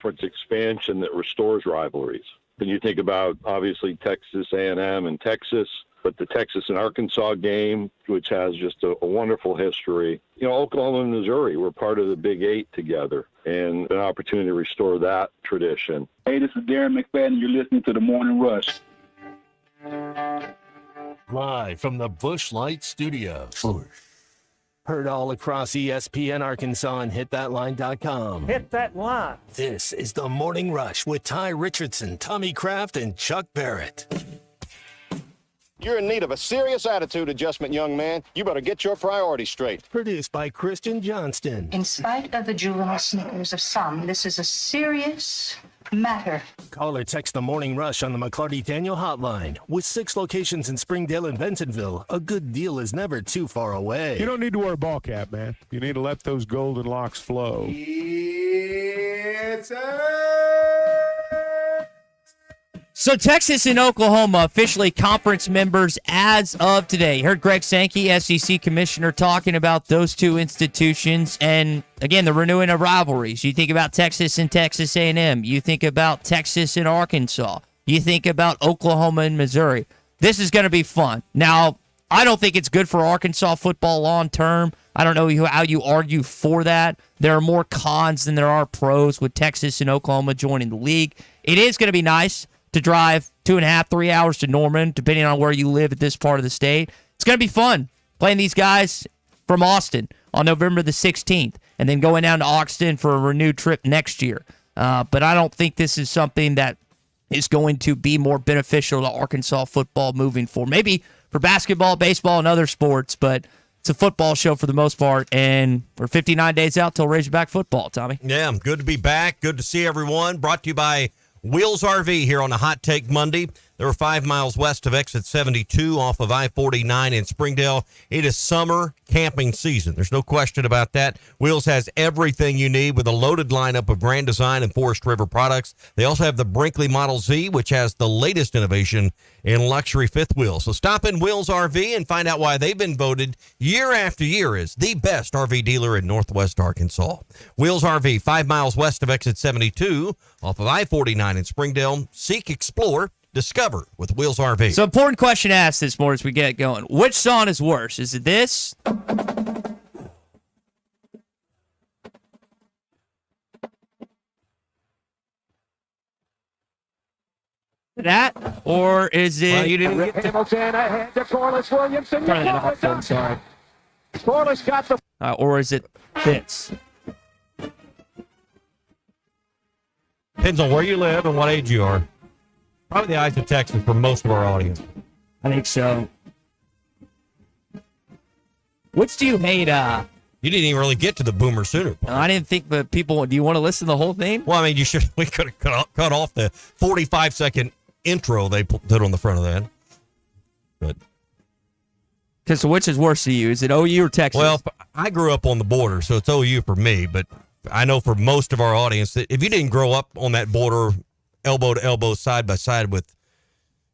for its expansion that restores rivalries. When you think about, obviously, Texas A&M and Texas, but the Texas and Arkansas game, which has just a wonderful history. Oklahoma and Missouri were part of the Big Eight together, and an opportunity to restore that tradition. Hey, this is Darren McFadden. You're listening to The Morning Rush. Live from the Busch Light Studios. Heard all across ESPN Arkansas and hitthatline.com. Hit that line. This is The Morning Rush with Ty Richardson, Tommy Kraft, and Chuck Barrett. You're in need of a serious attitude adjustment, young man. You better get your priorities straight. Produced by Christian Johnston. In spite of the juvenile snickers of some, this is a serious matter. Call or text The Morning Rush on the McLarty Daniel Hotline. With 6 locations in Springdale and Bentonville, a good deal is never too far away. You don't need to wear a ball cap, man. You need to let those golden locks flow. It's So Texas and Oklahoma officially conference members as of today. You heard Greg Sankey, SEC commissioner, talking about those two institutions. And again, the renewing of rivalries. You think about Texas and Texas A&M. You think about Texas and Arkansas. You think about Oklahoma and Missouri. This is going to be fun. Now, I don't think it's good for Arkansas football long term. I don't know how you argue for that. There are more cons than there are pros with Texas and Oklahoma joining the league. It is going to be nice to drive 2.5, 3 hours to Norman, depending on where you live at this part of the state. It's going to be fun playing these guys from Austin on November the 16th and then going down to Austin for a renewed trip next year. But I don't think this is something that is going to be more beneficial to Arkansas football moving forward. Maybe for basketball, baseball, and other sports, but it's a football show for the most part, and we're 59 days out till Razorback football, Tommy. Yeah, good to be back. Good to see everyone. Brought to you by Wheels RV here on a Hot Take Monday. They were 5 miles west of exit 72 off of I-49 in Springdale. It is summer camping season. There's no question about that. Wheels has everything you need with a loaded lineup of Grand Design and Forest River products. They also have the Brinkley Model Z, which has the latest innovation in luxury fifth wheels. So stop in Wheels RV and find out why they've been voted year after year as the best RV dealer in Northwest Arkansas. Wheels RV, 5 miles west of exit 72 off of I-49 in Springdale. Seek, explore, discover with Wheels RV. So, important question to ask this morning as we get going. Which song is worse? Is it this? That? Or is it... Well, you didn't get Hamilton ahead to Corliss Williamson. Turn that off, I'm sorry. Corliss got the... or is it this? Depends on where you live and what age you are. Probably the Eyes of Texas for most of our audience. I think so. Which do you hate? You didn't even really get to the Boomer Sooner part. I didn't think that people... Do you want to listen to the whole thing? Well, I mean, we could have cut off the 45-second intro they put on the front of that. But because which is worse to you? Is it OU or Texas? Well, I grew up on the border, so it's OU for me. But I know for most of our audience that if you didn't grow up on that border, elbow to elbow, side by side with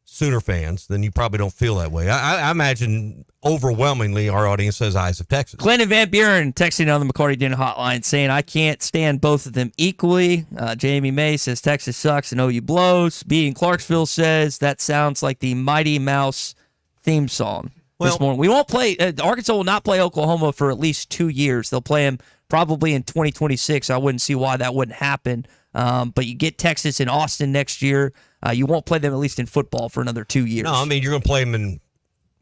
Sooner fans, then you probably don't feel that way. I imagine overwhelmingly our audience says Eyes of Texas. Clinton Van Buren texting on the McLarty Dinner Hotline saying, I can't stand both of them equally. Jamie May says Texas sucks and OU blows. B in Clarksville says that sounds like the Mighty Mouse theme song this morning. We won't play, Arkansas will not play Oklahoma for at least 2 years. They'll play them probably in 2026. I wouldn't see why that wouldn't happen. But you get Texas and Austin next year. You won't play them at least in football for another 2 years. No, I mean, you're going to play them in,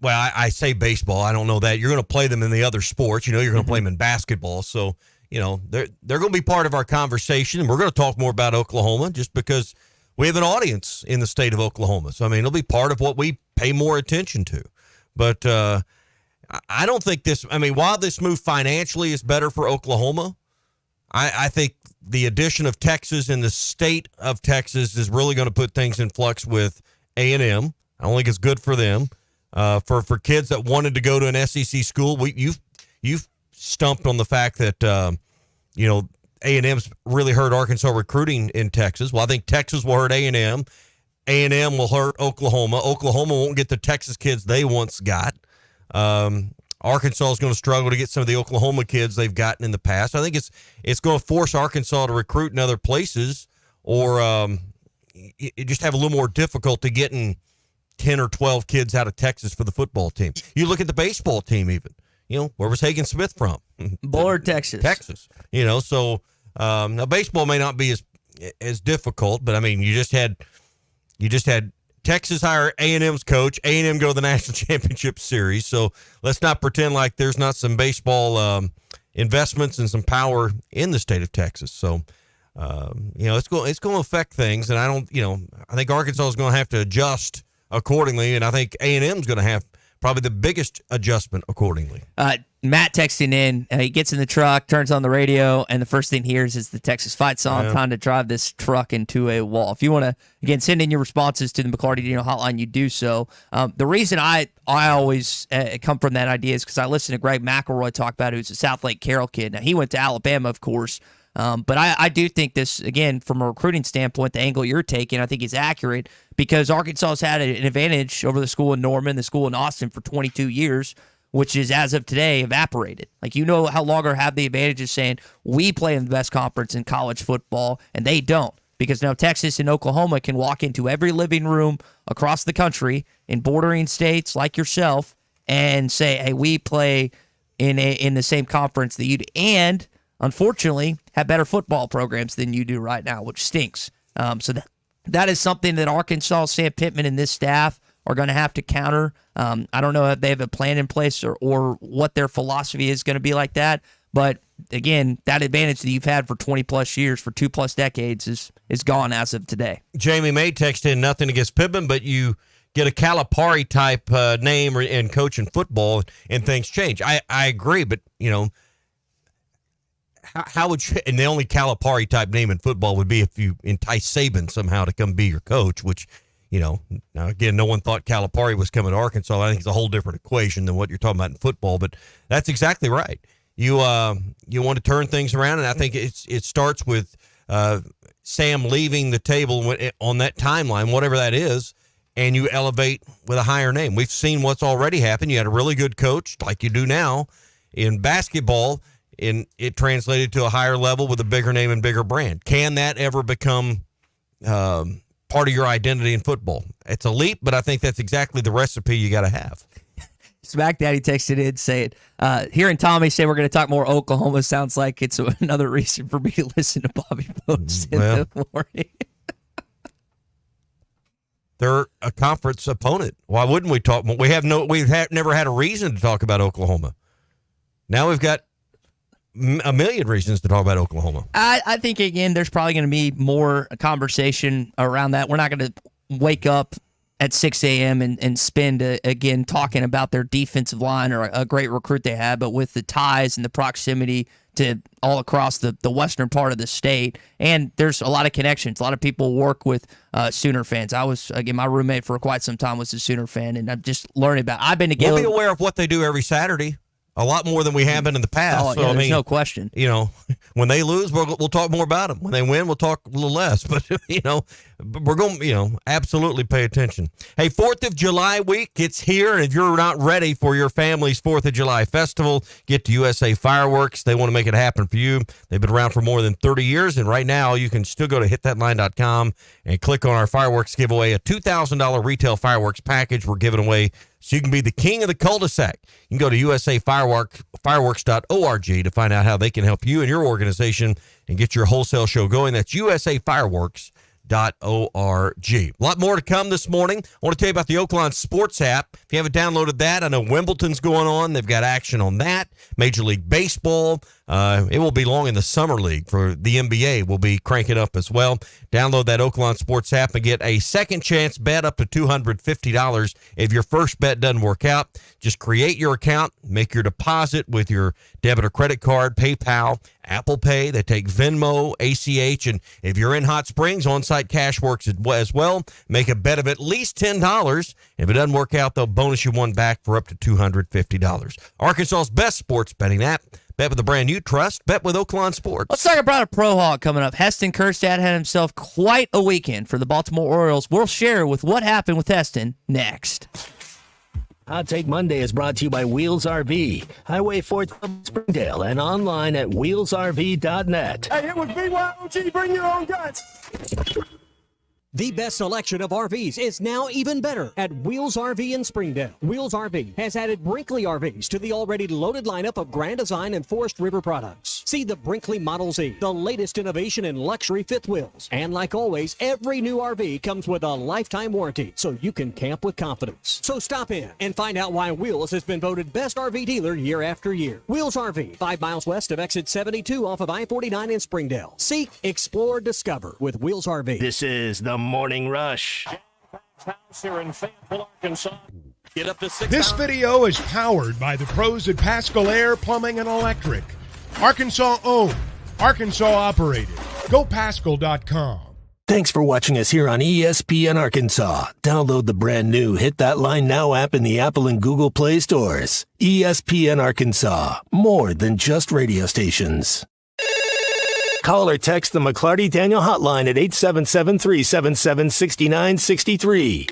well, I say baseball. I don't know that. You're going to play them in the other sports. You're going to play them in basketball. So, they're going to be part of our conversation. And we're going to talk more about Oklahoma just because we have an audience in the state of Oklahoma. So, I mean, it'll be part of what we pay more attention to. But I don't think while this move financially is better for Oklahoma, I think the addition of Texas and the state of Texas is really going to put things in flux with A&M. I don't think it's good for them. For kids that wanted to go to an SEC school, you've stumped on the fact that A&M's really hurt Arkansas recruiting in Texas. Well, I think Texas will hurt A&M. A&M will hurt Oklahoma. Oklahoma won't get the Texas kids they once got. Arkansas is going to struggle to get some of the Oklahoma kids they've gotten in the past. I think it's going to force Arkansas to recruit in other places or you just have a little more difficulty getting 10 or 12 kids out of Texas for the football team. You look at the baseball team even. Where was Hagen Smith from? Bullard, Texas. Texas. So now baseball may not be as difficult, but I mean, you just had Texas hire A&M's coach, A&M go to the National Championship Series. So let's not pretend like there's not some baseball investments and some power in the state of Texas. So, it's going to affect things, and I think Arkansas is going to have to adjust accordingly, and I think A&M's going to have probably the biggest adjustment accordingly. Matt texting in, he gets in the truck, turns on the radio, and the first thing he hears is the Texas fight song, Time to drive this truck into a wall. If you want to, again, send in your responses to the McLarty Daniel hotline, you do so. The reason I always come from that idea is because I listen to Greg McElroy talk about it, who's a South Lake Carroll kid. Now, he went to Alabama, of course, but I do think this, again, from a recruiting standpoint, the angle you're taking, I think is accurate because Arkansas has had an advantage over the school in Norman, the school in Austin for 22 years, which is, as of today, evaporated. Like, how longer have the advantage of saying we play in the best conference in college football, and they don't. Because now Texas and Oklahoma can walk into every living room across the country in bordering states like yourself and say, hey, we play in the same conference that you do. And, unfortunately, have better football programs than you do right now, which stinks. So that is something that Arkansas, Sam Pittman, and this staff are going to have to counter. I don't know if they have a plan in place or what their philosophy is going to be like that. But, again, that advantage that you've had for 20-plus years, for 2+ decades, is gone as of today. Jamie May texted in nothing against Pittman, but you get a Calipari-type name and coach in football, and things change. I agree, but, how would you, and the only Calipari type name in football would be if you entice Saban somehow to come be your coach, which, now again, no one thought Calipari was coming to Arkansas. I think it's a whole different equation than what you're talking about in football, but that's exactly right. You want to turn things around, and I think it starts with Sam leaving the table on that timeline, whatever that is, and you elevate with a higher name. We've seen what's already happened. You had a really good coach, like you do now, in basketball, and it translated to a higher level with a bigger name and bigger brand. Can that ever become part of your identity in football? It's a leap, but I think that's exactly the recipe you got to have. Smack Daddy texted in saying, hearing Tommy say we're going to talk more Oklahoma sounds like it's another reason for me to listen to Bobby Post in the morning. They're a conference opponent. Why wouldn't we talk? We've never had a reason to talk about Oklahoma. Now we've got a million reasons to talk about Oklahoma. I think, again, there's probably going to be more conversation around that. We're not going to wake up at 6 a.m. and spend, again, talking about their defensive line or a great recruit they had, but with the ties and the proximity to all across the western part of the state. And there's a lot of connections. A lot of people work with Sooner fans. My roommate for quite some time was a Sooner fan, and I'm just learning about it. I've been together. We'll be aware of what they do every Saturday. A lot more than we have been in the past. Oh, there's no question. When they lose, we'll talk more about them. When they win, we'll talk a little less. But, we're going to, absolutely pay attention. Hey, 4th of July week, it's here. And if you're not ready for your family's 4th of July festival, get to USA Fireworks. They want to make it happen for you. They've been around for more than 30 years. And right now, you can still go to hitthatline.com and click on our fireworks giveaway, a $2,000 retail fireworks package we're giving away, so you can be the king of the cul-de-sac. You can go to usafireworks.org to find out how they can help you and your organization and get your wholesale show going. That's usafireworks.org. A lot more to come this morning. I want to tell you about the Oakland Sports app. If you haven't downloaded that, I know Wimbledon's going on. They've got action on that. Major League Baseball. It will be long in the summer league for the NBA. Will be cranking up as well. Download that Oakland Sports app and get a second chance bet up to $250 if your first bet doesn't work out. Just create your account, make your deposit with your debit or credit card, PayPal, Apple Pay. They take Venmo, ACH, and if you're in Hot Springs, on-site cash works as well. Make a bet of at least $10. If it doesn't work out, they'll bonus you one back for up to $250. Arkansas's best sports betting app. Bet with the brand you trust. Bet with Oakland Sports. Let's talk about a Pro Hawk coming up. Heston Kjerstad had himself quite a weekend for the Baltimore Orioles. We'll share with what happened with Heston next. Hot Take Monday is brought to you by Wheels RV, Highway 4th Springdale, and online at wheelsrv.net. Hey, it was BYOG. Bring your own guns. The best selection of RVs is now even better at Wheels RV in Springdale. Wheels RV has added Brinkley RVs to the already loaded lineup of Grand Design and Forest River products. See the Brinkley Model Z, the latest innovation in luxury fifth wheels. And like always, every new RV comes with a lifetime warranty, so you can camp with confidence. So stop in and find out why Wheels has been voted best RV dealer year after year. Wheels RV, 5 miles west of exit 72 off of I-49 in Springdale. Seek, explore, discover with Wheels RV. This is the Morning Rush. Here in Fayetteville, Arkansas. Get up to 6. This video is powered by the pros at Pascal Air Plumbing and Electric. Arkansas owned, Arkansas operated. GoPascal.com. Thanks for watching us here on ESPN Arkansas. Download the brand new Hit That Line Now app in the Apple and Google Play stores. ESPN Arkansas, more than just radio stations. Call or text the McLarty Daniel hotline at 877-377-6963.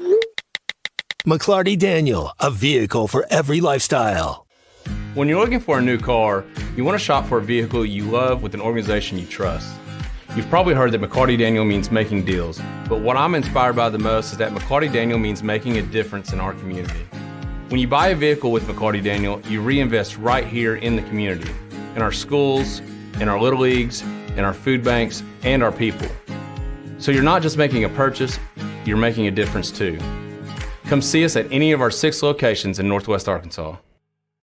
McLarty Daniel, a vehicle for every lifestyle. When you're looking for a new car, you want to shop for a vehicle you love with an organization you trust. You've probably heard that McLarty Daniel means making deals, but what I'm inspired by the most is that McLarty Daniel means making a difference in our community. When you buy a vehicle with McLarty Daniel, you reinvest right here in the community, in our schools, in our little leagues, in our food banks, and our people. So you're not just making a purchase, you're making a difference too. Come see us at any of our 6 locations in Northwest Arkansas.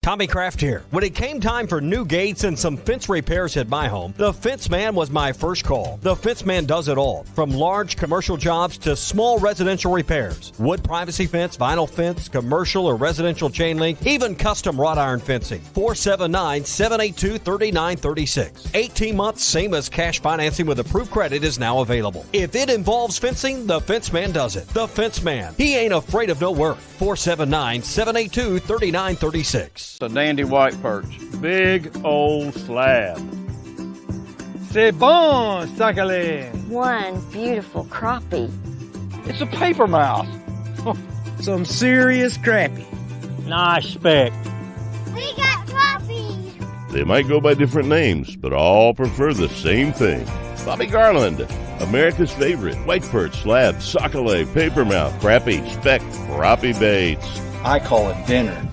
Tommy Kraft here. When it came time for new gates and some fence repairs at my home, the Fence Man was my first call. The Fence Man does it all, from large commercial jobs to small residential repairs. Wood privacy fence, vinyl fence, commercial or residential chain link, even custom wrought iron fencing. 479-782-3936. 18 months, same as cash financing with approved credit is now available. If it involves fencing, the Fence Man does it. The Fence Man. He ain't afraid of no work. 479-782-3936. A dandy white perch. Big old slab. C'est bon, sacalé. One beautiful crappie. It's a paper mouse. Some serious crappie. Nice speck. We got crappies. They might go by different names, but all prefer the same thing. Bobby Garland, America's favorite white perch, slab, sockeye, papermouth, crappie, speck, crappie baits. I call it dinner.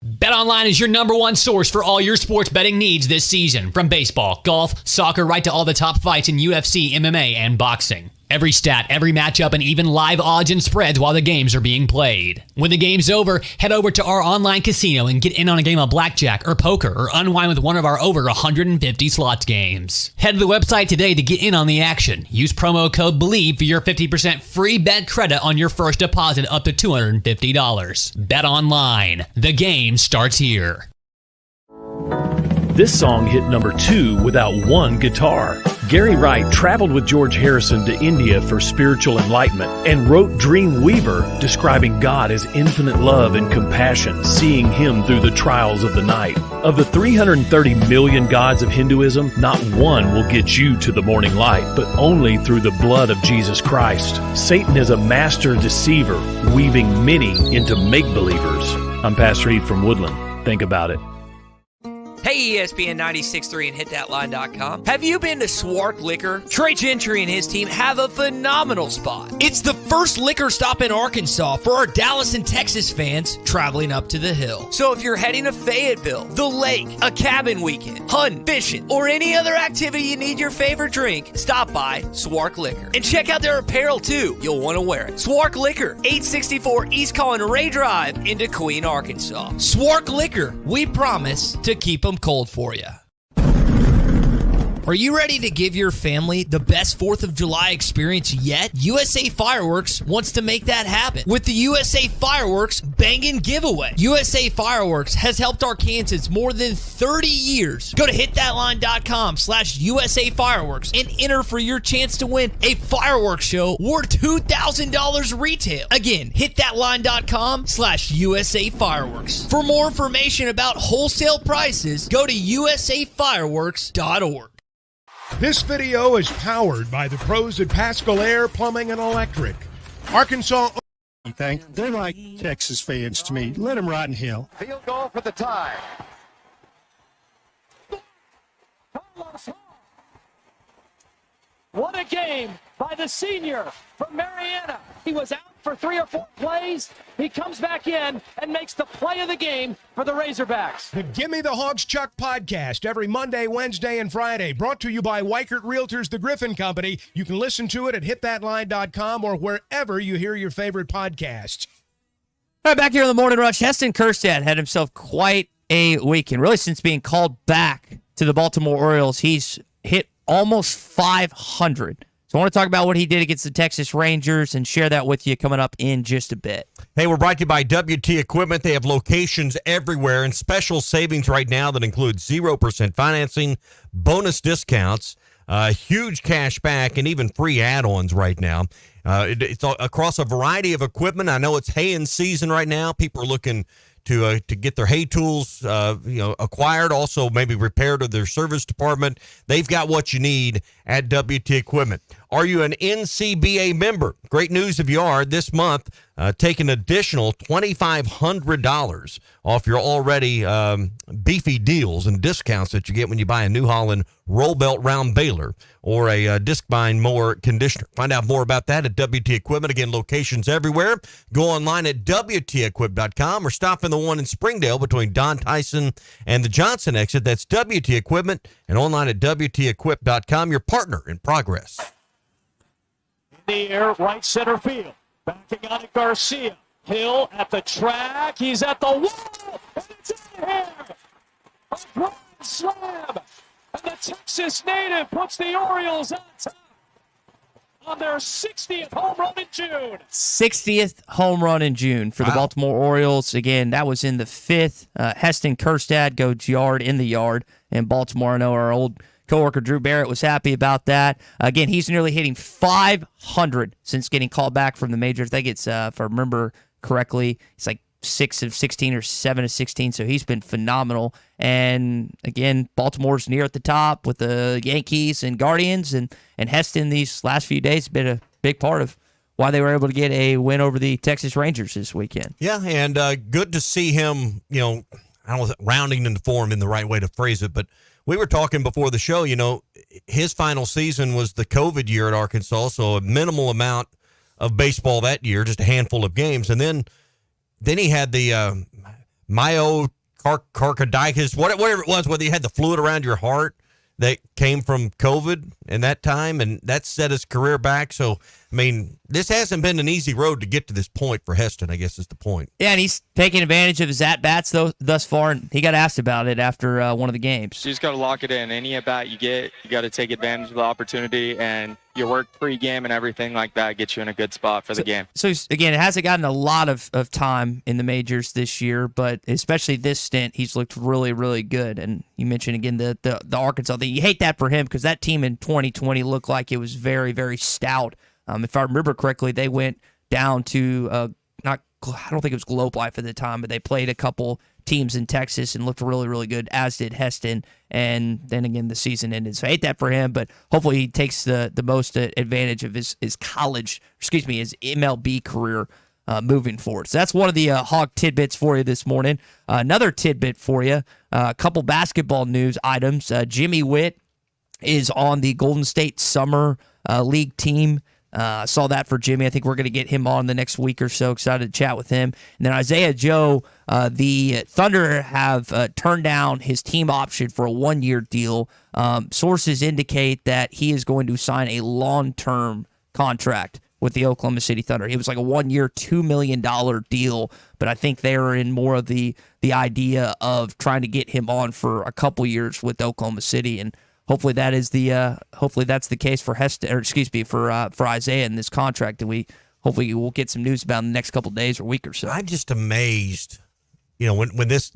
BetOnline is your number one source for all your sports betting needs this season. From baseball, golf, soccer, right to all the top fights in UFC, MMA, and boxing. Every stat, every matchup, and even live odds and spreads while the games are being played. When the game's over, head over to our online casino and get in on a game of blackjack or poker or unwind with one of our over 150 slots games. Head to the website today to get in on the action. Use promo code BELIEVE for your 50% free bet credit on your first deposit up to $250. Bet online. The game starts here. This song hit number 2 without one guitar. Gary Wright traveled with George Harrison to India for spiritual enlightenment and wrote Dream Weaver, describing God as infinite love and compassion, seeing him through the trials of the night. Of the 330 million gods of Hinduism, not one will get you to the morning light, but only through the blood of Jesus Christ. Satan is a master deceiver, weaving many into make-believers. I'm Pastor Eve from Woodland. Think about it. Hey, ESPN 96.3 and hitthatline.com. Have you been to Swark Liquor? Trey Gentry and his team have a phenomenal spot. It's the first liquor stop in Arkansas for our Dallas and Texas fans traveling up to the hill. So if you're heading to Fayetteville, the lake, a cabin weekend, hunting, fishing, or any other activity you need your favorite drink, stop by Swark Liquor. And check out their apparel too. You'll want to wear it. Swark Liquor, 864 East Collin Ray Drive into Queen, Arkansas. Swark Liquor, we promise to keep them cold for you. Are you ready to give your family the best 4th of July experience yet? USA Fireworks wants to make that happen with the USA Fireworks Bangin' Giveaway. USA Fireworks has helped Arkansans more than 30 years. Go to hitthatline.com/USA Fireworks and enter for your chance to win a fireworks show worth $2,000 retail. Again, hitthatline.com/USA Fireworks. For more information about wholesale prices, go to usafireworks.org. This video is powered by the pros at Pascal Air Plumbing and Electric. Arkansas. They're like Texas fans to me. Let them ride in hell. Field goal for the tie. What a game by by the senior from Mariana. He was out for 3 or 4 plays. He comes back in and makes the play of the game for the Razorbacks. The Gimme the Hogs Chuck podcast every Monday, Wednesday, and Friday. Brought to you by Weichert Realtors, the Griffin Company. You can listen to it at hitthatline.com or wherever you hear your favorite podcasts. All right, back here in the Morning Rush, Heston Kjerstad had himself quite a weekend. Really, since being called back to the Baltimore Orioles, he's hit almost 500. So I want to talk about what he did against the Texas Rangers and share that with you coming up in just a bit. Hey, we're brought to you by WT Equipment. They have locations everywhere and special savings right now that include 0% financing, bonus discounts, huge cash back, and even free add-ons right now. It's across a variety of equipment. I know it's haying season right now. People are looking to get their hay tools acquired, also maybe repaired to their service department. They've got what you need at WT Equipment. Are you an NCBA member? Great news if you are. This month, take an additional $2,500 off your already beefy deals and discounts that you get when you buy a New Holland roll belt round baler or a disc bind mower conditioner. Find out more about that at WT Equipment. Again, locations everywhere. Go online at WTEquip.com or stop in the one in Springdale between Don Tyson and the Johnson exit. That's WT Equipment, and online at WTEquip.com, your partner in progress. In the air, right center field. Backing out of Garcia. Hill at the track. He's at the wall. And it's in here. A grand slam. And the Texas native puts the Orioles on top on their 60th home run in June. 60th home run in June for the Baltimore Orioles. Again, that was in the 5th. Heston Kjerstad goes yard in the yard. And Baltimore, I know our old coworker Drew Barrett was happy about that. Again, he's nearly hitting 500 since getting called back from the majors. I think it's, if I remember correctly, it's like 6 of 16 or 7 of 16, so he's been phenomenal. And again, Baltimore's near at the top with the Yankees and Guardians, and Heston these last few days has been a big part of why they were able to get a win over the Texas Rangers this weekend. Yeah, and good to see him, I don't know, rounding into form in the right way to phrase it, but we were talking before the show, his final season was the COVID year at Arkansas, so a minimal amount of baseball that year, just a handful of games. And then he had the myocarditis, whatever it was, whether you had the fluid around your heart that came from COVID in that time, and that set his career back. So, I mean, this hasn't been an easy road to get to this point for Heston, I guess is the point. Yeah, and he's taking advantage of his at-bats thus far, and he got asked about it after one of the games. You just got to lock it in. Any at-bat you get, you got to take advantage of the opportunity, and your work pre-game and everything like that gets you in a good spot for the game. So, again, it hasn't gotten a lot of time in the majors this year, but especially this stint, he's looked really, really good. And you mentioned, again, the Arkansas thing. You hate that for him because that team in 2020 looked like it was very, very stout. If I remember correctly, they went down to I don't think it was Globe Life at the time, but they played a couple teams in Texas and looked really, really good, as did Heston. And then again, the season ended. So I hate that for him, but hopefully he takes the most advantage of his MLB career moving forward. So that's one of the Hog tidbits for you this morning. Another tidbit for you, a couple basketball news items. Jimmy Witt is on the Golden State Summer League team. Saw that for Jimmy. I think we're going to get him on the next week or so. Excited to chat with him. And then Isaiah Joe, the Thunder have turned down his team option for a 1-year deal. Sources indicate that he is going to sign a long-term contract with the Oklahoma City Thunder. It was like a 1-year, $2 million deal, but I think they were in more of the idea of trying to get him on for a couple years with Oklahoma City, and hopefully that's the case for for Isaiah in this contract, and hopefully we'll get some news about in the next couple of days or week or so. I'm just amazed, when this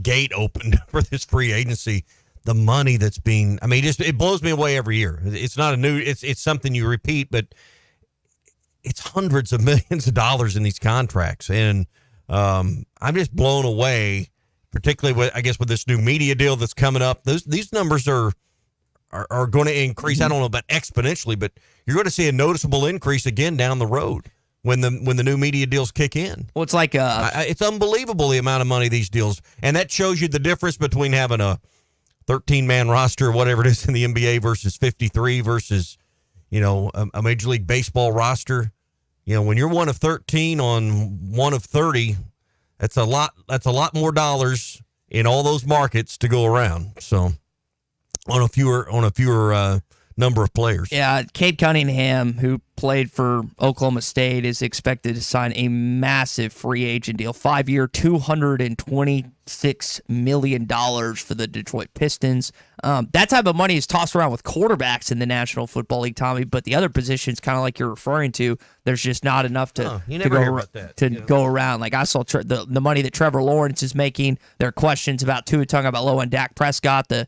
gate opened for this free agency, the money that's being, it blows me away every year. It's not it's something you repeat, but it's hundreds of millions of dollars in these contracts, and I'm just blown away, particularly with this new media deal that's coming up. These numbers are going to increase. I don't know about exponentially, but you're going to see a noticeable increase again down the road when the new media deals kick in. Well, it's like it's unbelievable the amount of money these deals, and that shows you the difference between having a 13-man roster or whatever it is in the NBA versus 53 versus a Major League Baseball roster. When you're one of 13 on one of 30, that's a lot more dollars in all those markets to go around. So on a fewer number of players. Yeah, Cade Cunningham, who played for Oklahoma State, is expected to sign a massive free agent deal. 5-year, $226 million for the Detroit Pistons. That type of money is tossed around with quarterbacks in the National Football League, Tommy, but the other positions, kind of like you're referring to, there's just not enough to go around. Like I saw the money that Trevor Lawrence is making. There are questions about Tua Tagovailoa and Dak Prescott, the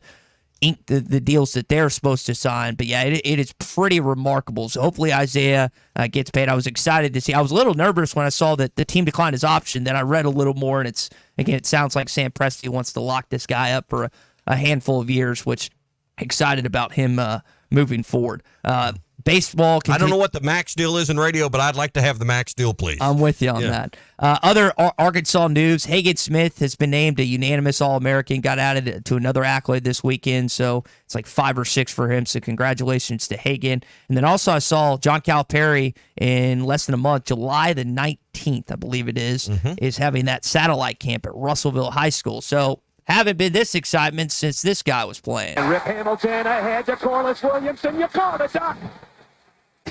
deals that they're supposed to sign. But, yeah, it is pretty remarkable. So, hopefully Isaiah gets paid. I was excited to see. I was a little nervous when I saw that the team declined his option. Then I read a little more, and it sounds like Sam Presti wants to lock this guy up for a handful of years, which excited about him moving forward. Baseball. I don't know what the max deal is in radio, but I'd like to have the max deal, please. I'm with you on that. Other Arkansas news, Hagen Smith has been named a unanimous All-American, got added to another accolade this weekend, so it's like 5 or 6 for him, so congratulations to Hagen. And then also I saw John Calipari in less than a month, July the 19th, I believe it is having that satellite camp at Russellville High School. So haven't been this excitement since this guy was playing. And Rip Hamilton ahead to Corliss Williamson. You called it, Doc.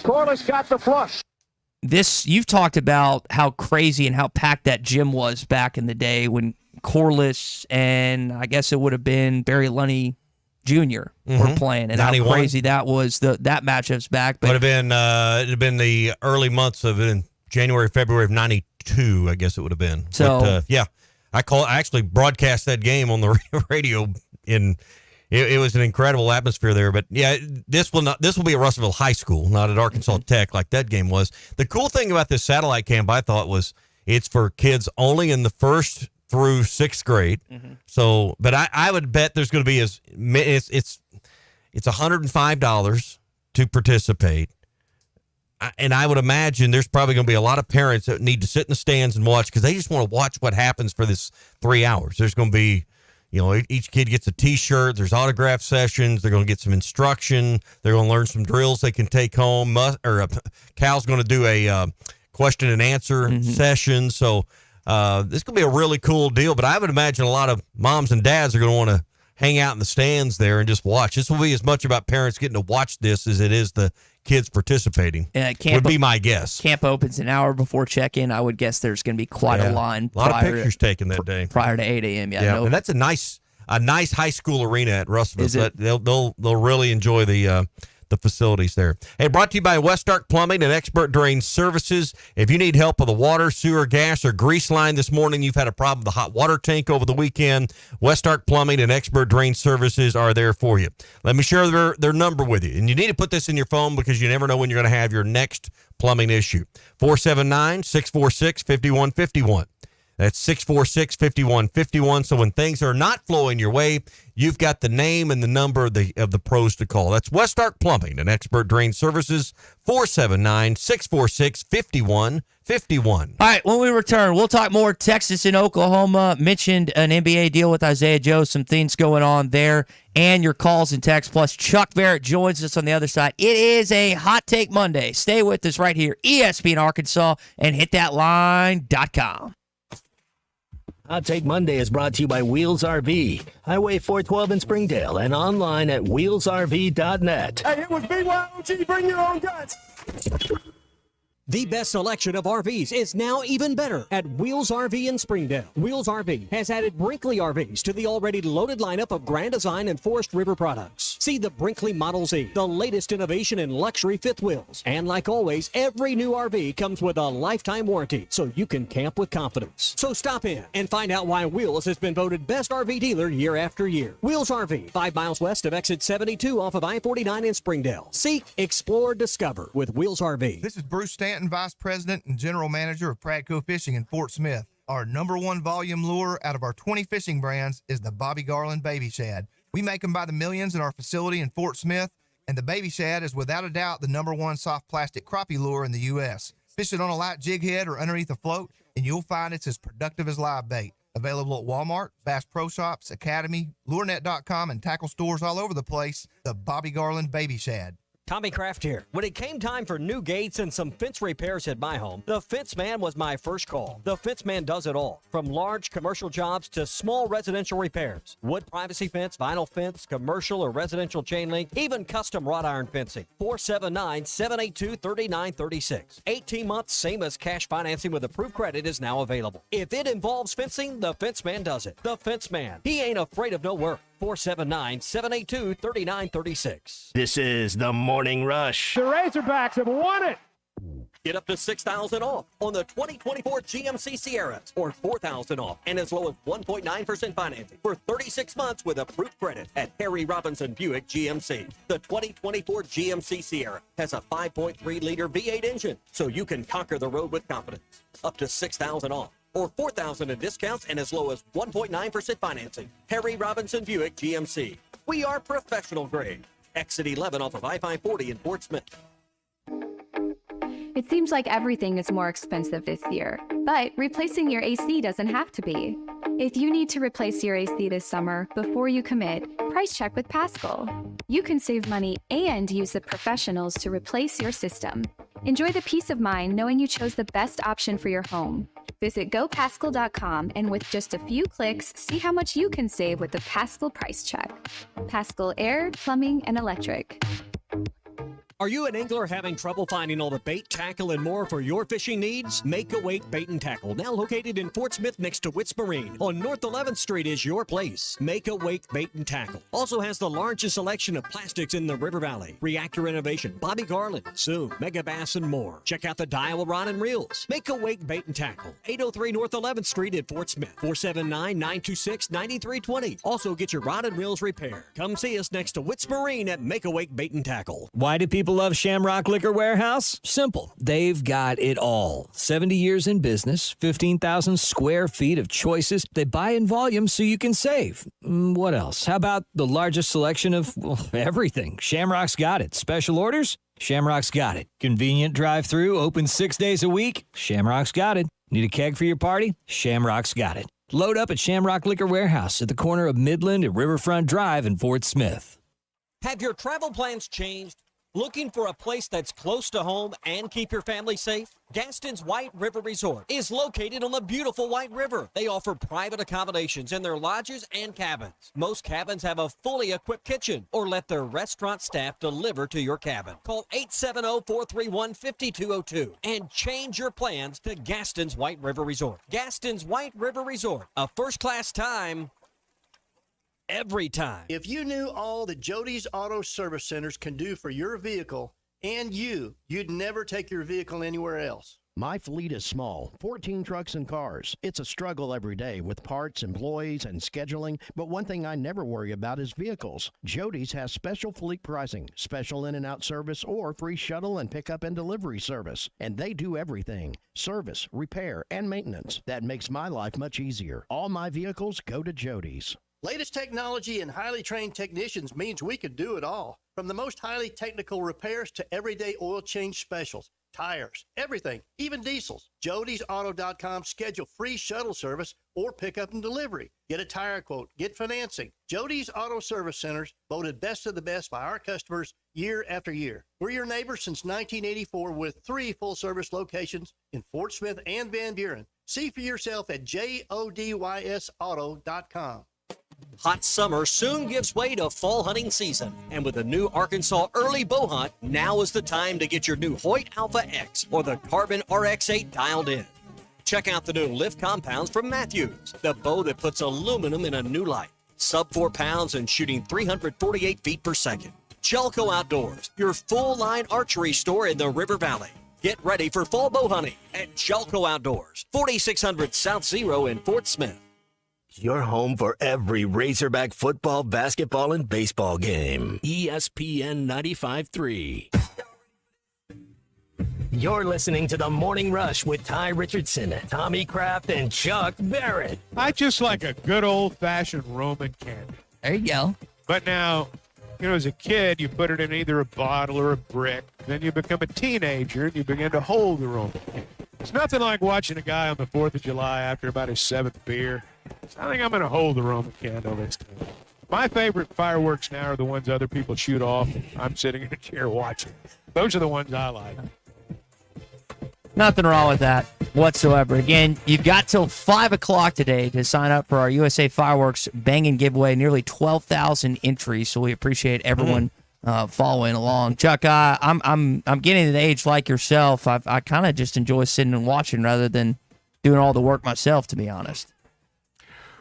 Corliss got the flush. You've talked about how crazy and how packed that gym was back in the day when Corliss and I guess it would have been Barry Lunny Jr. were playing, and 91. How crazy that was. That matchup's back. But it'd have been the early months of it in January, February of '92. I guess it would have been. So but, yeah, I actually broadcast that game on the radio in. It was an incredible atmosphere there, but yeah, this will be at Russellville High School, not at Arkansas Tech like that game was. The cool thing about this satellite camp, I thought, was it's for kids only in the 1st through 6th grade. So, but I would bet there's going to be it's $105 to participate, and I would imagine there's probably going to be a lot of parents that need to sit in the stands and watch because they just want to watch what happens for this 3 hours. There's going to be. Each kid gets a T-shirt. There's autograph sessions. They're going to get some instruction. They're going to learn some drills they can take home. Cal's going to do a question and answer session. So this could be a really cool deal. But I would imagine a lot of moms and dads are going to want to hang out in the stands there and just watch. This will be as much about parents getting to watch this as it is the kids participating. Would be my guess. Camp opens an hour before check-in. I would guess there's going to be quite a line. A lot of pictures taken that day prior to 8 a.m. Yeah, and that's a nice high school arena at Russellville. So they'll really enjoy the facilities there. Hey, brought to you by West Ark Plumbing and Expert Drain Services. If you need help with a water, sewer, gas, or grease line this morning, you've had a problem with the hot water tank over the weekend, West Ark Plumbing and Expert Drain Services are there for you. Let me share their number with you. And you need to put this in your phone because you never know when you're going to have your next plumbing issue. 479-646-5151. That's 646-5151. So when things are not flowing your way, you've got the name and the number of the pros to call. That's West Ark Plumbing and Expert Drain Services, 479-646-5151. All right, when we return, we'll talk more Texas and Oklahoma. Mentioned an NBA deal with Isaiah Joe, some things going on there, and your calls and texts. Plus, Chuck Barrett joins us on the other side. It is a Hot Take Monday. Stay with us right here, ESPN Arkansas, and hitthatline.com. Hot Take Monday is brought to you by Wheels RV, Highway 412 in Springdale, and online at wheelsrv.net. Hey, it was BYOG. Bring your own guts. The best selection of RVs is now even better at Wheels RV in Springdale. Wheels RV has added Brinkley RVs to the already loaded lineup of Grand Design and Forest River products. See the Brinkley Model Z, the latest innovation in luxury fifth wheels. And like always, every new RV comes with a lifetime warranty, so you can camp with confidence. So stop in and find out why Wheels has been voted best RV dealer year after year. Wheels RV, 5 miles west of exit 72 off of I-49 in Springdale. Seek, explore, discover with Wheels RV. This is Bruce Stanton, Vice President and General Manager of Pradco Fishing in Fort Smith. Our #1 volume lure out of our 20 fishing brands is the Bobby Garland Baby Shad. We make them by the millions in our facility in Fort Smith, and the Baby Shad is without a doubt the #1 soft plastic crappie lure in the U.S. Fish it on a light jig head or underneath a float, and you'll find it's as productive as live bait. Available at Walmart, Bass Pro Shops, Academy, LureNet.com, and tackle stores all over the place. The Bobby Garland Baby Shad. Tommy Kraft here. When it came time for new gates and some fence repairs at my home, the Fence Man was my first call. The Fence Man does it all, from large commercial jobs to small residential repairs. Wood privacy fence, vinyl fence, commercial or residential chain link, even custom wrought iron fencing. 479-782-3936. 18 months, same as cash financing with approved credit is now available. If it involves fencing, the Fence Man does it. The Fence Man. He ain't afraid of no work. 479-782-3936. This is the Morning Rush. The Razorbacks have won it. Get up to $6,000 off on the 2024 GMC Sierras, or $4,000 off, and as low as 1.9% financing for 36 months with approved credit at Harry Robinson Buick GMC. The 2024 GMC Sierra has a 5.3-liter V8 engine, so you can conquer the road with confidence. Up to $6,000 off, or $4,000 in discounts and as low as 1.9% financing. Harry Robinson Buick GMC. We are professional grade. Exit 11 off of I-540 in Fort Smith. It seems like everything is more expensive this year, but replacing your AC doesn't have to be. If you need to replace your AC this summer, before you commit, price check with Paschal. You can save money and use the professionals to replace your system. Enjoy the peace of mind knowing you chose the best option for your home. Visit GoPaschal.com and with just a few clicks, see how much you can save with the Paschal Price Check. Paschal Air, Plumbing, and Electric. Are you an angler having trouble finding all the bait, tackle, and more for your fishing needs? Make a Wake Bait and Tackle, now located in Fort Smith next to Witts Marine on North 11th Street, is your place. Make a Wake Bait and Tackle also has the largest selection of plastics in the River Valley. Reactor Innovation, Bobby Garland, Zoom, Mega Bass, and more. Check out the Daiwa Rod and Reels. Make a Wake Bait and Tackle, 803 North 11th Street at Fort Smith, 479-926-9320. Also get your rod and reels repaired. Come see us next to Witts Marine at Make a Wake Bait and Tackle. Why do people love Shamrock Liquor Warehouse? Simple. They've got it all. 70 years in business, 15,000 square feet of choices. They buy in volume so you can save. What else? How about the largest selection of everything? Shamrock's got it. Special orders? Shamrock's got it. Convenient drive-through, open 6 days a week? Shamrock's got it. Need a keg for your party? Shamrock's got it. Load up at Shamrock Liquor Warehouse at the corner of Midland and Riverfront Drive in Fort Smith. Have your travel plans changed? Looking for a place that's close to home and keep your family safe? Gaston's White River Resort is located on the beautiful White River. They offer private accommodations in their lodges and cabins. Most cabins have a fully equipped kitchen or let their restaurant staff deliver to your cabin. Call 870-431-5202 and change your plans to Gaston's White River Resort. Gaston's White River Resort, a first-class time every time. If you knew all that Jody's Auto Service Centers can do for your vehicle and you'd never take your vehicle anywhere else. My fleet is small, 14 trucks and cars. It's a struggle every day with parts, employees, and scheduling, but one thing I never worry about is vehicles. Jody's has special fleet pricing, special in and out service, or free shuttle and pickup and delivery service. And they do everything: service, repair, and maintenance. That makes my life much easier. All my vehicles go to Jody's. Latest technology and highly trained technicians means we can do it all. From the most highly technical repairs to everyday oil change specials, tires, everything, even diesels. Jody'sAuto.com. Schedule free shuttle service or pickup and delivery. Get a tire quote, get financing. Jody's Auto Service Centers, voted best of the best by our customers year after year. We're your neighbors since 1984 with 3 full-service locations in Fort Smith and Van Buren. See for yourself at JODYSauto.com. Hot summer soon gives way to fall hunting season. And with the new Arkansas Early Bow Hunt, now is the time to get your new Hoyt Alpha X or the Carbon RX-8 dialed in. Check out the new Lift Compounds from Matthews, the bow that puts aluminum in a new light. Sub 4 pounds and shooting 348 feet per second. Jelco Outdoors, your full-line archery store in the River Valley. Get ready for fall bow hunting at Jelco Outdoors, 4600 South Zero in Fort Smith. Your home for every Razorback football, basketball, and baseball game. ESPN 95.3. You're listening to The Morning Rush with Ty Richardson, Tommy Kraft, and Chuck Barrett. I just like a good old-fashioned Roman candle. There you go. But now, as a kid, you put it in either a bottle or a brick. Then you become a teenager, and you begin to hold the Roman candle. It's nothing like watching a guy on the 4th of July after about his 7th beer. So I think I'm going to hold the Roman candle this time. My favorite fireworks now are the ones other people shoot off. I'm sitting in a chair watching. Those are the ones I like. Nothing wrong with that whatsoever. Again, you've got till 5 o'clock today to sign up for our USA Fireworks Bangin' Giveaway. Nearly 12,000 entries, so we appreciate everyone following along. Chuck, I'm getting to the age like yourself. I kind of just enjoy sitting and watching rather than doing all the work myself, to be honest.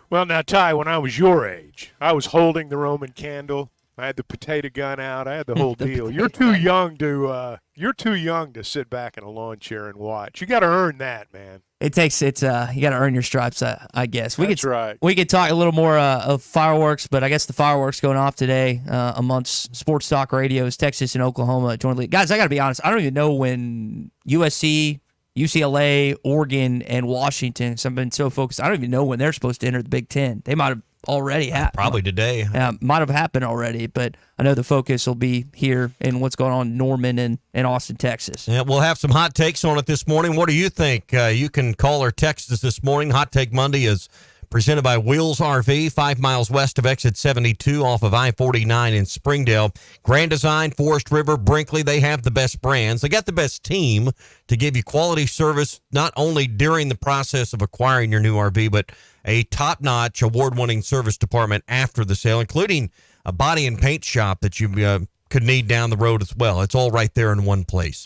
Well, now, Ty, when I was your age, I was holding the Roman candle. I had the potato gun out. I had the whole deal. You're too young to sit back in a lawn chair and watch. You got to earn that, man. You got to earn your stripes, I guess. That's right. We could talk a little more of fireworks, but I guess the fireworks going off today amongst sports talk radios, Texas and Oklahoma jointly. Guys, I got to be honest. I don't even know when USC, UCLA, Oregon, and Washington, because I've been so focused, I don't even know when they're supposed to enter the Big Ten. They might have already happened. Probably today. Might have happened already, but I know the focus will be here in what's going on in Norman and Austin, Texas. Yeah, we'll have some hot takes on it this morning. What do you think? You can call or text us this morning. Hot Take Monday is presented by Wheels RV, 5 miles west of exit 72 off of I-49 in Springdale. Grand Design, Forest River, Brinkley, they have the best brands. They got the best team to give you quality service, not only during the process of acquiring your new RV, but a top-notch, award-winning service department after the sale, including a body and paint shop that you could need down the road as well. It's all right there in one place.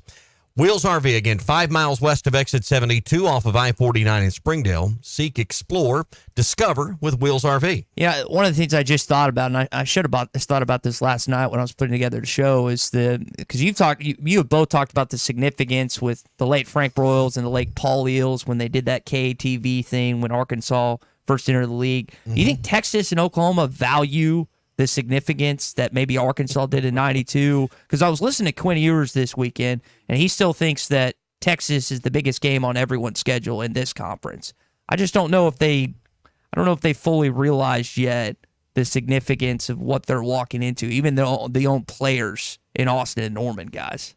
Wheels RV, again, 5 miles west of exit 72 off of I-49 in Springdale. Seek, explore, discover with Wheels RV. Yeah, one of the things I just thought about, and I should have thought about this last night when I was putting together the show, is because you have both talked about the significance with the late Frank Broyles and the late Paul Eels when they did that KTV thing when Arkansas first entered the league. Do you think Texas and Oklahoma value the significance that maybe Arkansas did in 92? Because I was listening to Quinn Ewers this weekend, and he still thinks that Texas is the biggest game on everyone's schedule in this conference. I just don't know if they fully realized yet the significance of what they're walking into, even though they own players in Austin and Norman, guys.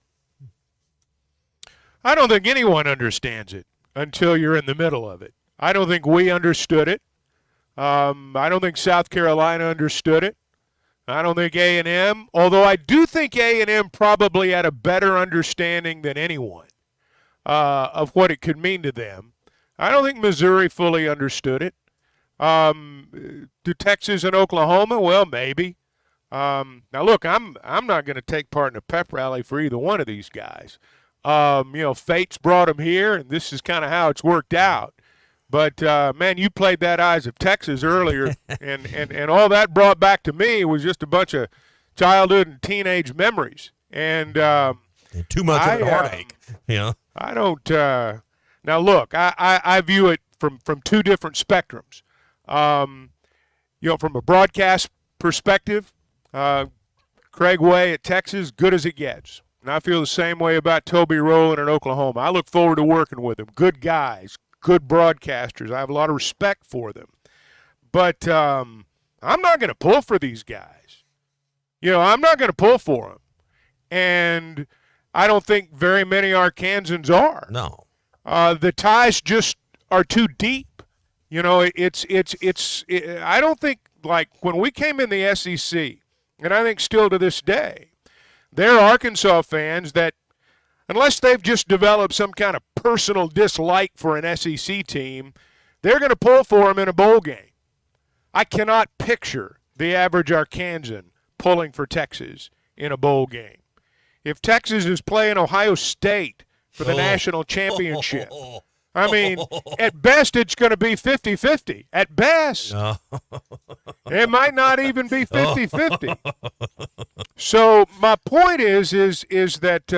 I don't think anyone understands it until you're in the middle of it. I don't think we understood it. I don't think South Carolina understood it. I don't think A&M, although I do think A&M probably had a better understanding than anyone of what it could mean to them. I don't think Missouri fully understood it. Do Texas and Oklahoma? Well, maybe. Now, look, I'm not going to take part in a pep rally for either one of these guys. Fate's brought them here, and this is kind of how it's worked out. But, man, you played that Eyes of Texas earlier, and all that brought back to me was just a bunch of childhood and teenage memories. And too much of a heartache. I don't now, look, I view it from two different spectrums. From a broadcast perspective, Craig Way at Texas, good as it gets. And I feel the same way about Toby Rowland in Oklahoma. I look forward to working with them. Good guys. Good broadcasters. I have a lot of respect for them. But I'm not going to pull for these guys. I'm not going to pull for them. And I don't think very many Arkansans are. No. The ties just are too deep. I don't think, like, when we came in the SEC, and I think still to this day, there are Arkansas fans that, unless they've just developed some kind of personal dislike for an SEC team, they're going to pull for them in a bowl game. I cannot picture the average Arkansan pulling for Texas in a bowl game. If Texas is playing Ohio State for the national championship, I mean, at best it's going to be 50-50. At best. No. It might not even be 50-50. So my point is that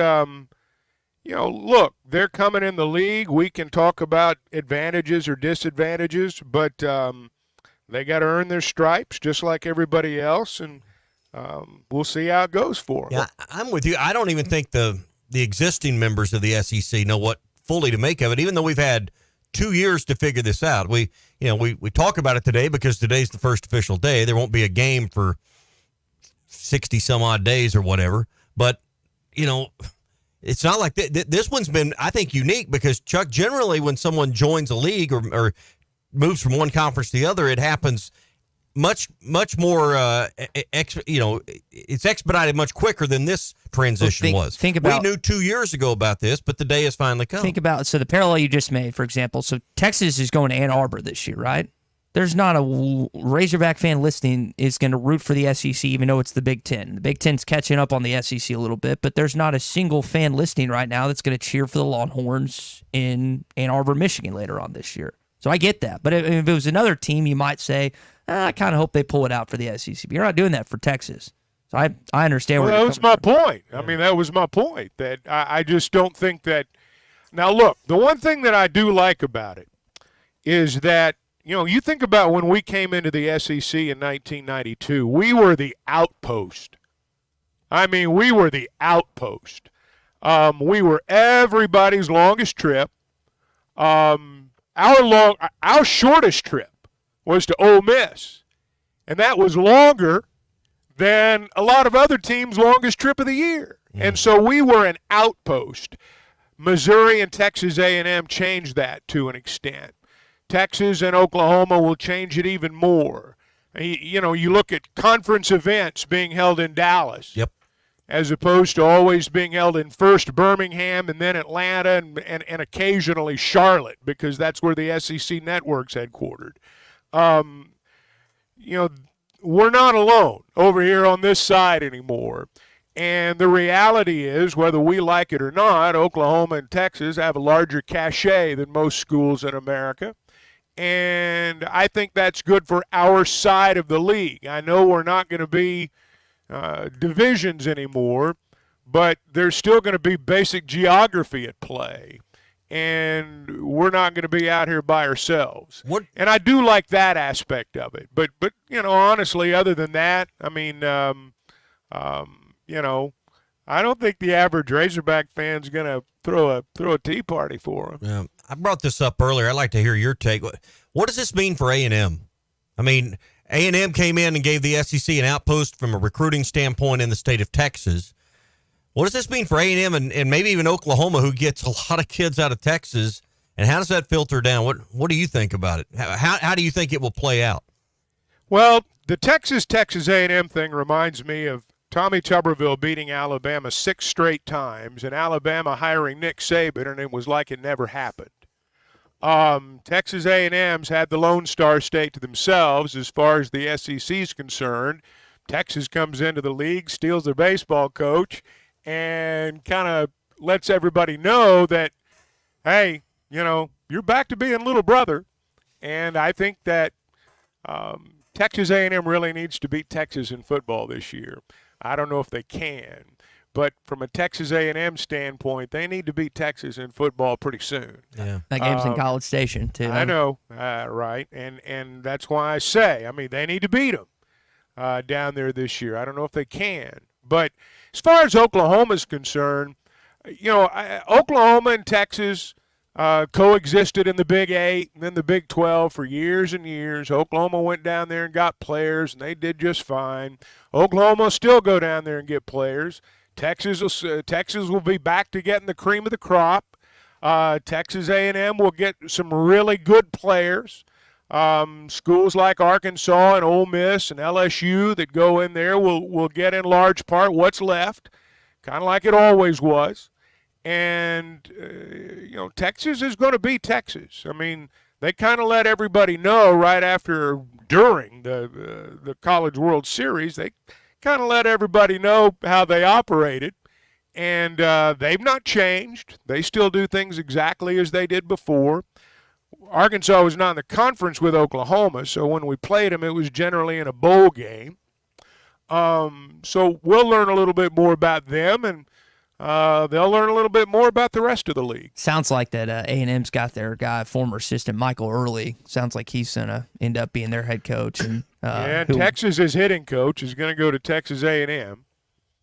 look, they're coming in the league. We can talk about advantages or disadvantages, but they got to earn their stripes just like everybody else, and we'll see how it goes for them. Yeah, I'm with you. I don't even think the existing members of the SEC know what fully to make of it, even though we've had 2 years to figure this out. We talk about it today because today's the first official day. There won't be a game for 60 some odd days or whatever, but it's not like this one's been, I think, unique because, Chuck, generally when someone joins a league or moves from one conference to the other, it happens much more, it's expedited much quicker than this transition was. Think about, we knew 2 years ago about this, but the day has finally come. Think about, so the parallel you just made, for example, so Texas is going to Ann Arbor this year, right? There's not a Razorback fan listening is going to root for the SEC, even though it's the Big Ten. The Big Ten's catching up on the SEC a little bit, but there's not a single fan listening right now that's going to cheer for the Longhorns in Ann Arbor, Michigan later on this year. So I get that. But if it was another team, you might say, I kind of hope they pull it out for the SEC. But you're not doing that for Texas. So I understand where that was my point. I mean, that was my point, that I just don't think that. Now, look, the one thing that I do like about it is that, you think about when we came into the SEC in 1992, we were the outpost. I mean, we were the outpost. We were everybody's longest trip. Our shortest trip was to Ole Miss, and that was longer than a lot of other teams' longest trip of the year. And so we were an outpost. Missouri and Texas A&M changed that to an extent. Texas and Oklahoma will change it even more. You look at conference events being held in Dallas. Yep. As opposed to always being held in first Birmingham and then Atlanta and occasionally Charlotte, because that's where the SEC network's headquartered. We're not alone over here on this side anymore. And the reality is, whether we like it or not, Oklahoma and Texas have a larger cachet than most schools in America. And I think that's good for our side of the league. I know we're not going to be divisions anymore, but there's still going to be basic geography at play. And we're not going to be out here by ourselves. And I do like that aspect of it. But honestly, other than that, I mean, I don't think the average Razorback fan's going to throw a tea party for them. Yeah. I brought this up earlier. I'd like to hear your take. What does this mean for A&M? I mean, A&M came in and gave the SEC an outpost from a recruiting standpoint in the state of Texas. What does this mean for A&M and maybe even Oklahoma, who gets a lot of kids out of Texas? And how does that filter down? What do you think about it? How do you think it will play out? Well, the Texas A&M thing reminds me of Tommy Tuberville beating Alabama 6 straight times, and Alabama hiring Nick Saban, and it was like it never happened. Texas A&M's had the Lone Star State to themselves as far as the SEC's concerned. Texas comes into the league, steals their baseball coach, and kind of lets everybody know that, hey, you're back to being little brother. And I think that Texas A&M really needs to beat Texas in football this year. I don't know if they can, but from a Texas A&M standpoint, they need to beat Texas in football pretty soon. Yeah, that game's in College Station too. I know, right? And that's why I say, they need to beat them down there this year. I don't know if they can, but as far as Oklahoma's concerned, Oklahoma and Texas coexisted in the Big 8 and then the Big 12 for years and years. Oklahoma went down there and got players, and they did just fine. Oklahoma will still go down there and get players. Texas will be back to getting the cream of the crop. Texas A&M will get some really good players. Schools like Arkansas and Ole Miss and LSU that go in there will get in large part what's left, kind of like it always was. And, Texas is going to be Texas. They kind of let everybody know during the College World Series, they kind of let everybody know how they operated. And they've not changed. They still do things exactly as they did before. Arkansas was not in the conference with Oklahoma, so when we played them, it was generally in a bowl game. So we'll learn a little bit more about them, and they'll learn a little bit more about the rest of the league. Sounds like that A&M's got their guy, former assistant Michael Early. Sounds like he's going to end up being their head coach. And Texas's hitting coach is going to go to Texas A&M.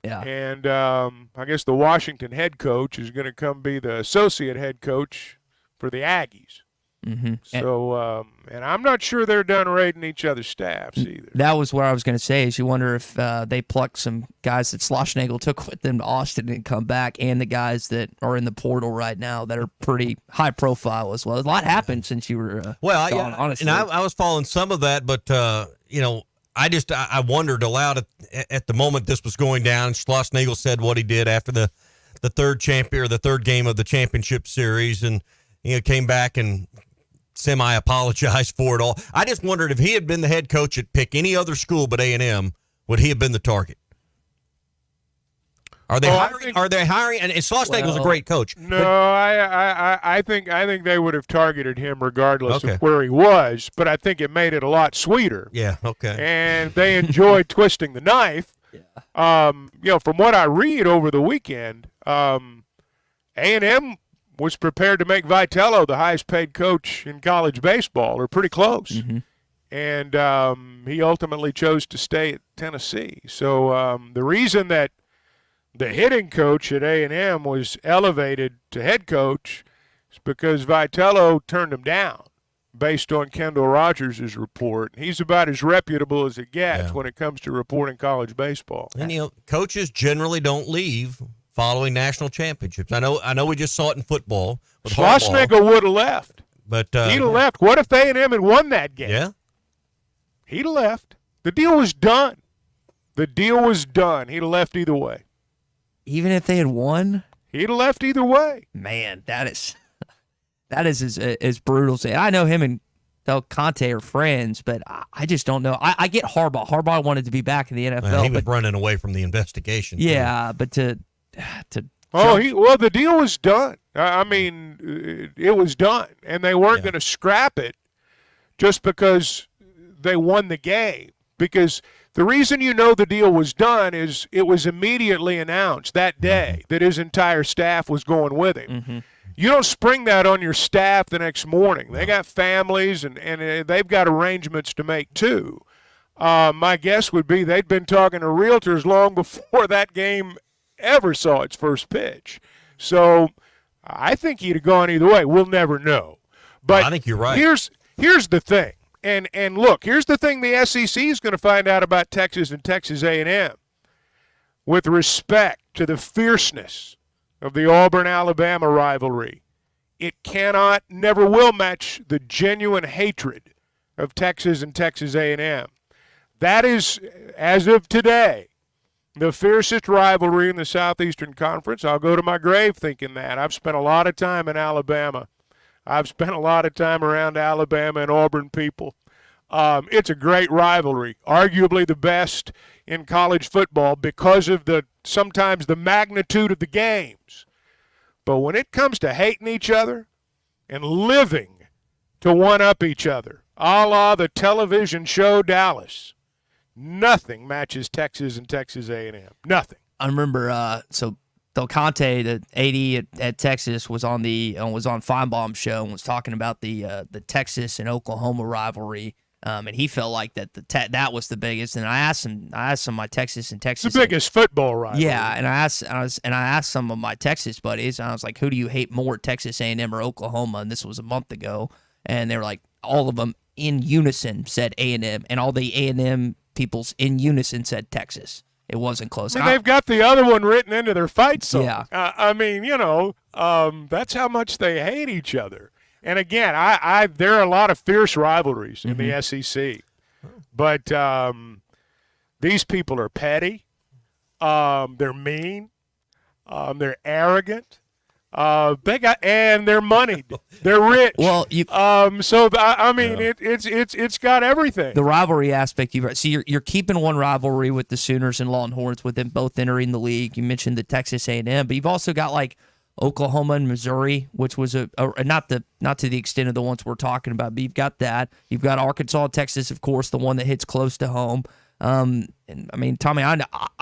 Yeah. And I guess the Washington head coach is going to come be the associate head coach for the Aggies. Mm-hmm. So, and I'm not sure they're done rating each other's staffs either. That was what I was going to say, is you wonder if they plucked some guys that Schlossnagle took with them to Austin and come back, and the guys that are in the portal right now that are pretty high profile as well. A lot happened since you were gone, honestly. And I was following some of that, but, I wondered aloud at the moment this was going down. Schlossnagle said what he did after the third game of the championship series, and came back and semi-apologized for it all. I just wondered if he had been the head coach at pick any other school but A&M, would he have been the target? Are they hiring? And Schlossnagle's a great coach. No, I think they would have targeted him regardless of where he was. But I think it made it a lot sweeter. Yeah. Okay. And they enjoyed twisting the knife. Yeah. From what I read over the weekend, A&M was prepared to make Vitello the highest-paid coach in college baseball, or pretty close. Mm-hmm. And he ultimately chose to stay at Tennessee. So the reason that the hitting coach at A&M was elevated to head coach is because Vitello turned him down based on Kendall Rogers' report. He's about as reputable as it gets when it comes to reporting college baseball. And, coaches generally don't leave following national championships. I know we just saw it in football. Schlossnagle would have left. But he'd have left. What if A&M had won that game? Yeah. He'd have left. The deal was done. He'd have left either way. Even if they had won? He'd have left either way. Man, that is as brutal. I know him and Del Conte are friends, but I just don't know. I get Harbaugh. Harbaugh wanted to be back in the NFL. Well, he was running away from the investigation. Yeah, but the deal was done. I mean, it was done, and they weren't going to scrap it just because they won the game. Because the reason the deal was done is it was immediately announced that day that his entire staff was going with him. Mm-hmm. You don't spring that on your staff the next morning. They got families, and they've got arrangements to make too. My guess would be they'd been talking to realtors long before that game ever saw its first pitch. So I think he'd have gone either way. We'll never know. But I think you're right. Here's the thing. And look, here's the thing the SEC is going to find out about Texas and Texas A&M. With respect to the fierceness of the Auburn-Alabama rivalry, it cannot, never will match the genuine hatred of Texas and Texas A&M. That is, as of today, the fiercest rivalry in the Southeastern Conference. I'll go to my grave thinking that. I've spent a lot of time in Alabama. I've spent a lot of time around Alabama and Auburn people. It's a great rivalry, arguably the best in college football because of sometimes the magnitude of the games. But when it comes to hating each other and living to one-up each other, a la the television show Dallas, nothing matches Texas and Texas A&M. Nothing. I remember, Del Conte, the AD at Texas, was on Feinbaum's show and was talking about the Texas and Oklahoma rivalry, and he felt like that was the biggest. And I asked him my Texas and Texas. It's the biggest football rivalry. Yeah, and I asked some of my Texas buddies, and I was like, "Who do you hate more, Texas A&M or Oklahoma?" And this was a month ago, and they were like, all of them in unison said A&M, and all the A&M peoples in unison said Texas. It wasn't close. I mean, they've got the other one written into their fight song. Yeah. That's how much they hate each other. And again, there are a lot of fierce rivalries in the SEC, but these people are petty. They're mean. They're arrogant. They're moneyed. They're rich. Well, it's got everything. The rivalry aspect, you're keeping one rivalry with the Sooners and Longhorns, with them both entering the league. You mentioned the Texas A&M, but you've also got like Oklahoma and Missouri, which was not to the extent of the ones we're talking about, but you've got that. You've got Arkansas and Texas, of course, the one that hits close to home. And I mean, Tommy, I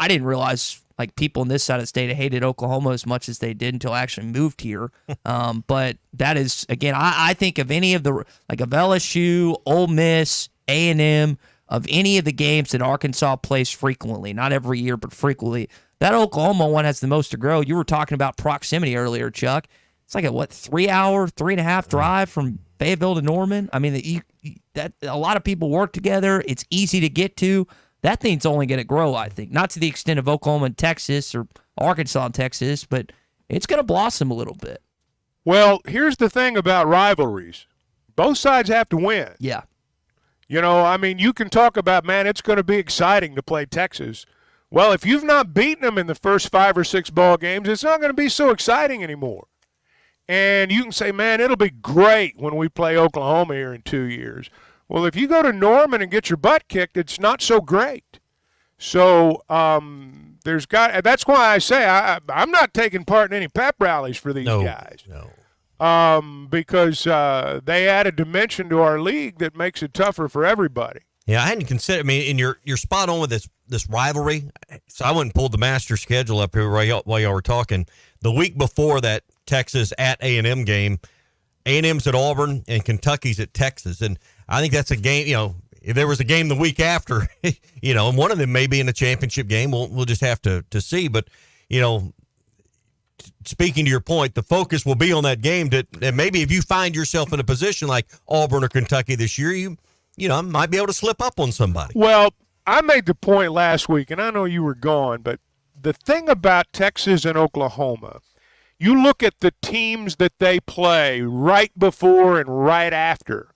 didn't realize like people in this side of the state hated Oklahoma as much as they did until I actually moved here. But that is, again, I think of any of the, like of LSU, Ole Miss, A&M, of any of the games that Arkansas plays frequently, not every year, but frequently, that Oklahoma one has the most to grow. You were talking about proximity earlier, Chuck. It's like a 3-hour, 3.5 drive from Fayetteville to Norman. I mean, that a lot of people work together. It's easy to get to. That thing's only going to grow, I think. Not to the extent of Oklahoma and Texas or Arkansas and Texas, but it's going to blossom a little bit. Well, here's the thing about rivalries. Both sides have to win. Yeah. You know, I mean, you can talk about, man, it's going to be exciting to play Texas. Well, if you've not beaten them in the first 5 or 6 ball games, it's not going to be so exciting anymore. And you can say, man, it'll be great when we play Oklahoma here in 2 years. Well, if you go to Norman and get your butt kicked, it's not so great. So that's why I say I'm not taking part in any pep rallies for these guys. No. Because they add a dimension to our league that makes it tougher for everybody. Yeah, I hadn't considered. I mean, and you're spot on with this rivalry. So I went and pulled the master schedule up here while y'all were talking. The week before that Texas at A&M game, A&M's at Auburn and Kentucky's at Texas, and I think that's a game. You know, if there was a game the week after, you know, and one of them may be in a championship game, we'll just have to see. But you know, speaking to your point, the focus will be on that game. And maybe if you find yourself in a position like Auburn or Kentucky this year, you know, might be able to slip up on somebody. Well, I made the point last week, and I know you were gone, but the thing about Texas and Oklahoma, you look at the teams that they play right before and right after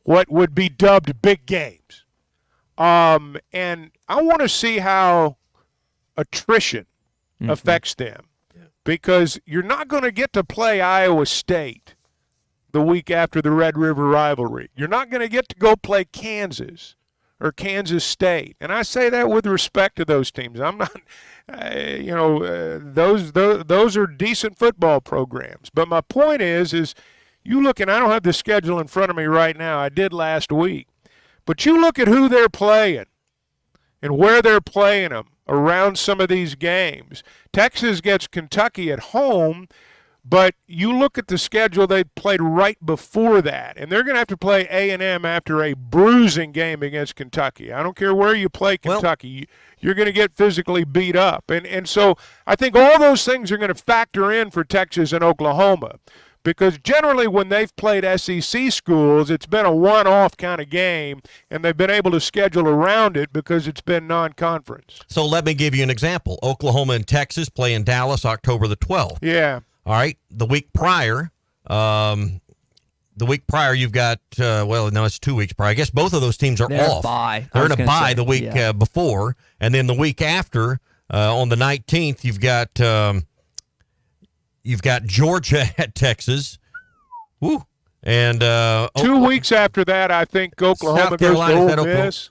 what would be dubbed big games. And I want to see how attrition affects them. Because you're not going to get to play Iowa State the week after the Red River rivalry. You're not going to get to go play Kansas or Kansas State. And I say that with respect to those teams. I'm not, those are decent football programs. But my point is you look, and I don't have the schedule in front of me right now. I did last week. But you look at who they're playing and where they're playing them around some of these games. Texas gets Kentucky at home, but you look at the schedule they played right before that, and they're going to have to play A&M after a bruising game against Kentucky. I don't care where you play Kentucky. You're going to get physically beat up. And so I think all those things are going to factor in for Texas and Oklahoma. Because generally when they've played SEC schools, it's been a one-off kind of game, and they've been able to schedule around it because it's been non-conference. So let me give you an example. Oklahoma and Texas play in Dallas October the 12th. Yeah. All right. The week prior, you've got, it's 2 weeks prior. I guess both of those teams are off. They're in a bye the week before. And then the week after, on the 19th, You've got Georgia at Texas. Woo. And 2 weeks after that, I think Oklahoma goes to Ole Miss.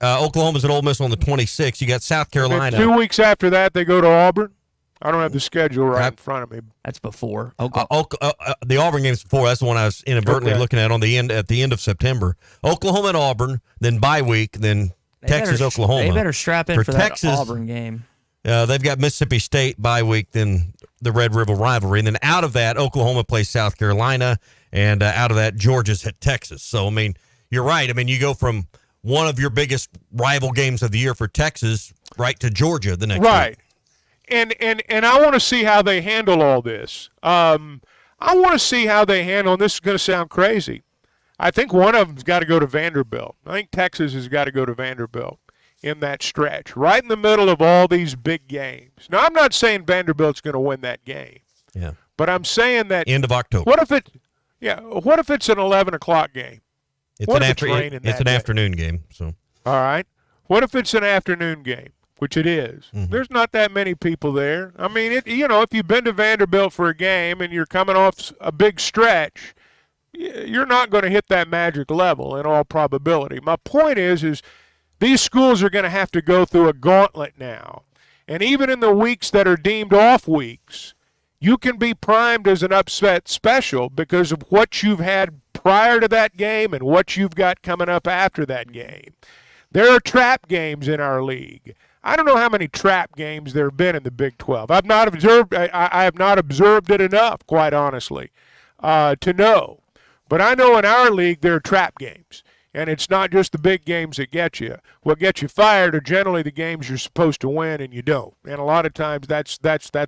Oklahoma's at Ole Miss on the 26th. You got South Carolina. 2 weeks after that, they go to Auburn. I don't have the schedule right in front of me. That's before. The Auburn game's before. That's the one I was inadvertently looking at at the end of September. Oklahoma and Auburn, then bye week, then Texas, Oklahoma. They better strap in for Texas, that Auburn game. They've got Mississippi State bye week, then the Red River rivalry. And then out of that, Oklahoma plays South Carolina, and out of that, Georgia's at Texas. So, I mean, you're right. I mean, you go from one of your biggest rival games of the year for Texas right to Georgia the next week. And I want to see how they handle all this. I want to see how they handle, and this is going to sound crazy. I think one of them's got to go to Vanderbilt. I think Texas has got to go to Vanderbilt in that stretch, right in the middle of all these big games. Now, I'm not saying Vanderbilt's going to win that game. Yeah. But I'm saying that end of October. What if it's an 11 o'clock game? It's an afternoon game. So. All right. What if it's an afternoon game, which it is? Mm-hmm. There's not that many people there. I mean, if you've been to Vanderbilt for a game and you're coming off a big stretch, you're not going to hit that magic level in all probability. My point is these schools are going to have to go through a gauntlet now. And even in the weeks that are deemed off weeks, you can be primed as an upset special because of what you've had prior to that game and what you've got coming up after that game. There are trap games in our league. I don't know how many trap games there have been in the Big 12. I have not observed it enough, quite honestly, to know. But I know in our league there are trap games. And it's not just the big games that get you. What gets you fired are generally the games you're supposed to win and you don't. And a lot of times that's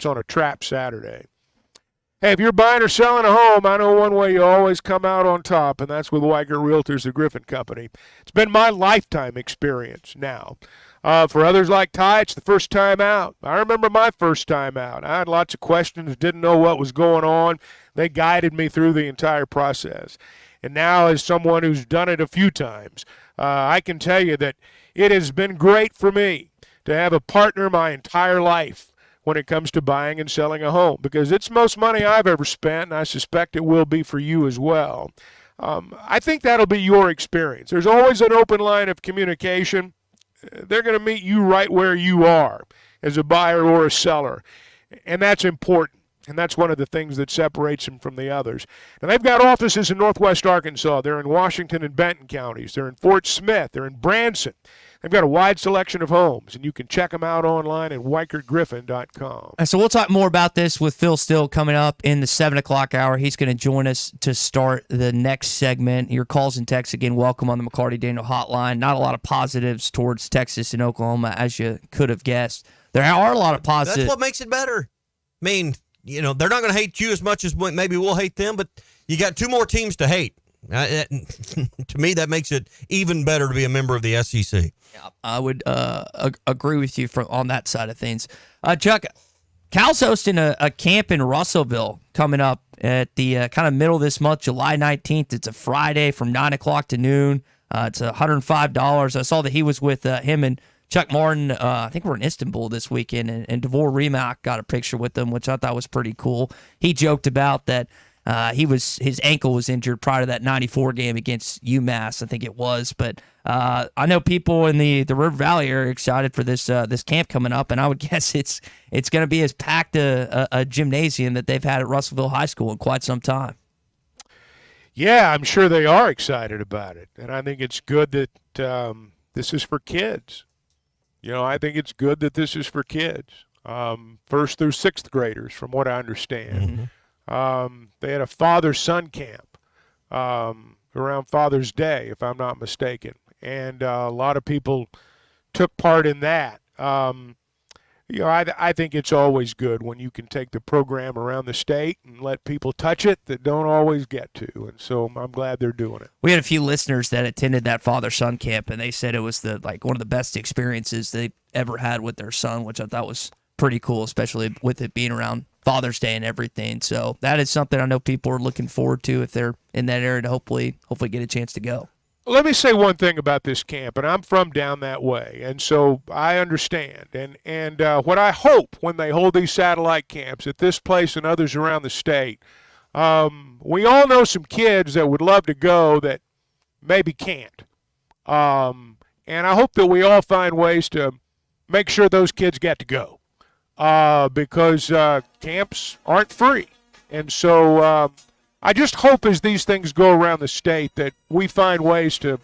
on a trap Saturday. Hey, if you're buying or selling a home, I know one way you always come out on top, and that's with Weichert Realtors, the Griffin Company. It's been my lifetime experience now. For others like Ty, it's the first time out. I remember my first time out. I had lots of questions, didn't know what was going on. They guided me through the entire process. And now, as someone who's done it a few times, I can tell you that it has been great for me to have a partner my entire life when it comes to buying and selling a home, because it's the most money I've ever spent, and I suspect it will be for you as well. I think that'll be your experience. There's always an open line of communication. They're going to meet you right where you are as a buyer or a seller, and that's important. And that's one of the things that separates them from the others. Now, they've got offices in Northwest Arkansas. They're in Washington and Benton counties. They're in Fort Smith. They're in Branson. They've got a wide selection of homes, and you can check them out online at WeichertGriffin.com. And so we'll talk more about this with Phil Steele coming up in the 7 o'clock hour. He's going to join us to start the next segment. Your calls and texts, again, welcome on the McLarty Daniel Hotline. Not a lot of positives towards Texas and Oklahoma, as you could have guessed. There are a lot of positives. That's what makes it better. I mean, they're not going to hate you as much as maybe we'll hate them, but you got two more teams to hate. To me, that makes it even better to be a member of the SEC. Yeah, I would agree with you on that side of things. Chuck, Cal's hosting a camp in Russellville coming up at the kind of middle of this month, July 19th. It's a Friday from 9 o'clock to noon. It's $105. I saw that he was with him and Chuck Martin. I think we're in Istanbul this weekend, and Devore Remak got a picture with them, which I thought was pretty cool. He joked about that his ankle was injured prior to that 94 game against UMass, I think it was. But I know people in the River Valley are excited for this camp coming up, and I would guess it's going to be as packed a gymnasium that they've had at Russellville High School in quite some time. Yeah, I'm sure they are excited about it, and I think it's good that this is for kids. I think it's good that this is for kids, 1st through 6th graders, from what I understand. Mm-hmm. They had a father-son camp around Father's Day, if I'm not mistaken, and a lot of people took part in that. I think it's always good when you can take the program around the state and let people touch it that don't always get to, and so I'm glad they're doing it. We had a few listeners that attended that father-son camp, and they said it was one of the best experiences they've ever had with their son, which I thought was pretty cool, especially with it being around Father's Day and everything. So that is something I know people are looking forward to if they're in that area to hopefully get a chance to go. Let me say one thing about this camp, and I'm from down that way, and so I understand. And what I hope when they hold these satellite camps at this place and others around the state, we all know some kids that would love to go that maybe can't. And I hope that we all find ways to make sure those kids get to go because camps aren't free. And so I just hope as these things go around the state that we find ways to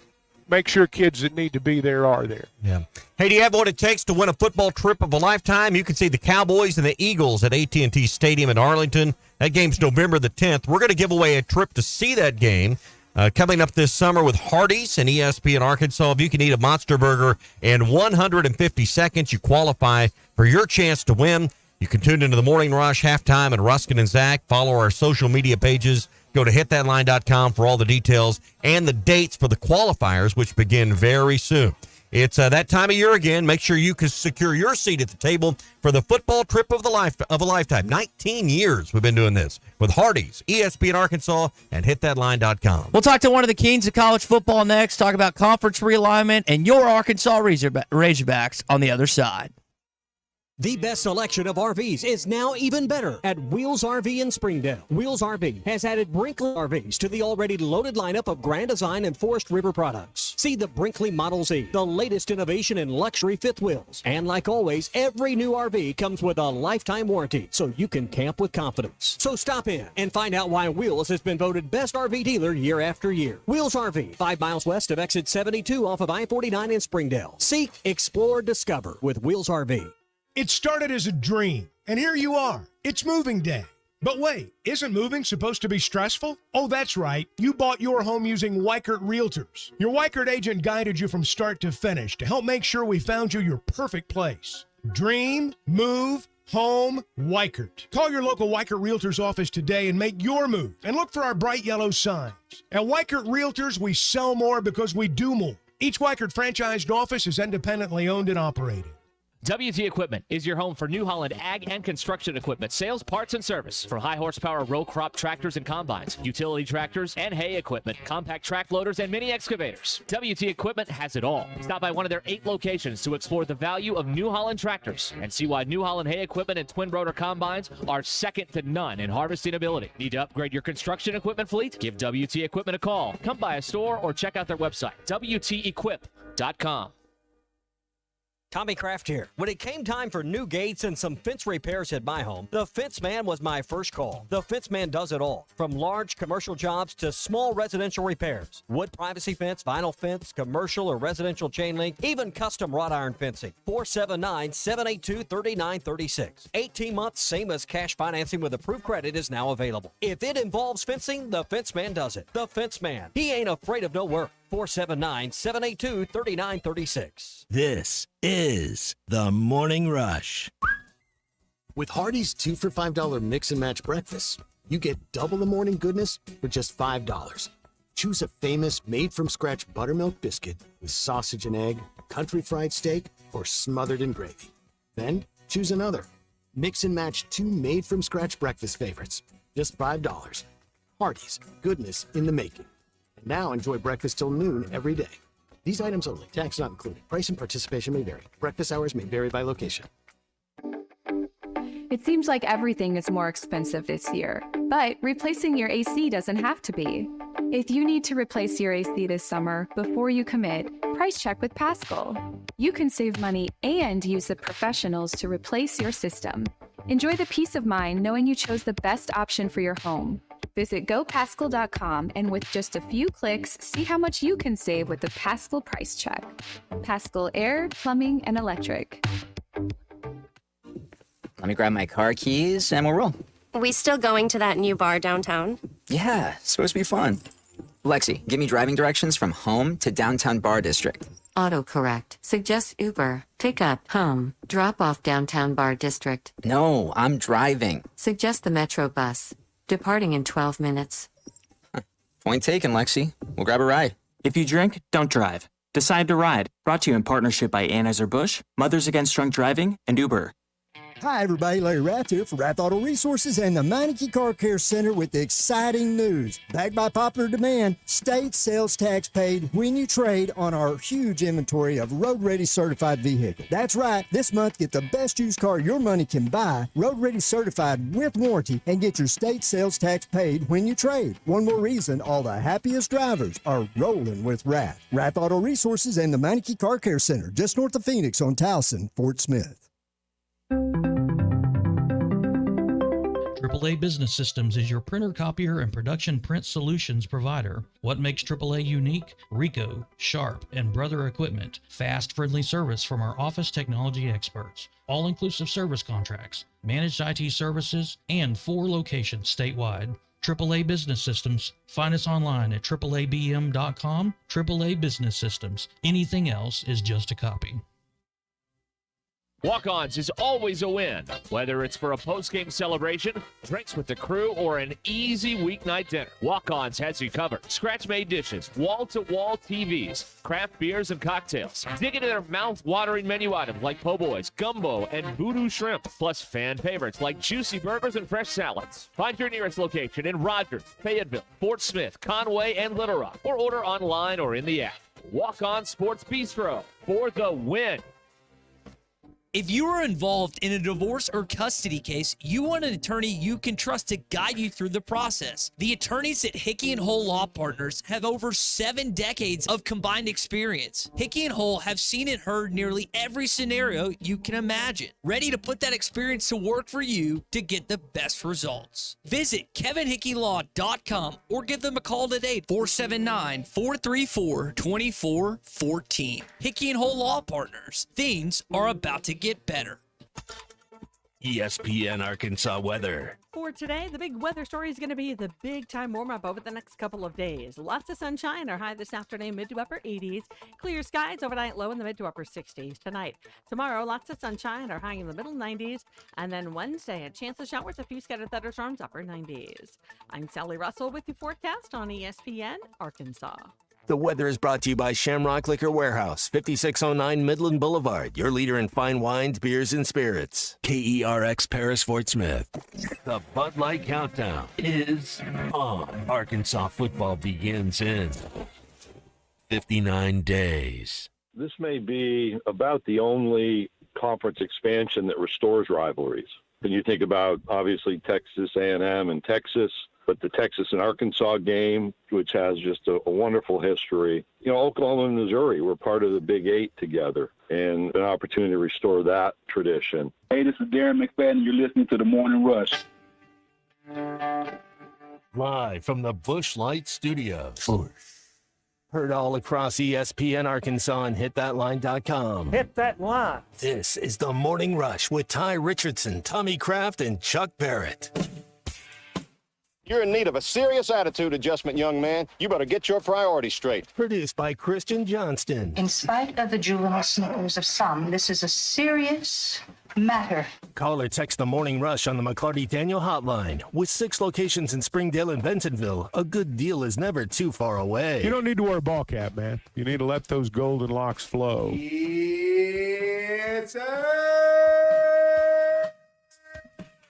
make sure kids that need to be there are there. Yeah. Hey, do you have what it takes to win a football trip of a lifetime? You can see the Cowboys and the Eagles at AT&T Stadium in Arlington. That game's November the 10th. We're going to give away a trip to see that game coming up this summer with Hardee's and ESPN Arkansas. If you can eat a Monster Burger in 150 seconds, you qualify for your chance to win. You can tune into the Morning Rush, Halftime, and Ruskin and Zach. Follow our social media pages. Go to hitthatline.com for all the details and the dates for the qualifiers, which begin very soon. It's that time of year again. Make sure you can secure your seat at the table for the football trip of a lifetime. 19 years we've been doing this with Hardee's, ESPN Arkansas, and hitthatline.com. We'll talk to one of the kings of college football next, talk about conference realignment and your Arkansas Razorbacks on the other side. The best selection of RVs is now even better at Wheels RV in Springdale. Wheels RV has added Brinkley RVs to the already loaded lineup of Grand Design and Forest River products. See the Brinkley Model Z, the latest innovation in luxury fifth wheels. And like always, every new RV comes with a lifetime warranty, so you can camp with confidence. So stop in and find out why Wheels has been voted best RV dealer year after year. Wheels RV, 5 miles west of exit 72 off of I-49 in Springdale. Seek, explore, discover with Wheels RV. It started as a dream, and here you are. It's moving day. But wait, isn't moving supposed to be stressful? Oh, that's right. You bought your home using Weichert Realtors. Your Weichert agent guided you from start to finish to help make sure we found you your perfect place. Dream, move, Home Weichert. Call your local Weichert Realtors office today and make your move. And look for our bright yellow signs. At Weichert Realtors, we sell more because we do more. Each Weichert franchised office is independently owned and operated. WT Equipment is your home for New Holland ag and construction equipment, sales, parts, and service. From high horsepower row crop tractors and combines, utility tractors and hay equipment, compact track loaders, and mini excavators. WT Equipment has it all. Stop by one of their 8 locations to explore the value of New Holland tractors and see why New Holland hay equipment and twin rotor combines are second to none in harvesting ability. Need to upgrade your construction equipment fleet? Give WT Equipment a call. Come by a store or check out their website, WTEquip.com. Tommy Kraft here. When it came time for new gates and some fence repairs at my home, the Fence Man was my first call. The Fence Man does it all, from large commercial jobs to small residential repairs. Wood privacy fence, vinyl fence, commercial or residential chain link, even custom wrought iron fencing. 479-782-3936. 18 months, same as cash financing with approved credit is now available. If it involves fencing, the Fence Man does it. The Fence Man. He ain't afraid of no work. 479-782-3936. This is the Morning Rush. With Hardee's 2 for $5 mix and match breakfast, you get double the morning goodness for just $5. Choose a famous made-from-scratch buttermilk biscuit with sausage and egg, country fried steak, or smothered in gravy. Then choose another. Mix and match 2 made-from-scratch breakfast favorites. Just $5. Hardee's, goodness in the making. And now enjoy breakfast till noon every day. These items only. Tax not included. Price and participation may vary. Breakfast hours may vary by location. It seems like everything is more expensive this year, but replacing your AC doesn't have to be. If you need to replace your AC this summer, before you commit, price check with Paschal. You can save money and use the professionals to replace your system. Enjoy the peace of mind knowing you chose the best option for your home. Visit gopaschal.com and with just a few clicks, see how much you can save with the Paschal Price Check. Paschal Air, Plumbing, and Electric. Let me grab my car keys and we'll roll. We still going to that new bar downtown? Yeah, it's supposed to be fun. Lexi, give me driving directions from home to downtown bar district. Autocorrect. Suggest Uber. Pick up. Home. Drop off downtown bar district. No, I'm driving. Suggest the Metro bus. Departing in 12 minutes. Point taken, Lexi. We'll grab a ride. If you drink, don't drive. Decide to ride. Brought to you in partnership by Anheuser-Busch, Mothers Against Drunk Driving, and Uber. Hi, everybody. Larry Rath here for Rath Auto Resources and the Meineke Car Care Center with exciting news. Backed by popular demand, state sales tax paid when you trade on our huge inventory of road-ready certified vehicles. That's right. This month, get the best used car your money can buy, road-ready certified with warranty, and get your state sales tax paid when you trade. One more reason all the happiest drivers are rolling with Rath. Rath Auto Resources and the Meineke Car Care Center, just north of Phoenix on Towson, Fort Smith. AAA Business Systems is your printer, copier, and production print solutions provider. What makes AAA unique? Ricoh, Sharp, and Brother equipment. Fast, friendly service from our office technology experts. All-inclusive service contracts, managed IT services, and 4 locations statewide. AAA Business Systems. Find us online at AAABM.com. AAA Business Systems. Anything else is just a copy. Walk-Ons is always a win, whether it's for a post-game celebration, drinks with the crew, or an easy weeknight dinner. Walk-Ons has you covered. Scratch-made dishes, wall-to-wall TVs, craft beers and cocktails. Dig into their mouth-watering menu items like po' boys, gumbo, and voodoo shrimp, plus fan favorites like juicy burgers and fresh salads. Find your nearest location in Rogers, Fayetteville, Fort Smith, Conway, and Little Rock, or order online or in the app. Walk-On Sports Bistro for the win. If you are involved in a divorce or custody case, you want an attorney you can trust to guide you through the process. The attorneys at Hickey & Hole Law Partners have over 7 decades of combined experience. Hickey & Hole have seen and heard nearly every scenario you can imagine, ready to put that experience to work for you to get the best results. Visit kevinhickeylaw.com or give them a call today, 479-434-2414. Hickey & Hole Law Partners. Things are about to get better. ESPN Arkansas weather. For today, the big weather story is going to be the big-time warm-up over the next couple of days. Lots of sunshine, our high this afternoon, mid to upper 80s. Clear skies, overnight low in the mid to upper 60s. Tonight, tomorrow, lots of sunshine, our high in the middle 90s. And then Wednesday, a chance of showers, a few scattered thunderstorms, upper 90s. I'm Sally Russell with the forecast on ESPN Arkansas. The weather is brought to you by Shamrock Liquor Warehouse, 5609 Midland Boulevard, your leader in fine wines, beers, and spirits. KERX Paris Fort Smith. The Bud Light Countdown is on. Arkansas football begins in 59 days. This may be about the only conference expansion that restores rivalries. When you think about, obviously, Texas A&M and Texas, but the Texas and Arkansas game, which has just a wonderful history. You know, Oklahoma and Missouri were part of the Big Eight together, and an opportunity to restore that tradition. Hey, this is Darren McFadden. You're listening to The Morning Rush. Live from the Busch Light Studios. Heard all across ESPN Arkansas and hitthatline.com. Hit that line. This is The Morning Rush with Ty Richardson, Tommy Kraft, and Chuck Barrett. You're in need of a serious attitude adjustment, young man. You better get your priorities straight. Produced by Christian Johnston. In spite of the juvenile snickers of some, this is a serious matter. Call or text The Morning Rush on the McLarty Daniel Hotline. With 6 locations in Springdale and Bentonville, a good deal is never too far away. You don't need to wear a ball cap, man. You need to let those golden locks flow. It's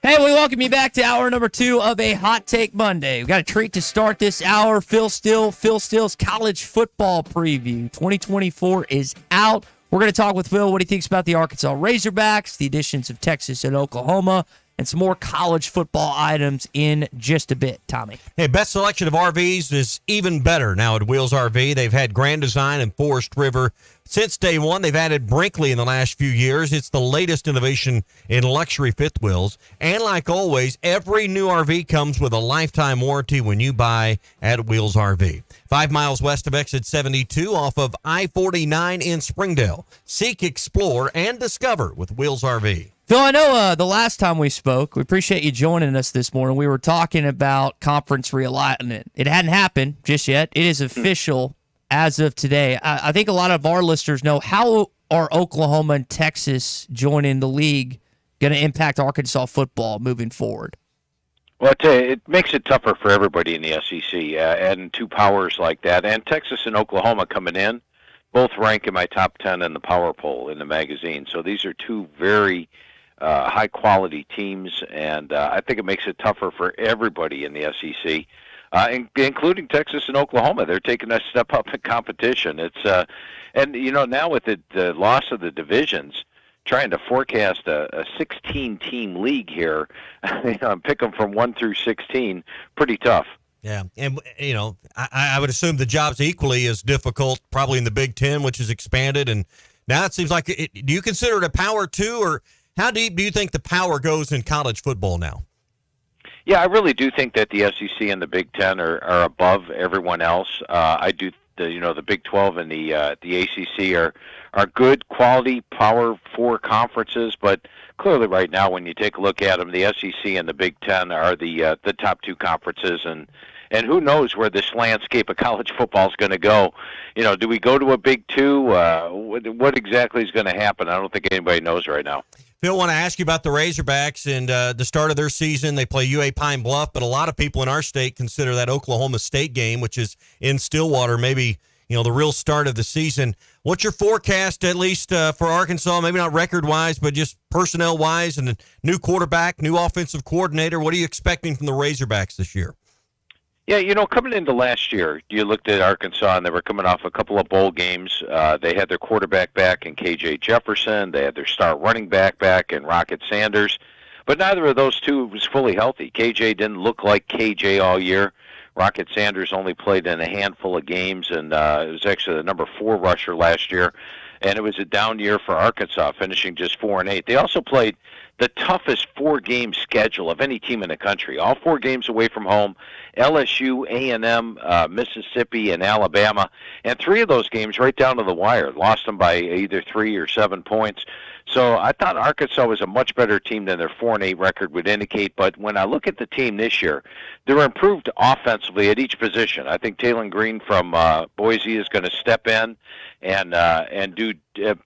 Hey, we welcome you back to hour number 2 of a Hot Take Monday. We've got a treat to start this hour. Phil Steele's college football preview. 2024 is out. We're going to talk with Phil what he thinks about the Arkansas Razorbacks, the additions of Texas and Oklahoma, and some more college football items in just a bit. Tommy. Hey, best selection of RVs is even better now at Wheels RV. They've had Grand Design and Forest River since day one. They've added Brinkley in the last few years. It's the latest innovation in luxury fifth wheels. And like always, every new RV comes with a lifetime warranty when you buy at Wheels RV. 5 miles west of exit 72 off of I-49 in Springdale. Seek, explore, and discover with Wheels RV. Phil, I know the last time we spoke, we appreciate you joining us this morning. We were talking about conference realignment. It hadn't happened just yet. It is official as of today. I think a lot of our listeners know, how are Oklahoma and Texas joining the league going to impact Arkansas football moving forward? Well, I tell you, it makes it tougher for everybody in the SEC, adding 2 powers like that. And Texas and Oklahoma coming in, both rank in my top 10 in the power poll in the magazine. So these are 2 very high-quality teams, and I think it makes it tougher for everybody in the SEC, including Texas and Oklahoma. They're taking a step up in competition. It's and, you know, now with the loss of the divisions, trying to forecast a 16-team league here, pick them from 1 through 16, pretty tough. Yeah, and, you know, I would assume the job's equally as difficult probably in the Big Ten, which has expanded, and now it seems like do you consider it a power too, or how deep do you think the power goes in college football now? Yeah, I really do think that the SEC and the Big Ten are above everyone else. I do, the Big 12 and the ACC are good quality Power 4 conferences, but clearly right now when you take a look at them, the SEC and the Big Ten are the top 2 conferences, and who knows where this landscape of college football is going to go. You know, do we go to a Big 2? What exactly is going to happen? I don't think anybody knows right now. Phil, I want to ask you about the Razorbacks and the start of their season. They play UA Pine Bluff, but a lot of people in our state consider that Oklahoma State game, which is in Stillwater, maybe, you know, the real start of the season. What's your forecast, at least for Arkansas, maybe not record-wise, but just personnel-wise, and a new quarterback, new offensive coordinator? What are you expecting from the Razorbacks this year? Yeah, you know, coming into last year, you looked at Arkansas, and they were coming off a couple of bowl games. They had their quarterback back in K.J. Jefferson. They had their star running back in Rocket Sanders. But neither of those 2 was fully healthy. K.J. didn't look like K.J. all year. Rocket Sanders only played in a handful of games, and it was actually the number 4 rusher last year. And it was a down year for Arkansas, finishing just 4-8. They also played the toughest 4-game schedule of any team in the country. All 4 games away from home, LSU, A&M, Mississippi, and Alabama. And 3 of those games right down to the wire. Lost them by either 3 or 7 points. So I thought Arkansas was a much better team than their 4-8 record would indicate. But when I look at the team this year, they're improved offensively at each position. I think Taylon Green from Boise is going to step in and do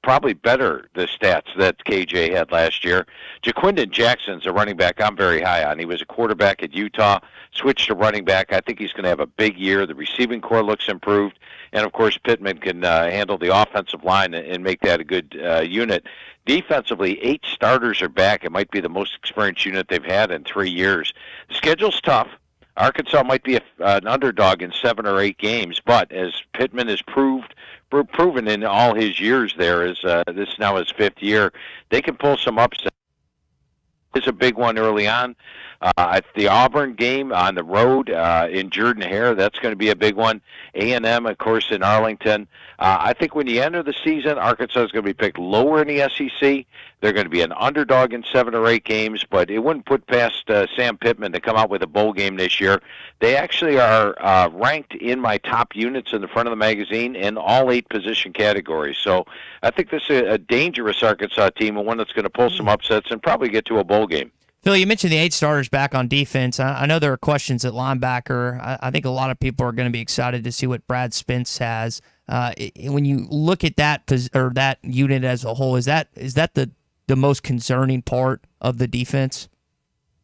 probably better the stats that KJ had last year. Jaquindon Jackson's a running back I'm very high on. He was a quarterback at Utah, switched to running back. I think he's going to have a big year. The receiving core looks improved. And, of course, Pittman can handle the offensive line and make that a good unit. Defensively, 8 starters are back. It might be the most experienced unit they've had in 3 years. The schedule's tough. Arkansas might be an underdog in 7 or 8 games, but as Pittman has proven in all his years there, is this is now his 5th year, they can pull some upsets. It's a big one early on. The Auburn game on the road in Jordan-Hare, that's going to be a big one. A&M, of course, in Arlington. I think when you enter the season, Arkansas is going to be picked lower in the SEC. They're going to be an underdog in 7 or 8 games, but it wouldn't put past Sam Pittman to come out with a bowl game this year. They actually are ranked in my top units in the front of the magazine in all 8 position categories. So I think this is a dangerous Arkansas team and one that's going to pull some upsets and probably get to a bowl game. Phil, you mentioned the 8 starters back on defense. I know there are questions at linebacker. I think a lot of people are going to be excited to see what Brad Spence has. When you look at that that unit as a whole, is that the most concerning part of the defense?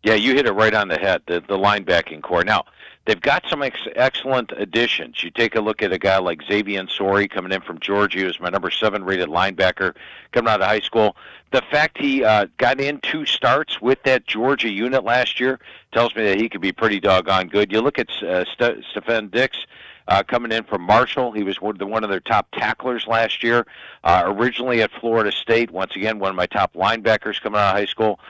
Yeah, you hit it right on the head, the linebacking core. Now, they've got some excellent additions. You take a look at a guy like Xavier Sori coming in from Georgia, who's my number 7 rated linebacker coming out of high school. The fact he got in 2 starts with that Georgia unit last year tells me that he could be pretty doggone good. You look at Stefan Dix coming in from Marshall. He was one of their top tacklers last year. Originally at Florida State, once again, one of my top linebackers coming out of high school.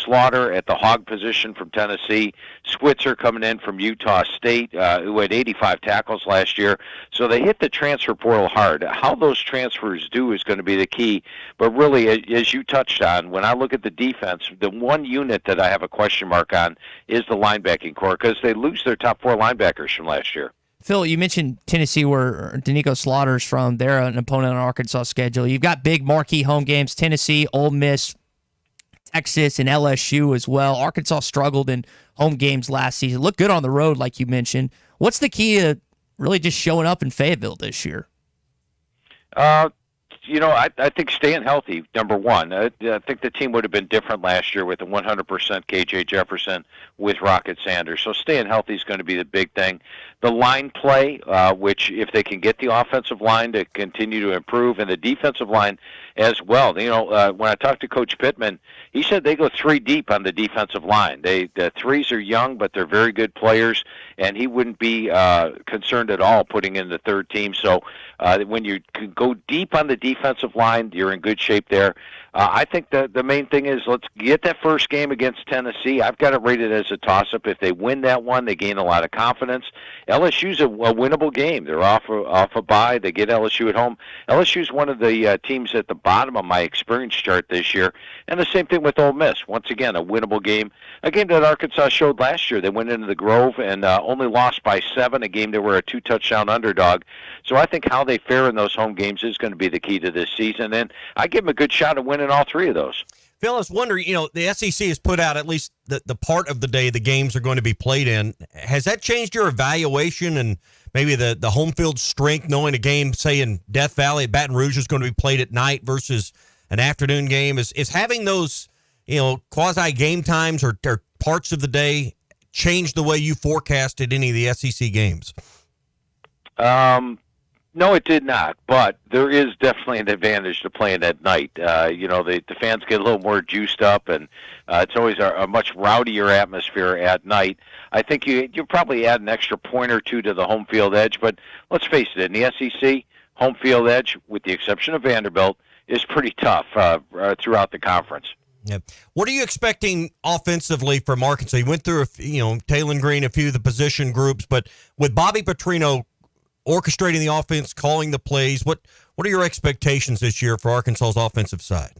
Slaughter at the hog position from Tennessee. Switzer coming in from Utah State, who had 85 tackles last year. So they hit the transfer portal hard. How those transfers do is going to be the key. But really, as you touched on, when I look at the defense, the one unit that I have a question mark on is the linebacking core because they lose their top 4 linebackers from last year. Phil, you mentioned Tennessee, where Danico Slaughter's from. They're an opponent on Arkansas' schedule. You've got big marquee home games, Tennessee, Ole Miss, Texas, and LSU as well. Arkansas struggled in home games last season. Looked good on the road, like you mentioned. What's the key to really just showing up in Fayetteville this year? I think staying healthy, number one. I think the team would have been different last year with the 100% KJ Jefferson with Rocket Sanders. So staying healthy is going to be the big thing. The line play, which if they can get the offensive line to continue to improve, and the defensive line as well. When I talked to Coach Pittman, he said they go 3 deep on the defensive line. The 3s are young, but they're very good players, and he wouldn't be concerned at all putting in the 3rd team. So when you go deep on the defensive line, you're in good shape there. I think the main thing is let's get that first game against Tennessee. I've got it rated as a toss-up. If they win that one, they gain a lot of confidence. LSU's a winnable game. They're off a bye. They get LSU at home. LSU's one of the teams at the bottom of my experience chart this year. And the same thing with Ole Miss. Once again, a winnable game. A game that Arkansas showed last year. They went into the Grove and only lost by 7, a game that were a 2-touchdown underdog. So I think how they fare in those home games is going to be the key to this season. And I give them a good shot at winning all 3 of those. Phil, I was wondering, the SEC has put out at least the part of the day the games are going to be played in. Has that changed your evaluation and maybe the home field strength, knowing a game, say, in Death Valley at Baton Rouge is going to be played at night versus an afternoon game? Is having those, quasi-game times or parts of the day change the way you forecasted any of the SEC games? No, it did not, but there is definitely an advantage to playing at night. The fans get a little more juiced up, and it's always a much rowdier atmosphere at night. I think you probably add an extra point or 2 to the home field edge, but let's face it, in the SEC, home field edge, with the exception of Vanderbilt, is pretty tough throughout the conference. Yeah. What are you expecting offensively from Arkansas? You went through, Taylon Green, a few of the position groups, but with Bobby Petrino orchestrating the offense, calling the plays, what are your expectations this year for Arkansas's offensive side?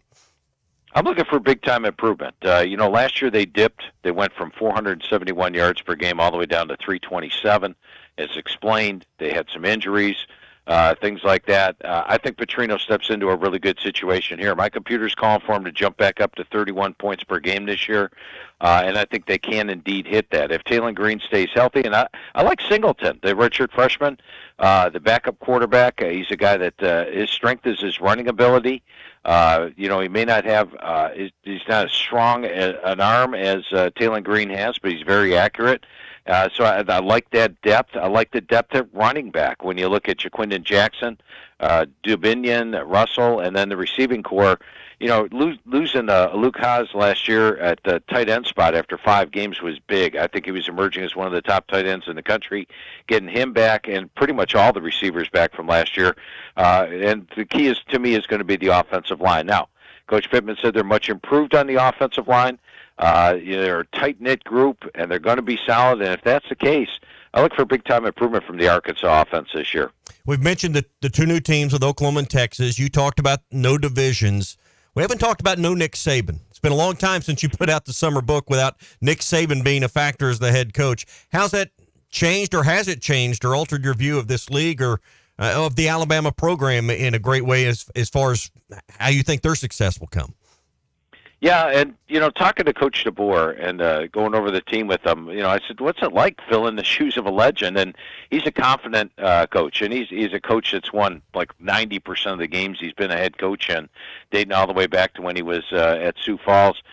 I'm looking for big-time improvement. Last year they dipped. They went from 471 yards per game all the way down to 327. As explained, they had some injuries, things like that. I think Petrino steps into a really good situation here. My computer's calling for him to jump back up to 31 points per game this year, and I think they can indeed hit that. If Taylor Green stays healthy, and I like Singleton, the redshirt freshman, the backup quarterback. He's a guy that his strength is his running ability. He may not have, he's not as strong an arm as Taylor Green has, but he's very accurate. So I like that depth. I like the depth at running back. When you look at Jaquindon Jackson, Dubinion, Russell, and then the receiving core, losing Luke Haas last year at the tight end spot after 5 games was big. I think he was emerging as one of the top tight ends in the country. Getting him back and pretty much all the receivers back from last year. And the key is going to be the offensive line. Now, Coach Pittman said they're much improved on the offensive line. They're a tight-knit group, and they're going to be solid. And if that's the case, I look for big-time improvement from the Arkansas offense this year. We've mentioned the 2 new teams with Oklahoma and Texas. You talked about no divisions. We haven't talked about no Nick Saban. It's been a long time since you put out the summer book without Nick Saban being a factor as the head coach. How's that changed, or has it changed or altered your view of this league or of the Alabama program in a great way as far as how you think their success will come? Yeah, and, talking to Coach DeBoer and going over the team with him, I said, what's it like filling the shoes of a legend? And he's a confident coach, and he's a coach that's won like 90% of the games he's been a head coach in, dating all the way back to when he was at Sioux Falls,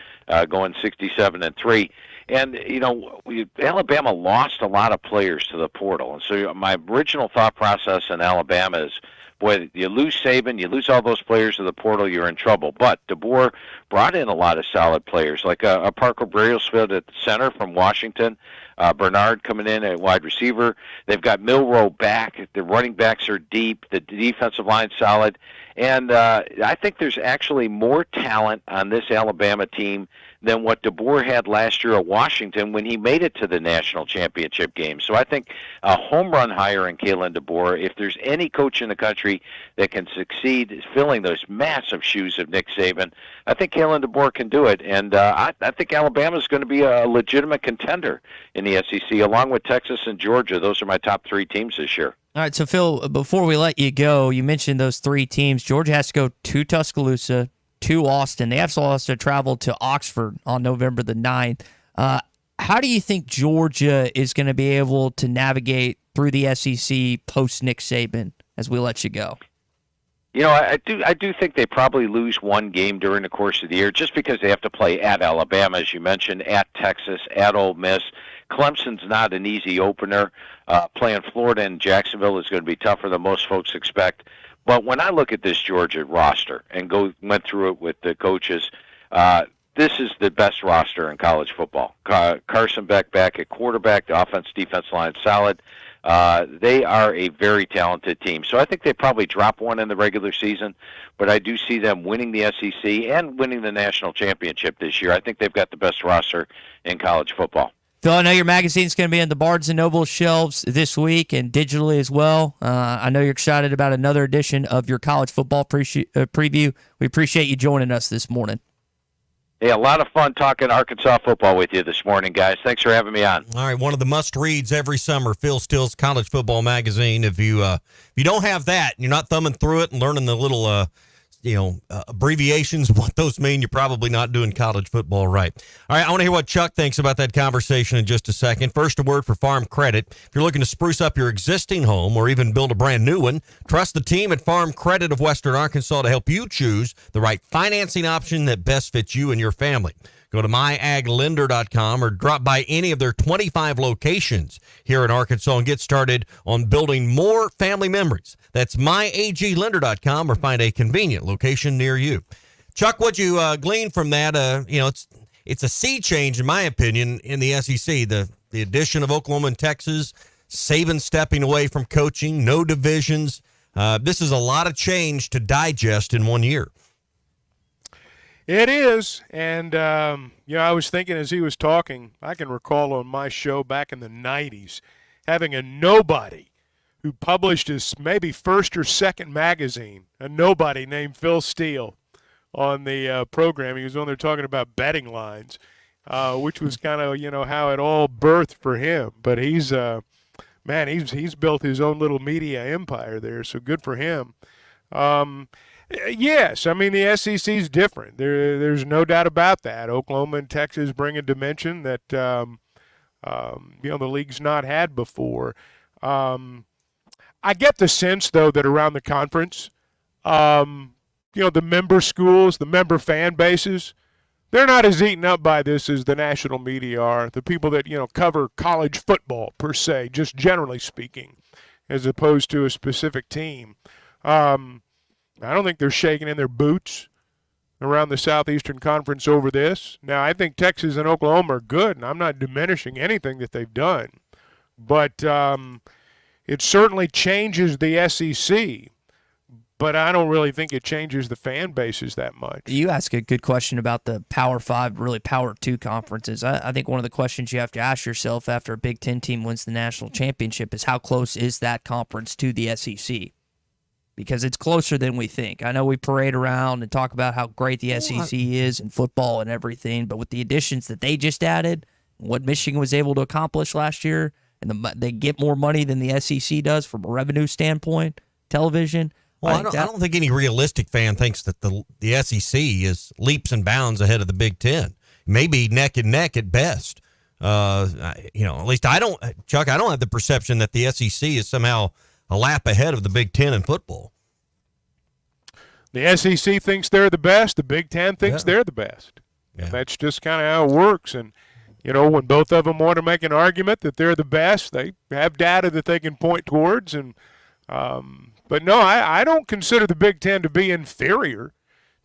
going 67-3. And, Alabama lost a lot of players to the portal. And so my original thought process in Alabama is, boy, you lose Saban, you lose all those players to the portal, you're in trouble. But DeBoer brought in a lot of solid players, like a Parker Brailsford at the center from Washington, Bernard coming in at wide receiver. They've got Milroe back. The running backs are deep. The defensive line's solid. And I think there's actually more talent on this Alabama team than what DeBoer had last year at Washington when he made it to the national championship game. So I think a home run hire in Kalen DeBoer, if there's any coach in the country that can succeed filling those massive shoes of Nick Saban, I think Kalen DeBoer can do it. And I think Alabama's going to be a legitimate contender in the SEC, along with Texas and Georgia. Those are my top 3 teams this year. All right, so Phil, before we let you go, you mentioned those 3 teams. Georgia has to go to Tuscaloosa, to Austin. They also has to travel to Oxford on November the 9th. How do you think Georgia is going to be able to navigate through the SEC post Nick Saban as we let you go? I do think they probably lose 1 game during the course of the year just because they have to play at Alabama, as you mentioned, at Texas, at Ole Miss. Clemson's not an easy opener. Playing Florida and Jacksonville is going to be tougher than most folks expect. But when I look at this Georgia roster and went through it with the coaches, this is the best roster in college football. Carson Beck back at quarterback, the offense-defense line solid. They are a very talented team. So I think they probably drop 1 in the regular season, but I do see them winning the SEC and winning the national championship this year. I think they've got the best roster in college football. Phil, I know your magazine's going to be in the Barnes & Noble shelves this week and digitally as well. I know you're excited about another edition of your college football preview. We appreciate you joining us this morning. Yeah, a lot of fun talking Arkansas football with you this morning, guys. Thanks for having me on. All right, one of the must-reads every summer, Phil Steele's College Football Magazine. If you don't have that, and you're not thumbing through it and learning the little abbreviations, what those mean, you're probably not doing college football right. All right, I want to hear what Chuck thinks about that conversation in just a second. First, a word for Farm Credit. If you're looking to spruce up your existing home or even build a brand new one, trust the team at Farm Credit of Western Arkansas to help you choose the right financing option that best fits you and your family. Go to myaglender.com or drop by any of their 25 locations here in Arkansas and get started on building more family memories. That's myaglender.com or find a convenient location near you. Chuck, what'd you glean from that? It's a sea change, in my opinion, in the SEC. The addition of Oklahoma and Texas, Saban stepping away from coaching, no divisions. This is a lot of change to digest in 1 year. It is, and I was thinking as he was talking, I can recall on my show back in the 90s having a nobody who published his maybe first or second magazine, a nobody named Phil Steele, on the program. He was on there talking about betting lines, which was kind of, how it all birthed for him. But he's built his own little media empire there, so good for him. Yes, I mean, the SEC is different. There's no doubt about that. Oklahoma and Texas bring a dimension that, the league's not had before. I get the sense, though, that around the conference, the member schools, the member fan bases, they're not as eaten up by this as the national media are. The people that, cover college football, per se, just generally speaking, as opposed to a specific team. I don't think they're shaking in their boots around the Southeastern Conference over this. Now, I think Texas and Oklahoma are good, and I'm not diminishing anything that they've done. But it certainly changes the SEC, but I don't really think it changes the fan bases that much. You ask a good question about the Power 5, really Power 2 conferences. I think one of the questions you have to ask yourself after a Big Ten team wins the national championship is how close is that conference to the SEC? Because it's closer than we think. I know we parade around and talk about how great the SEC is in football and everything, but with the additions that they just added, what Michigan was able to accomplish last year, and they get more money than the SEC does from a revenue standpoint, television. Well, I don't think any realistic fan thinks that the SEC is leaps and bounds ahead of the Big Ten. Maybe neck and neck at best. At least I don't, Chuck, I don't have the perception that the SEC is somehow a lap ahead of the Big Ten in football. The SEC thinks they're the best. The Big Ten thinks they're the best. Yeah. And that's just kind of how it works. And, when both of them want to make an argument that they're the best, they have data that they can point towards. And but no, I don't consider the Big Ten to be inferior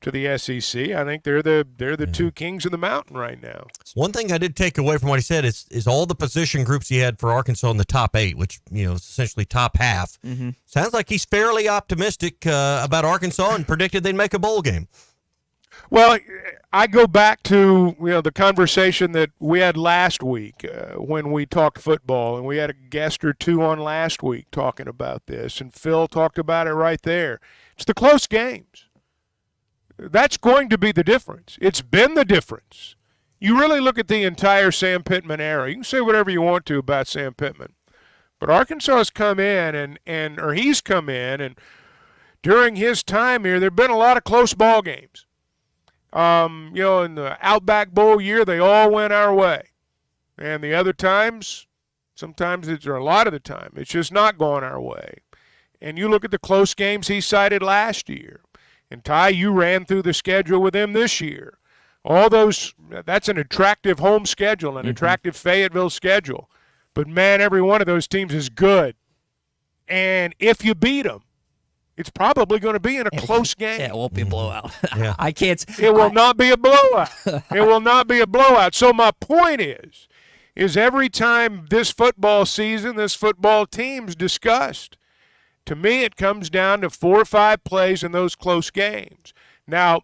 to the SEC. I think they're the two kings of the mountain right now. One thing I did take away from what he said is all the position groups he had for Arkansas in the top 8, which is essentially top half. Mm-hmm. Sounds like he's fairly optimistic about Arkansas and predicted they'd make a bowl game. Well, I go back to the conversation that we had last week when we talked football, and we had a guest or two on last week talking about this, and Phil talked about it right there. It's the close games. That's going to be the difference. It's been the difference. You really look at the entire Sam Pittman era. You can say whatever you want to about Sam Pittman, but Arkansas has come in he's come in, and during his time here, there have been a lot of close ball games. In the Outback Bowl year, they all went our way. And the other times, a lot of the time, it's just not going our way. And you look at the close games he cited last year. And Ty, you ran through the schedule with him this year. All those, that's an attractive home schedule, an attractive Fayetteville schedule. But, man, every one of those teams is good. And if you beat them, it's probably going to be in a close game. Yeah, it won't be a blowout. Yeah. I can't. It will not be a blowout. It will not be a blowout. So my point is every time this football season, this football team's discussed, to me it comes down to 4 or 5 plays in those close games. Now,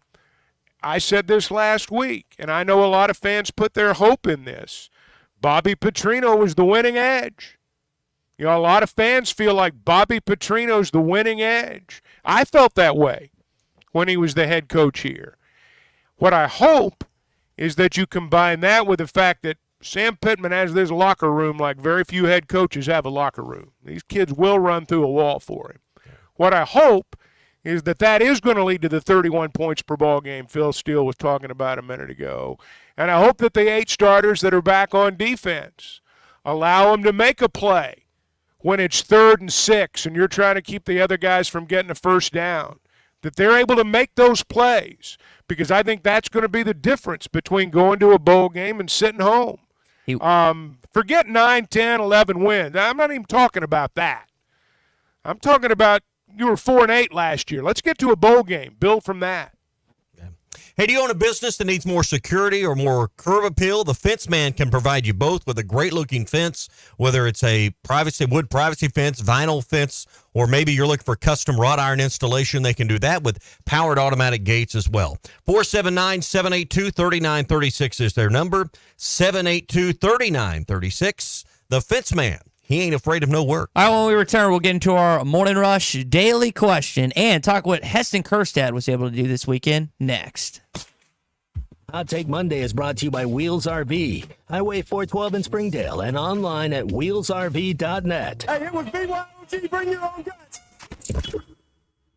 I said this last week, and I know a lot of fans put their hope in this. Bobby Petrino was the winning edge. A lot of fans feel like Bobby Petrino's the winning edge. I felt that way when he was the head coach here. What I hope is that you combine that with the fact that Sam Pittman has this locker room like very few head coaches have a locker room. These kids will run through a wall for him. What I hope is that is going to lead to the 31 points per ball game Phil Steele was talking about a minute ago. And I hope that the 8 starters that are back on defense allow them to make a play when it's 3rd and 6 and you're trying to keep the other guys from getting a first down, that they're able to make those plays, because I think that's going to be the difference between going to a bowl game and sitting home. Forget 9, 10, 11 wins. I'm not even talking about that. I'm talking about you were 4-8 last year. Let's get to a bowl game. Build from that. Hey, do you own a business that needs more security or more curb appeal? The Fence Man can provide you both with a great-looking fence, whether it's a wood privacy fence, vinyl fence, or maybe you're looking for custom wrought iron installation. They can do that with powered automatic gates as well. 479-782-3936 is their number, 782-3936. The Fence Man. he ain't afraid of no work. All right, when we return, we'll get into our Morning Rush daily question and talk what Heston Kerstad was able to do this weekend next. Hot Take Monday is brought to you by Wheels RV, Highway 412 in Springdale, and online at wheelsrv.net. Hey, it was BYOG. Bring your own guns.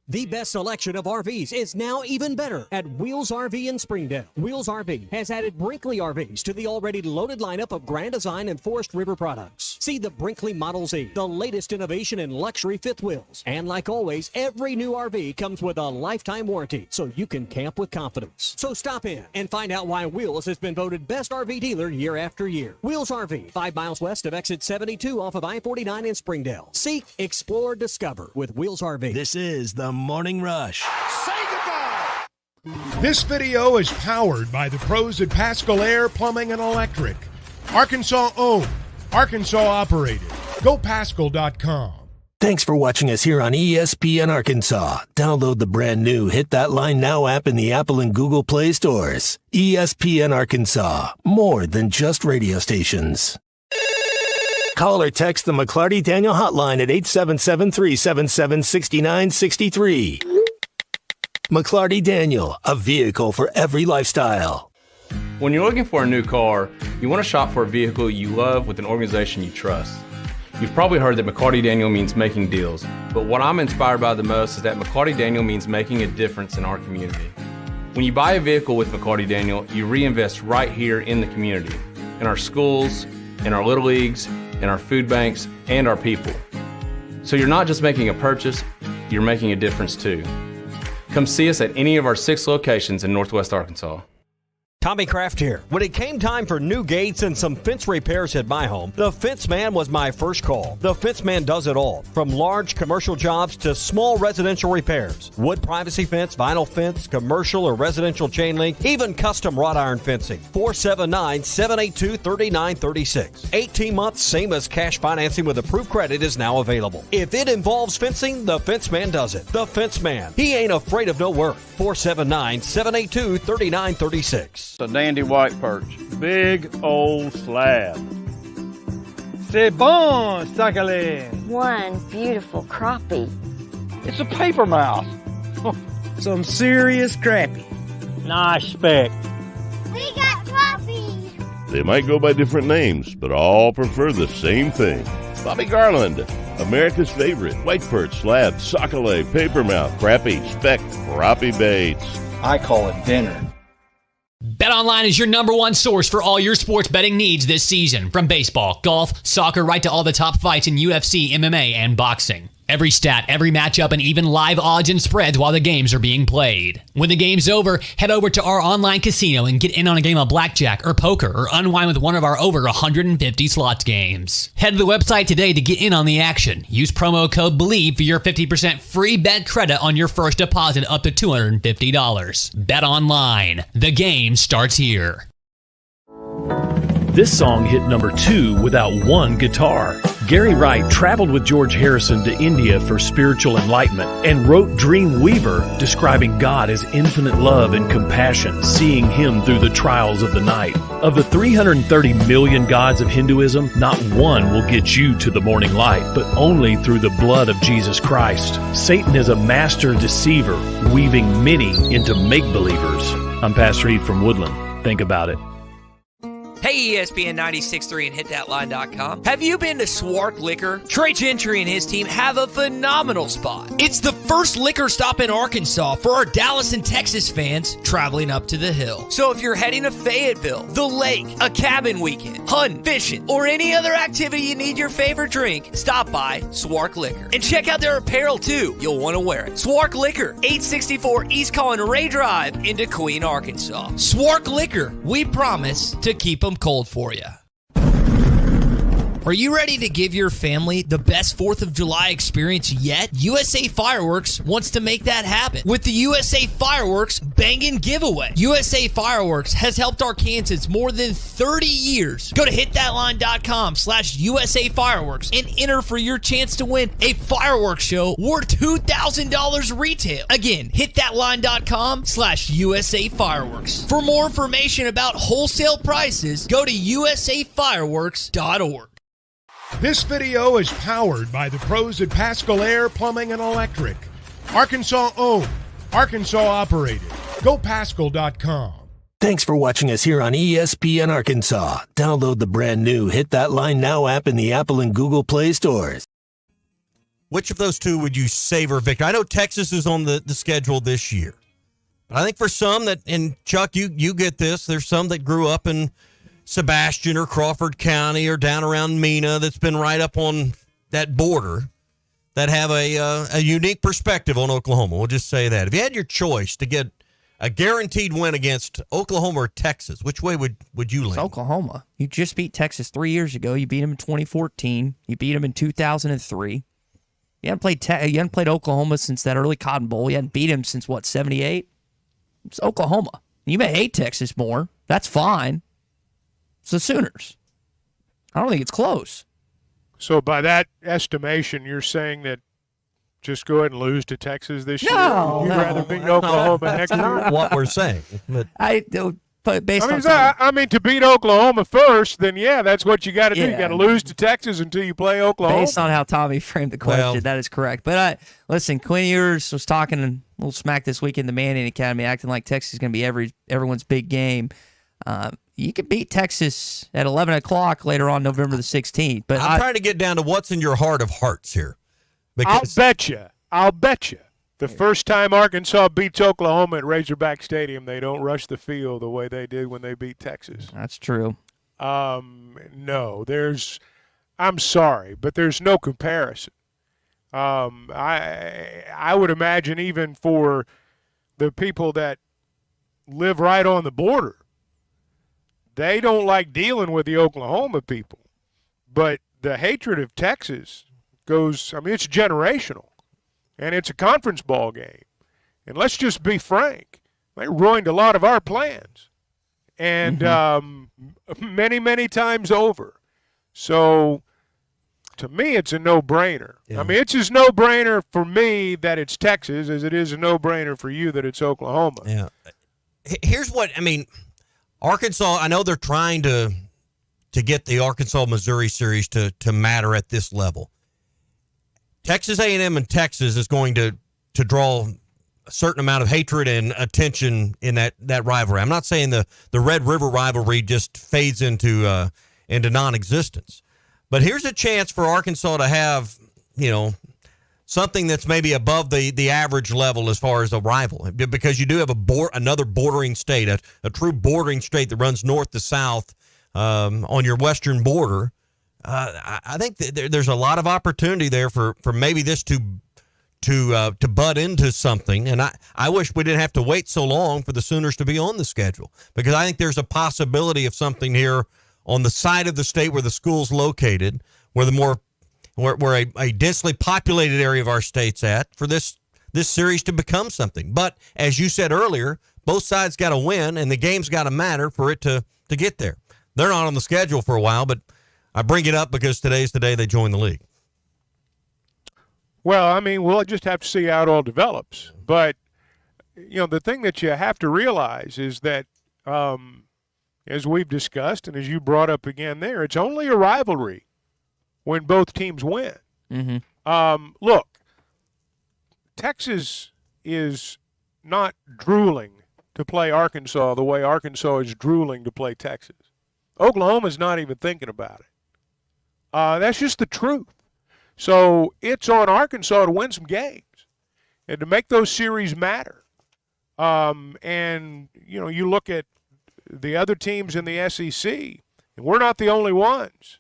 The best selection of RVs is now even better at Wheels RV in Springdale. Wheels RV has added Brinkley RVs to the already loaded lineup of Grand Design and Forest River products. See the Brinkley Model Z, the latest innovation in luxury fifth wheels. And like always, every new RV comes with a lifetime warranty, so you can camp with confidence. So stop in and find out why Wheels has been voted best RV dealer year after year. Wheels RV, 5 miles west of exit 72 off of I-49 in Springdale. Seek, explore, discover with Wheels RV. This is the Morning Rush. Say goodbye. This video is powered by the pros at Pascal Air Plumbing and Electric. Arkansas owned, Arkansas operated. GoPascal.com. Thanks for watching us here on ESPN Arkansas. Download the brand new Hit That Line Now app in the Apple and Google Play stores. ESPN Arkansas, more than just radio stations. Call or text the McLarty Daniel hotline at 877-377-6963. McLarty Daniel, a vehicle for every lifestyle. When you're looking for a new car, you want to shop for a vehicle you love with an organization you trust. You've probably heard that McLarty Daniel means making deals, but what I'm inspired by the most is that McLarty Daniel means making a difference in our community. When you buy a vehicle with McLarty Daniel, you reinvest right here in the community, in our schools, in our little leagues, in our food banks, and our people. So you're not just making a purchase, you're making a difference too. Come see us at any of our 6 locations in Northwest Arkansas. Tommy Kraft here. When it came time for new gates and some fence repairs at my home, the Fence Man was my first call. The Fence Man does it all, from large commercial jobs to small residential repairs. Wood privacy fence, vinyl fence, commercial or residential chain link, even custom wrought iron fencing. 479-782-3936. 18 months, same as cash financing with approved credit is now available. If it involves fencing, the Fence Man does it. The Fence Man. He ain't afraid of no work. 479-782-3936. A dandy white perch. Big old slab. C'est bon, sacale. One beautiful crappie. It's a paper mouse. Some serious crappie. Nice speck. We got crappie. They might go by different names, but all prefer the same thing. Bobby Garland, America's favorite. White perch, slab, sacale, paper mouth, crappie, speck, crappie baits. I call it dinner. BetOnline is your number one source for all your sports betting needs this season. From baseball, golf, soccer, right to all the top fights in UFC, MMA, and boxing. Every stat, every matchup, and even live odds and spreads while the games are being played. When the game's over, head over to our online casino and get in on a game of blackjack or poker or unwind with one of our over 150 slots games. Head to the website today to get in on the action. Use promo code BELIEVE for your 50% free bet credit on your first deposit up to $250. Bet online. The game starts here. This song hit number 2 without one guitar. Gary Wright traveled with George Harrison to India for spiritual enlightenment and wrote Dream Weaver, describing God as infinite love and compassion, seeing him through the trials of the night. Of the 330 million gods of Hinduism, not one will get you to the morning light, but only through the blood of Jesus Christ. Satan is a master deceiver, weaving many into make-believers. I'm Pastor Heath from Woodland. Think about it. Hey, ESPN 96.3 and hitthatline.com. Have you been to Swark Liquor? Trey Gentry and his team have a phenomenal spot. It's the first liquor stop in Arkansas for our Dallas and Texas fans traveling up to the hill. So if you're heading to Fayetteville, the lake, a cabin weekend, hunting, fishing, or any other activity you need your favorite drink, stop by Swark Liquor. And check out their apparel too. You'll want to wear it. Swark Liquor, 864 East Collin Ray Drive in Queen, Arkansas. Swark Liquor, we promise to keep them cold for you. Are you ready to give your family the best 4th of July experience yet? USA Fireworks wants to make that happen with the USA Fireworks Bangin' Giveaway. USA Fireworks has helped Arkansans more than 30 years. Go to hitthatline.com/USA Fireworks and enter for your chance to win a fireworks show worth $2,000 retail. Again, hitthatline.com/USA Fireworks. For more information about wholesale prices, go to usafireworks.org. This video is powered by the pros at Pascal Air Plumbing and Electric. Arkansas owned, Arkansas operated. GoPascal.com. Thanks for watching us here on ESPN Arkansas. Download the brand new Hit That Line Now app in the Apple and Google Play stores. Which of those two would you savor, Victor? I know Texas is on the schedule this year. But I think for some that, and Chuck, you get this, there's some that grew up in Sebastian or Crawford County or down around Mena that's been right up on that border that have a unique perspective on Oklahoma. We'll just say that. If you had your choice to get a guaranteed win against Oklahoma or Texas, which way would you lean? It's Oklahoma. You just beat Texas 3 years ago. You beat them in 2014. You beat them in 2003. You hadn't played Oklahoma since that early Cotton Bowl. You hadn't beat them since, 78? It's Oklahoma. You may hate Texas more. That's fine. It's the Sooners. I don't think it's close. So by that estimation, you're saying that just go ahead and lose to Texas this year? No, You'd rather beat Oklahoma next year? That's not what we're saying. But to beat Oklahoma first, then yeah, that's what you got to do. You got to lose to Texas until you play Oklahoma. Based on how Tommy framed the question, that is correct. But listen, Quinn Ewers was talking a little smack this week in the Manning Academy, acting like Texas is going to be everyone's big game. You can beat Texas at 11 o'clock later on November the 16th. But I'm trying to get down to what's in your heart of hearts here. Because I'll bet you. The first time Arkansas beats Oklahoma at Razorback Stadium, they don't rush the field the way they did when they beat Texas. That's true. No, I'm sorry, but there's no comparison. I would imagine even for the people that live right on the border, they don't like dealing with the Oklahoma people. But the hatred of Texas goes, it's generational. And it's a conference ball game. And let's just be frank, they ruined a lot of our plans. And many, many times over. So to me, it's a no-brainer. Yeah. It's as no-brainer for me that it's Texas as it is a no-brainer for you that it's Oklahoma. Yeah. Here's what, Arkansas, I know they're trying to get the Arkansas-Missouri series to matter at this level. Texas A&M and Texas is going to draw a certain amount of hatred and attention in that rivalry. I'm not saying the Red River rivalry just fades into non-existence. But here's a chance for Arkansas to have, something that's maybe above the average level as far as a rival, because you do have another bordering state, a true bordering state that runs north to south on your western border. I think there's a lot of opportunity there for maybe this to butt into something. And I wish we didn't have to wait so long for the Sooners to be on the schedule, because I think there's a possibility of something here on the side of the state where the school's located, where a densely populated area of our state's at, for this series to become something. But as you said earlier, both sides got to win, and the game's got to matter for it to get there. They're not on the schedule for a while, but I bring it up because today's the day they join the league. Well, we'll just have to see how it all develops. But, the thing that you have to realize is that, as we've discussed and as you brought up again there, it's only a rivalry when both teams win. Mm-hmm. Look, Texas is not drooling to play Arkansas the way Arkansas is drooling to play Texas. Oklahoma's not even thinking about it. That's just the truth. So it's on Arkansas to win some games and to make those series matter. And, you look at the other teams in the SEC, and we're not the only ones.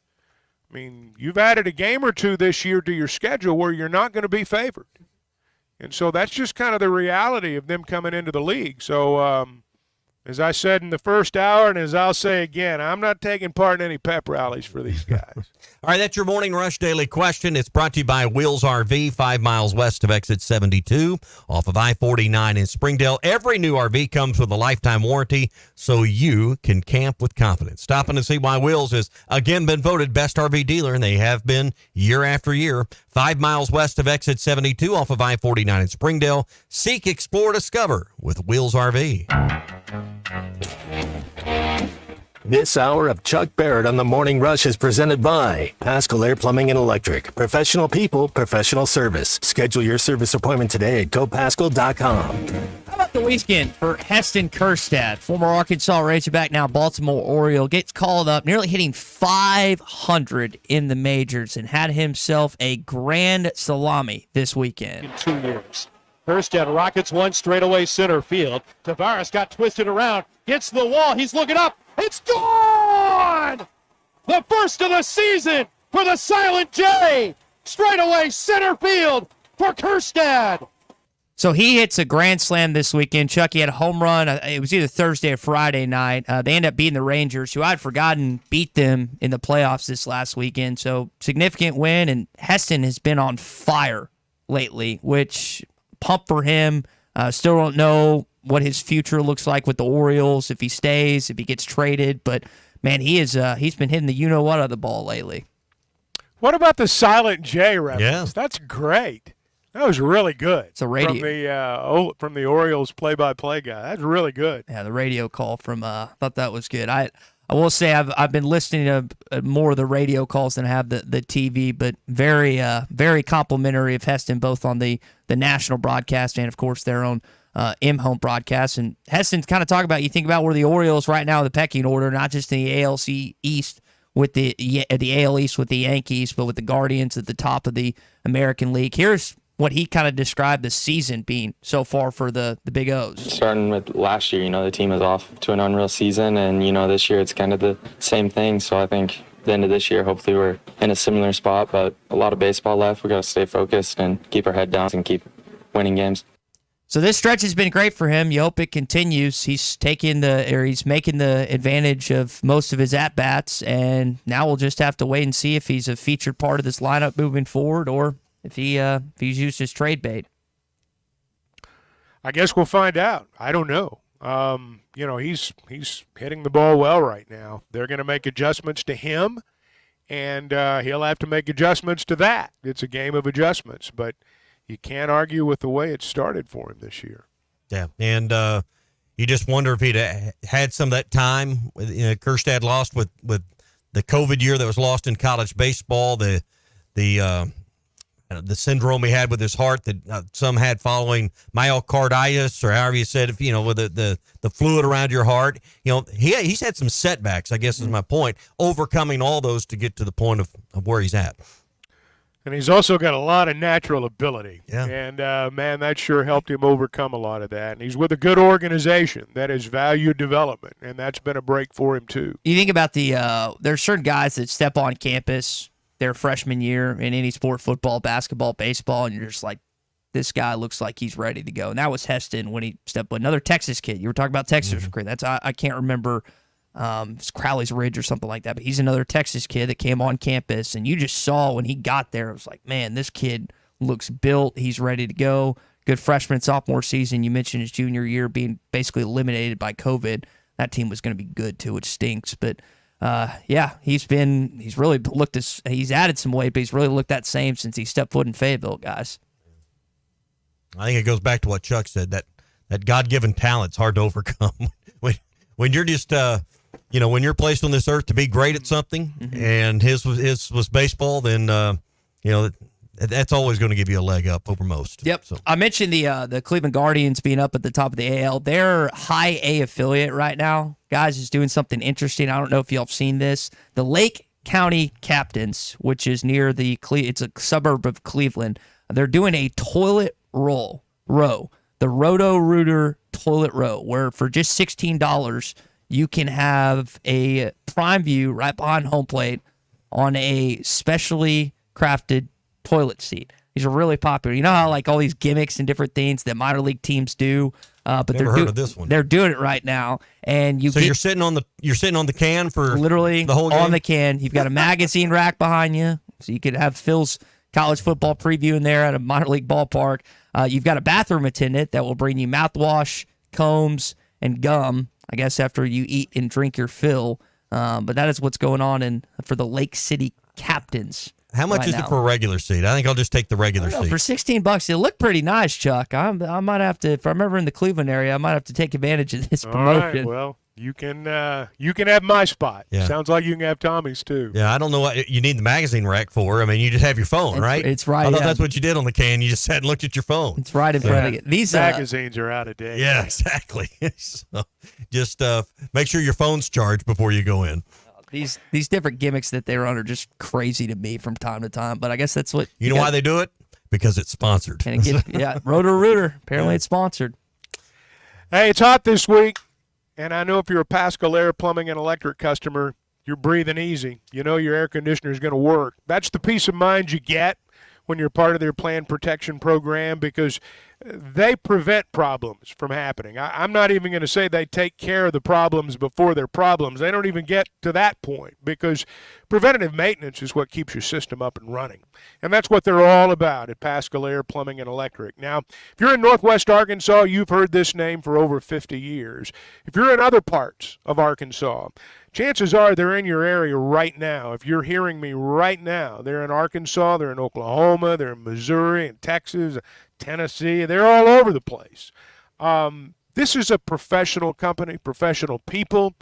You've added a game or two this year to your schedule where you're not going to be favored. And so that's just kind of the reality of them coming into the league. So, as I said in the first hour, and as I'll say again, I'm not taking part in any pep rallies for these guys. All right, that's your Morning Rush Daily Question. It's brought to you by Wheels RV, 5 miles west of exit 72, off of I-49 in Springdale. Every new RV comes with a lifetime warranty, so you can camp with confidence. Stop in and see why Wheels has again been voted best RV dealer, and they have been year after year. 5 miles west of exit 72, off of I-49 in Springdale. Seek, explore, discover with Wheels RV. This hour of Chuck Barrett on the Morning Rush is presented by Pascal Air Plumbing and Electric. Professional people, professional service. Schedule your service appointment today at gopascal.com. How about the weekend for Heston Kjerstad, former Arkansas Razorback, now Baltimore Oriole, gets called up, nearly hitting 500 in the majors, and had himself a grand salami this weekend. In 2 years. Kjerstad rockets one straightaway center field. Tavares got twisted around, gets to the wall. He's looking up. It's gone! The first of the season for the Silent J. Straightaway center field for Kjerstad. So he hits a grand slam this weekend. Chuck, he had a home run. It was either Thursday or Friday night. They ended up beating the Rangers, who I'd forgotten beat them in the playoffs this last weekend. So significant win, and Heston has been on fire lately, which pump for him. Still don't know what his future looks like with the Orioles, if he stays, if he gets traded. But, man, he's been hitting the you-know-what of the ball lately. What about the Silent J reference? Yeah. That's great. That was really good. It's a radio. From the Orioles play-by-play guy. That's really good. Yeah, the radio call from thought that was good. I will say I've been listening to more of the radio calls than I have the TV, but very complimentary of Heston, both on the national broadcast and, of course, their own M-home broadcast. And Heston's kind of talking about, you think about where the Orioles right now in the pecking order, not just in the ALC East with the AL East with the Yankees, but with the Guardians at the top of the American League. Here's what he kind of described the season being so far for the Big O's. Starting with last year, the team is off to an unreal season, and, this year it's kind of the same thing. So I think at the end of this year, hopefully we're in a similar spot, but a lot of baseball left. We got to stay focused and keep our head down and keep winning games. So this stretch has been great for him. You hope it continues. He's making the advantage of most of his at-bats, and now we'll just have to wait and see if he's a featured part of this lineup moving forward, or if he's used as trade bait. I guess we'll find out. I don't know. He's hitting the ball well right now. They're going to make adjustments to him, and he'll have to make adjustments to that. It's a game of adjustments, but you can't argue with the way it started for him this year. Yeah, and you just wonder if he'd had some of that time. Kjerstad lost with the COVID year that was lost in college baseball, the syndrome he had with his heart that some had following myocarditis, or however you said it, with the fluid around your heart. He's had some setbacks, I guess is my point, overcoming all those to get to the point of where he's at. And he's also got a lot of natural ability. Yeah. And, man, that sure helped him overcome a lot of that. And he's with a good organization that has valued development, and that's been a break for him too. You think about there's certain guys that step on campus their freshman year in any sport, football, basketball, baseball, and you're just like, this guy looks like he's ready to go. And that was Heston when he stepped on. Another Texas kid. You were talking about Texas. Mm-hmm. That's I can't remember. It's Crowley's Ridge or something like that, but he's another Texas kid that came on campus, and you just saw when he got there, it was like, man, this kid looks built. He's ready to go. Good freshman, sophomore season. You mentioned his junior year being basically eliminated by COVID. That team was going to be good too, which stinks. But he's really looked he's added some weight, but he's really looked that same since he stepped foot in Fayetteville, guys. I think it goes back to what Chuck said, that God-given talent's hard to overcome. when you're just when you're placed on this earth to be great at something, mm-hmm. and his was baseball, then that's always going to give you a leg up over most. Yep. So. I mentioned the Cleveland Guardians being up at the top of the AL. Their high A affiliate right now, guys, is doing something interesting. I don't know if y'all have seen this. The Lake County Captains, which is near it's a suburb of Cleveland, they're doing a toilet row, the Roto-Rooter toilet row, where for just $16, you can have a prime view right behind home plate on a specially crafted toilet seat. These are really popular. You know how like all these gimmicks and different things that minor league teams do, but Never heard of this one. They're doing it right now, and you're sitting on the can for literally the whole game? On the can. You've got a magazine rack behind you, so you could have Phil's college football preview in there at a minor league ballpark. You've got a bathroom attendant that will bring you mouthwash, combs, and gum, I guess, after you eat and drink your fill. But that is what's going on for the Lake City Captains. How much is it for a regular seat? I think I'll just take the regular seat. For $16, it looked pretty nice, Chuck. I might have to, if I'm ever in the Cleveland area, I might have to take advantage of this promotion. All right, well, You can have my spot. Yeah. Sounds like you can have Tommy's too. Yeah, I don't know what you need the magazine rack for. I mean, you just have your phone, right? It's right. I thought yeah. that's what you did on the can. You just sat and looked at your phone. It's right in front of you. These magazines are out of date. Yeah, exactly. So just make sure your phone's charged before you go in. These different gimmicks that they run are just crazy to me from time to time. But I guess that's what you know why they do it? Because it's sponsored. And Roto Rooter. Apparently, it's sponsored. Hey, it's hot this week. And I know if you're a Pascal Air Plumbing and Electric customer, you're breathing easy. You know your air conditioner is going to work. That's the peace of mind you get when you're part of their planned protection program, because they prevent problems from happening. I'm not even going to say they take care of the problems before they're problems. They don't even get to that point, because preventative maintenance is what keeps your system up and running. And that's what they're all about at Pascal Air Plumbing and Electric. Now, if you're in Northwest Arkansas, you've heard this name for over 50 years. If you're in other parts of Arkansas, chances are they're in your area right now. If you're hearing me right now, they're in Arkansas, they're in Oklahoma, they're in Missouri and Texas, Tennessee. They're all over the place. This is a professional company, professional people,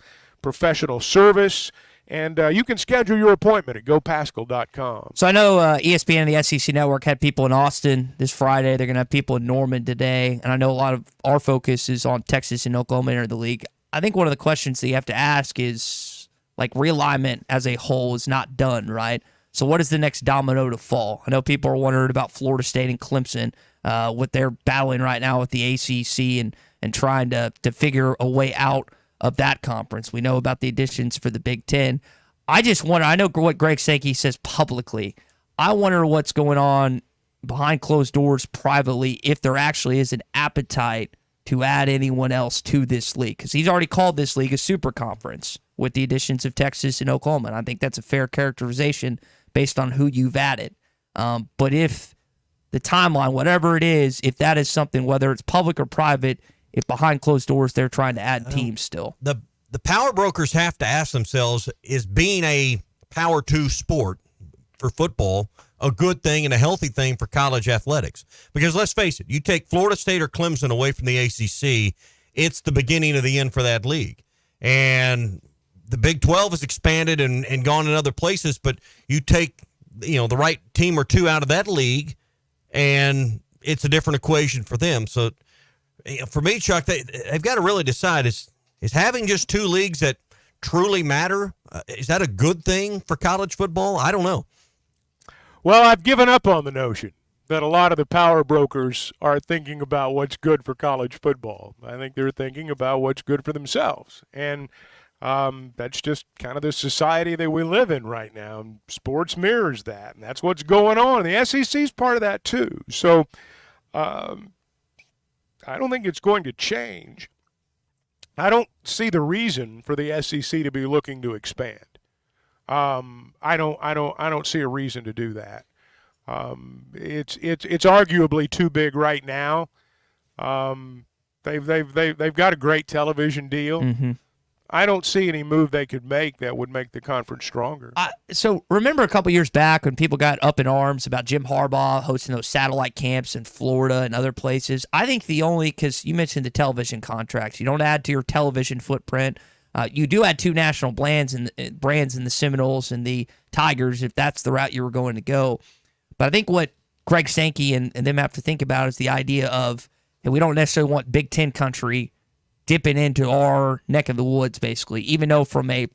professional service, and you can schedule your appointment at gopascal.com. So I know ESPN and the SEC Network had people in Austin this Friday. They're going to have people in Norman today, and I know a lot of our focus is on Texas and Oklahoma enter the league. I think one of the questions that you have to ask is, like, realignment as a whole is not done, right? So what is the next domino to fall? I know people are wondering about Florida State and Clemson, what they're battling right now with the ACC and trying to figure a way out of that conference. We know about the additions for the Big Ten. I just wonder, I know what Greg Sankey says publicly. I wonder what's going on behind closed doors privately, if there actually is an appetite to add anyone else to this league, because he's already called this league a super conference with the additions of Texas and Oklahoma, and I think that's a fair characterization based on who you've added. But if the timeline, whatever it is, if that is something, whether it's public or private, if behind closed doors they're trying to add teams still. The power brokers have to ask themselves, is being a Power 2 sport for football a good thing and a healthy thing for college athletics? Because let's face it, you take Florida State or Clemson away from the ACC, it's the beginning of the end for that league. And the Big 12 has expanded and gone in other places, but you take the right team or two out of that league, and it's a different equation for them. So for me, Chuck, they've got to really decide, is having just two leagues that truly matter, is that a good thing for college football? I don't know. Well, I've given up on the notion that a lot of the power brokers are thinking about what's good for college football. I think they're thinking about what's good for themselves. And that's just kind of the society that we live in right now. And sports mirrors that, and that's what's going on. And the SEC's part of that too. So I don't think it's going to change. I don't see the reason for the SEC to be looking to expand. I don't see a reason to do that. It's arguably too big right now. They've got a great television deal. Mm-hmm. I don't see any move they could make that would make the conference stronger. So remember a couple years back when people got up in arms about Jim Harbaugh hosting those satellite camps in Florida and other places? I think because you mentioned the television contracts, you don't add to your television footprint. You do add two national brands in the Seminoles and the Tigers, if that's the route you were going to go. But I think what Greg Sankey and them have to think about is the idea of, hey, we don't necessarily want Big Ten country dipping into our neck of the woods, basically, even though from a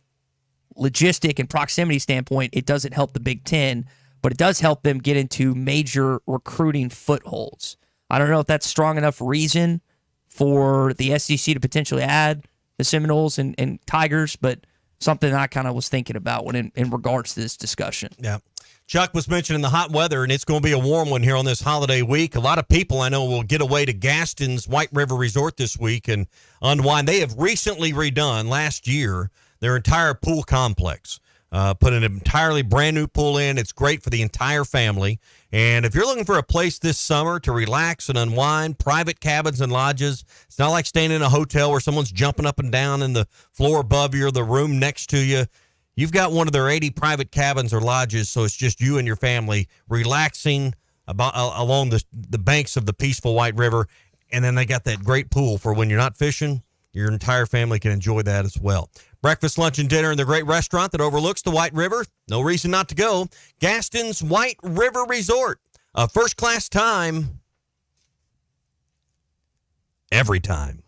logistic and proximity standpoint, it doesn't help the Big Ten, but it does help them get into major recruiting footholds. I don't know if that's strong enough reason for the SEC to potentially add the Seminoles and Tigers, but something I kind of was thinking about when in regards to this discussion. Yeah. Chuck was mentioning the hot weather, and it's going to be a warm one here on this holiday week. A lot of people I know will get away to Gaston's White River Resort this week and unwind. They have recently redone last year their entire pool complex. Put an entirely brand new pool in. It's great for the entire family. And if you're looking for a place this summer to relax and unwind, private cabins and lodges, it's not like staying in a hotel where someone's jumping up and down in the floor above you or the room next to you. You've got one of their 80 private cabins or lodges, so it's just you and your family relaxing along the banks of the peaceful White River. And then they got that great pool for when you're not fishing. Your entire family can enjoy that as well. Breakfast, lunch, and dinner in the great restaurant that overlooks the White River. No reason not to go. Gaston's White River Resort. A first-class time every time.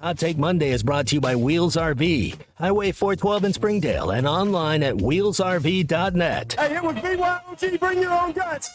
Hot Take Monday is brought to you by Wheels RV, Highway 412 in Springdale, and online at wheelsrv.net. Hey, it was BYOG. Bring your own guts.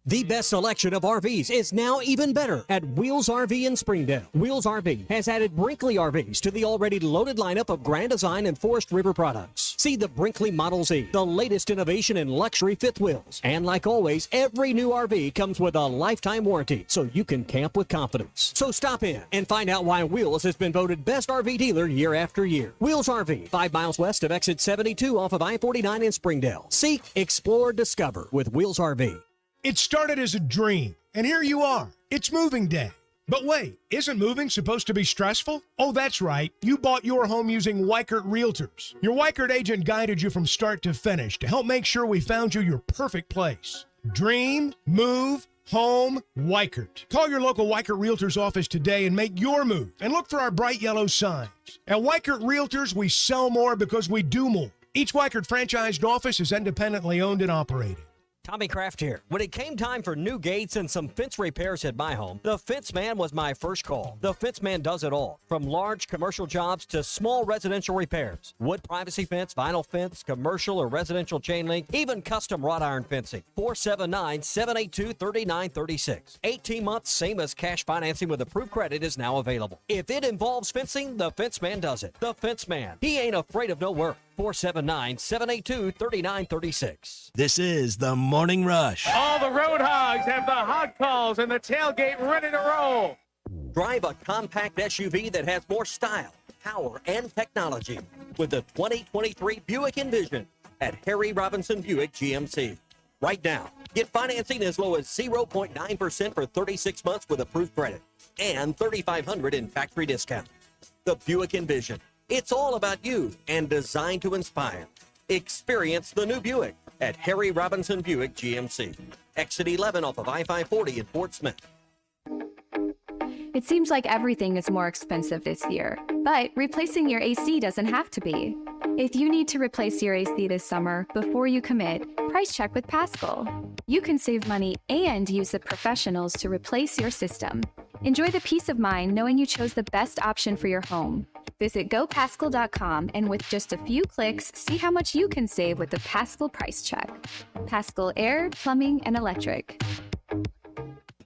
The best selection of RVs is now even better at Wheels RV in Springdale. Wheels RV has added Brinkley RVs to the already loaded lineup of Grand Design and Forest River products. See the Brinkley Model Z, the latest innovation in luxury fifth wheels. And like always, every new RV comes with a lifetime warranty, so you can camp with confidence. So stop in and find out why Wheels has been voted best RV dealer year after year. Wheels RV, 5 miles west of exit 72 off of I-49 in Springdale. Seek, explore, discover with Wheels RV. It started as a dream, and here you are. It's moving day. But wait, isn't moving supposed to be stressful? Oh, that's right. You bought your home using Weichert Realtors. Your Weichert agent guided you from start to finish to help make sure we found you your perfect place. Dream, move, home, Weichert. Call your local Weichert Realtors office today and make your move. And look for our bright yellow signs. At Weichert Realtors, we sell more because we do more. Each Weichert franchised office is independently owned and operated. Tommy Kraft here. When it came time for new gates and some fence repairs at my home, the Fence Man was my first call. The Fence Man does it all, from large commercial jobs to small residential repairs. Wood privacy fence, vinyl fence, commercial or residential chain link, even custom wrought iron fencing. 479-782-3936. 18 months, same as cash financing with approved credit is now available. If it involves fencing, the Fence Man does it. The Fence Man. He ain't afraid of no work. 479-782-3936. This is the Morning Rush. All the road hogs have the hog calls and the tailgate ready to roll. Drive a compact SUV that has more style, power, and technology with the 2023 Buick Envision at Harry Robinson Buick GMC. Right now, get financing as low as 0.9% for 36 months with approved credit and $3,500 in factory discounts. The Buick Envision. It's all about you and designed to inspire. Experience the new Buick at Harry Robinson Buick GMC. Exit 11 off of I-540 in Fort Smith. It seems like everything is more expensive this year, but replacing your AC doesn't have to be. If you need to replace your AC this summer, before you commit, price check with Paschal. You can save money and use the professionals to replace your system. Enjoy the peace of mind knowing you chose the best option for your home. Visit GoPaschal.com and with just a few clicks, see how much you can save with the Paschal Price Check. Paschal Air, Plumbing, and Electric.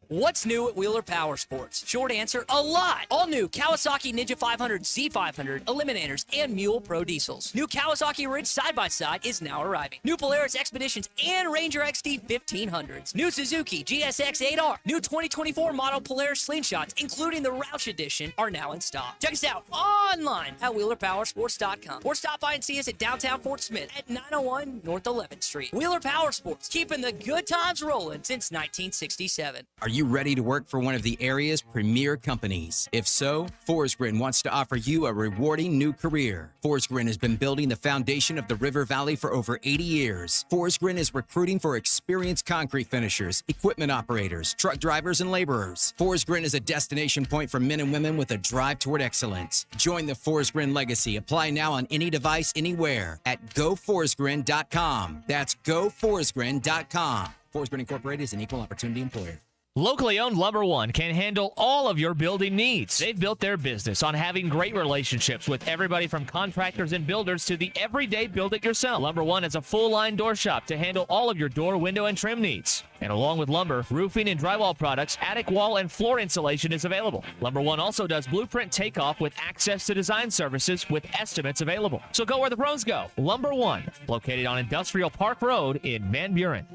What's new at Wheeler Power Sports? Short answer, a lot. All new Kawasaki Ninja 500, Z500, Eliminators, and Mule Pro diesels. New Kawasaki Ridge side-by-side is now arriving. New Polaris Expeditions and Ranger XD 1500s. New Suzuki GSX 8R. New 2024 model Polaris Slingshots, including the Roush Edition, are now in stock. Check us out online at WheelerPowersports.com or stop by and see us at downtown Fort Smith at 901 North 11th Street. Wheeler Power Sports, keeping the good times rolling since 1967. Are you ready to work for one of the area's premier companies? If so, Forsgren wants to offer you a rewarding new career. Forsgren has been building the foundation of the River Valley for over 80 years. Forsgren is recruiting for experienced concrete finishers, equipment operators, truck drivers, and laborers. Forsgren is a destination point for men and women with a drive toward excellence. Join the Forsgren legacy. Apply now on any device, anywhere at GoForsgren.com. That's GoForsgren.com. Forsgren Incorporated is an equal opportunity employer. Locally owned Lumber One can handle all of your building needs. They've built their business on having great relationships with everybody from contractors and builders to the everyday build-it-yourself. Lumber One is a full-line door shop to handle all of your door, window, and trim needs. And along with lumber, roofing and drywall products, attic wall and floor insulation is available. Lumber One also does blueprint takeoff with access to design services with estimates available. So go where the pros go. Lumber One, located on Industrial Park Road in Van Buren.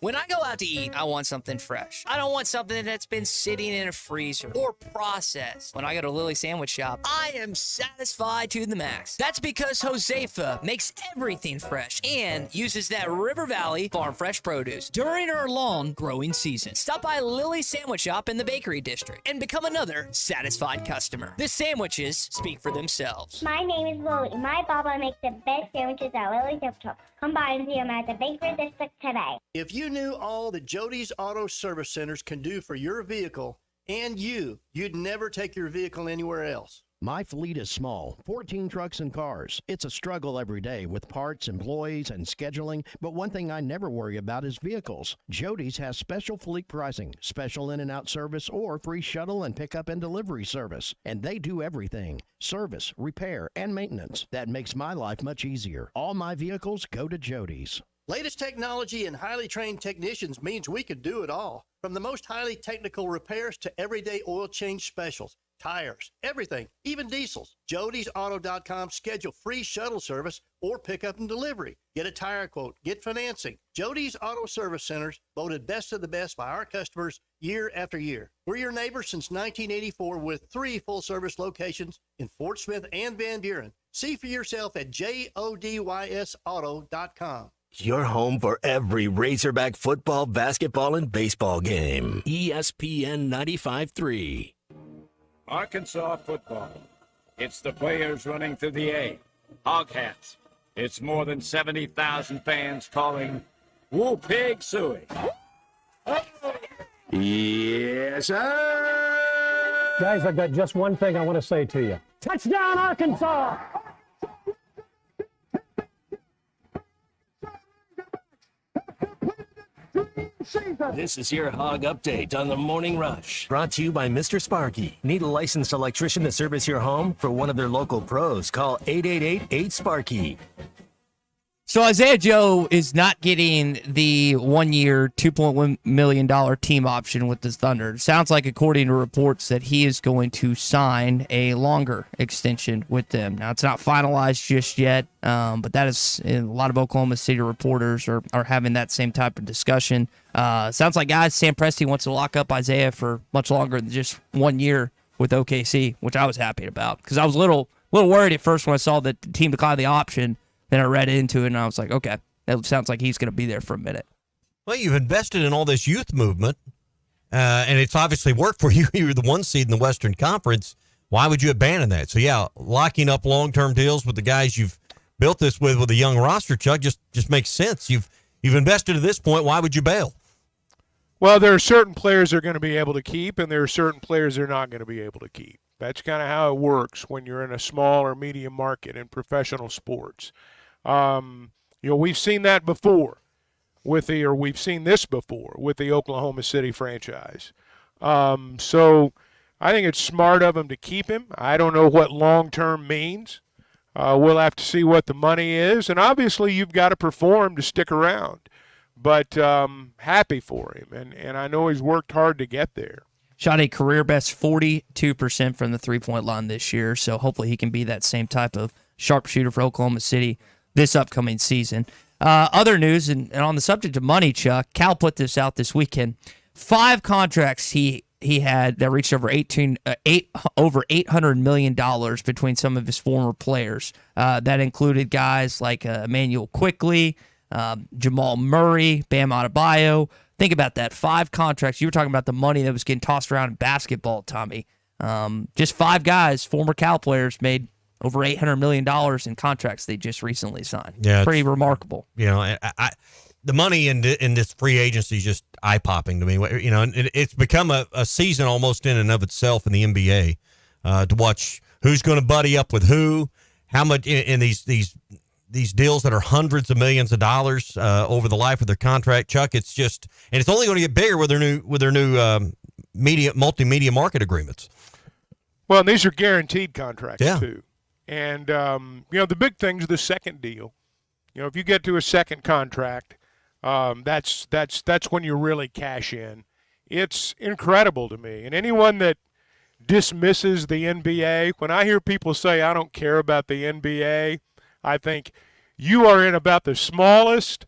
When I go out to eat, I want something fresh. I don't want something that's been sitting in a freezer or processed. When I go to Lily Sandwich Shop, I am satisfied to the max. That's because Josefa makes everything fresh and uses that River Valley farm fresh produce during her long growing season. Stop by Lily Sandwich Shop in the Bakery District and become another satisfied customer. The sandwiches speak for themselves. My name is Lily. My Papa makes the best sandwiches at Lily Sandwich Shop. Come by and see him at the Bakery District today. If you knew all that Jody's Auto Service Centers can do for your vehicle, And you'd never take your vehicle anywhere else. My fleet is small, 14 trucks and cars. It's a struggle every day with parts, employees, and scheduling, but one thing I never worry about is vehicles. Jody's has special fleet pricing, special in and out service, or free shuttle and pickup and delivery service. And they do everything: service, repair, and maintenance. That makes my life much easier. All my vehicles go to Jody's. Latest technology and highly trained technicians means we could do it all. From the most highly technical repairs to everyday oil change specials, tires, everything, even diesels. Jody'sAuto.com. Schedule free shuttle service or pickup and delivery. Get a tire quote. Get financing. Jody's Auto Service Centers, voted best of the best by our customers year after year. We're your neighbor since 1984 with 3 full-service locations in Fort Smith and Van Buren. See for yourself at JODYSAuto.com. Your home for every Razorback football, basketball, and baseball game. ESPN 95.3. Arkansas football. It's the players running through the A. Hog hats. It's more than 70,000 fans calling Woo Pig Suey. Yes, sir. Guys, I've got just one thing I want to say to you. Touchdown, Arkansas! This is your Hog Update on the Morning Rush. Brought to you by Mr. Sparky. Need a licensed electrician to service your home? For one of their local pros, call 888-8-SPARKY. So Isaiah Joe is not getting the 1-year, $2.1 million team option with the Thunder. It sounds like, according to reports, that he is going to sign a longer extension with them. Now, it's not finalized just yet, but that is, a lot of Oklahoma City reporters are having that same type of discussion. Sounds like, guys, Sam Presti wants to lock up Isaiah for much longer than just 1 year with OKC, which I was happy about, because I was a little worried at first when I saw that the team declined the option. Then I read into it, and I was like, okay, that sounds like he's going to be there for a minute. Well, you've invested in all this youth movement, and it's obviously worked for you. You're the 1 seed in the Western Conference. Why would you abandon that? So, yeah, locking up long-term deals with the guys you've built this with a young roster, Chuck, just makes sense. You've invested to this point. Why would you bail? Well, there are certain players they're going to be able to keep, and there are certain players they're not going to be able to keep. That's kind of how it works when you're in a small or medium market in professional sports. We've seen that before we've seen this before with the Oklahoma City franchise. So I think it's smart of them to keep him. I don't know what long-term means. We'll have to see what the money is. And obviously you've got to perform to stick around. But happy for him. And I know he's worked hard to get there. Shot a career best 42% from the three-point line this year, so hopefully he can be that same type of sharpshooter for Oklahoma City this upcoming season. Other news, and on the subject of money, Chuck, Cal put this out this weekend. 5 contracts he had that reached over $800 million between some of his former players. That included guys like Emmanuel Quickley, Jamal Murray, Bam Adebayo. Think about that. 5 contracts. You were talking about the money that was getting tossed around in basketball, Tommy. Just 5 guys, former Cal players, made over $800 million in contracts they just recently signed. Yeah, pretty remarkable. The money in this free agency is just eye-popping to me. It's become a season almost in and of itself in the NBA to watch who's going to buddy up with who, how much in these deals that are hundreds of millions of dollars over the life of their contract. Chuck, it's just, and it's only going to get bigger with their new multimedia market agreements. Well, and these are guaranteed contracts too. And, the big thing's the second deal. If you get to a second contract, that's when you really cash in. It's incredible to me. And anyone that dismisses the NBA, when I hear people say, I don't care about the NBA, I think you are in about the smallest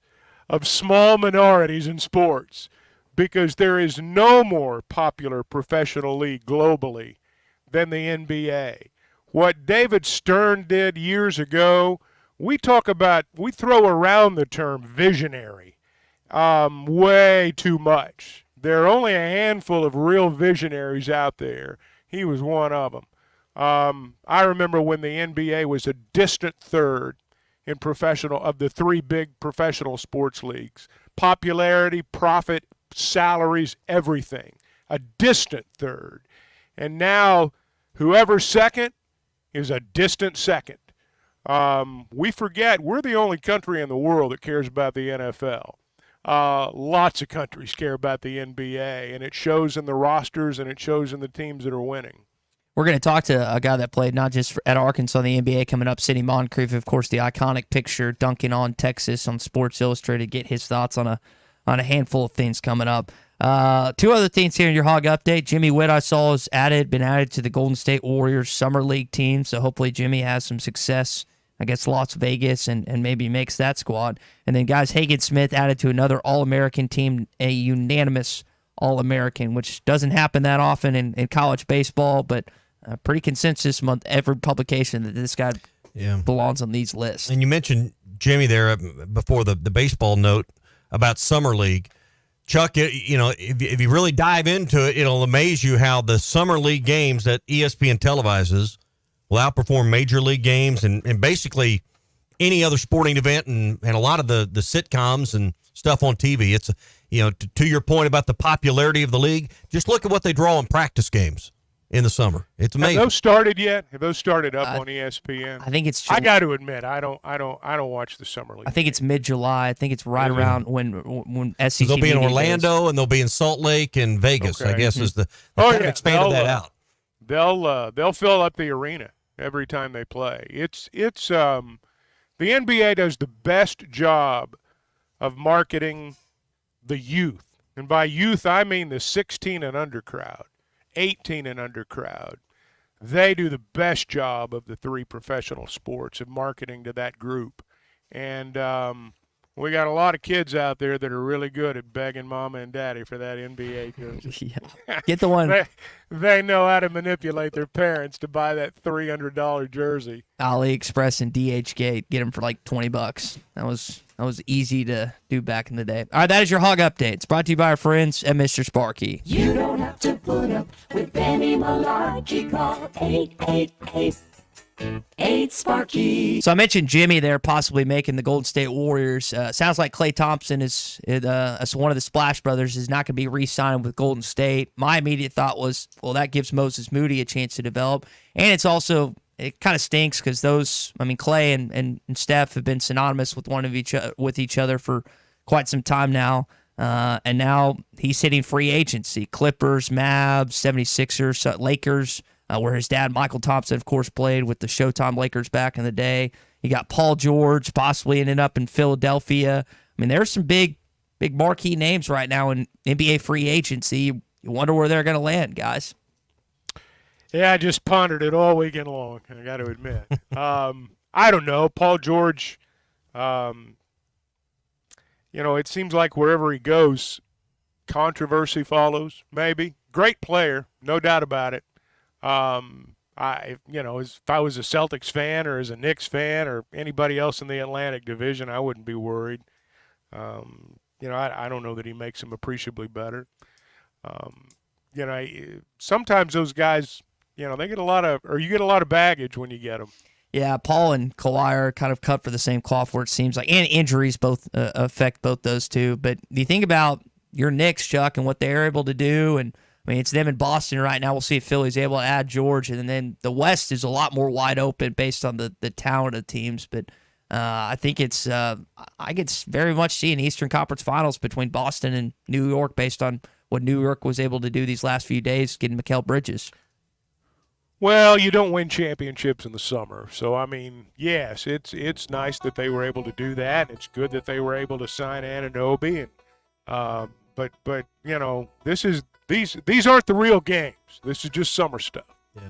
of small minorities in sports, because there is no more popular professional league globally than the NBA. What David Stern did years ago, we throw around the term visionary way too much. There are only a handful of real visionaries out there. He was one of them. I remember when the NBA was a distant third in of the 3 big professional sports leagues. Popularity, profit, salaries, everything. a distant third. And now whoever's second is a distant second. We forget we're the only country in the world that cares about the NFL. Lots of countries care about the NBA, and it shows in the rosters and it shows in the teams that are winning. We're going to talk to a guy that played not just at Arkansas in the NBA coming up, Sidney Moncrief, of course, the iconic picture dunking on Texas on Sports Illustrated. Get his thoughts on a handful of things coming up. Two other things here in your Hog update. Jimmy Witt, I saw, has been added to the Golden State Warriors Summer League team, so hopefully Jimmy has some success against Las Vegas and maybe makes that squad. And then, guys, Hagen Smith added to another All-American team, a unanimous All-American, which doesn't happen that often in college baseball, but pretty consensus among every publication that this guy belongs on these lists. And you mentioned Jimmy there before the baseball note about Summer League. Chuck, if you really dive into it, it'll amaze you how the Summer League games that ESPN televises will outperform Major League games and basically any other sporting event and a lot of the sitcoms and stuff on TV. It's, to your point about the popularity of the league, just look at what they draw in practice games in the summer. It's amazing. Have those started yet? Have those started up on ESPN? I think it's. I got to admit, I don't watch the Summer League. I think it's mid-July. I think it's right around when SEC. They'll be in Orlando and they'll be in Salt Lake and Vegas. Okay. I guess is expanded that out. They'll fill up the arena every time they play. It's the NBA does the best job of marketing the youth, and by youth I mean the 16 and under crowd. 18 and under crowd. They do the best job of the three professional sports of marketing to that group. And we got a lot of kids out there that are really good at begging mama and daddy for that NBA jersey. Get the one. They know how to manipulate their parents to buy that $300 jersey. AliExpress and DHgate, get them for like $20. That was easy to do back in the day. All right, that is your Hog Update. It's brought to you by our friends at Mr. Sparky. You don't have to put up with Benny Malarkey. Call 888-8-SPARKY. So I mentioned Jimmy there possibly making the Golden State Warriors. Sounds like Klay Thompson is one of the Splash Brothers is not going to be re-signed with Golden State. My immediate thought was, well, that gives Moses Moody a chance to develop. And it's also, it kind of stinks because Klay and Steph have been synonymous with each other for quite some time now. And now he's hitting free agency. Clippers, Mavs, 76ers, Lakers, where his dad, Michael Thompson, of course, played with the Showtime Lakers back in the day. You got Paul George possibly ending up in Philadelphia. There's some big marquee names right now in NBA free agency. You wonder where they're going to land, guys. Yeah, I just pondered it all weekend long, I got to admit. I don't know. Paul George, it seems like wherever he goes, controversy follows, maybe. Great player, no doubt about it. If I was a Celtics fan or as a Knicks fan or anybody else in the Atlantic Division, I wouldn't be worried. I don't know that he makes them appreciably better. Sometimes those guys, they get you get a lot of baggage when you get them. Yeah, Paul and Kawhi are kind of cut for the same cloth where it seems like, and injuries both affect both those two. But you think about your Knicks, Chuck, and what they're able to do, and it's them in Boston right now. We'll see if Philly's able to add George, and then the West is a lot more wide open based on the talent of teams. But I think I could very much see an Eastern Conference Finals between Boston and New York based on what New York was able to do these last few days, getting Mikal Bridges. Well, you don't win championships in the summer. So, yes, it's nice that they were able to do that. It's good that they were able to sign Anunoby. But these aren't the real games. This is just summer stuff. Yeah.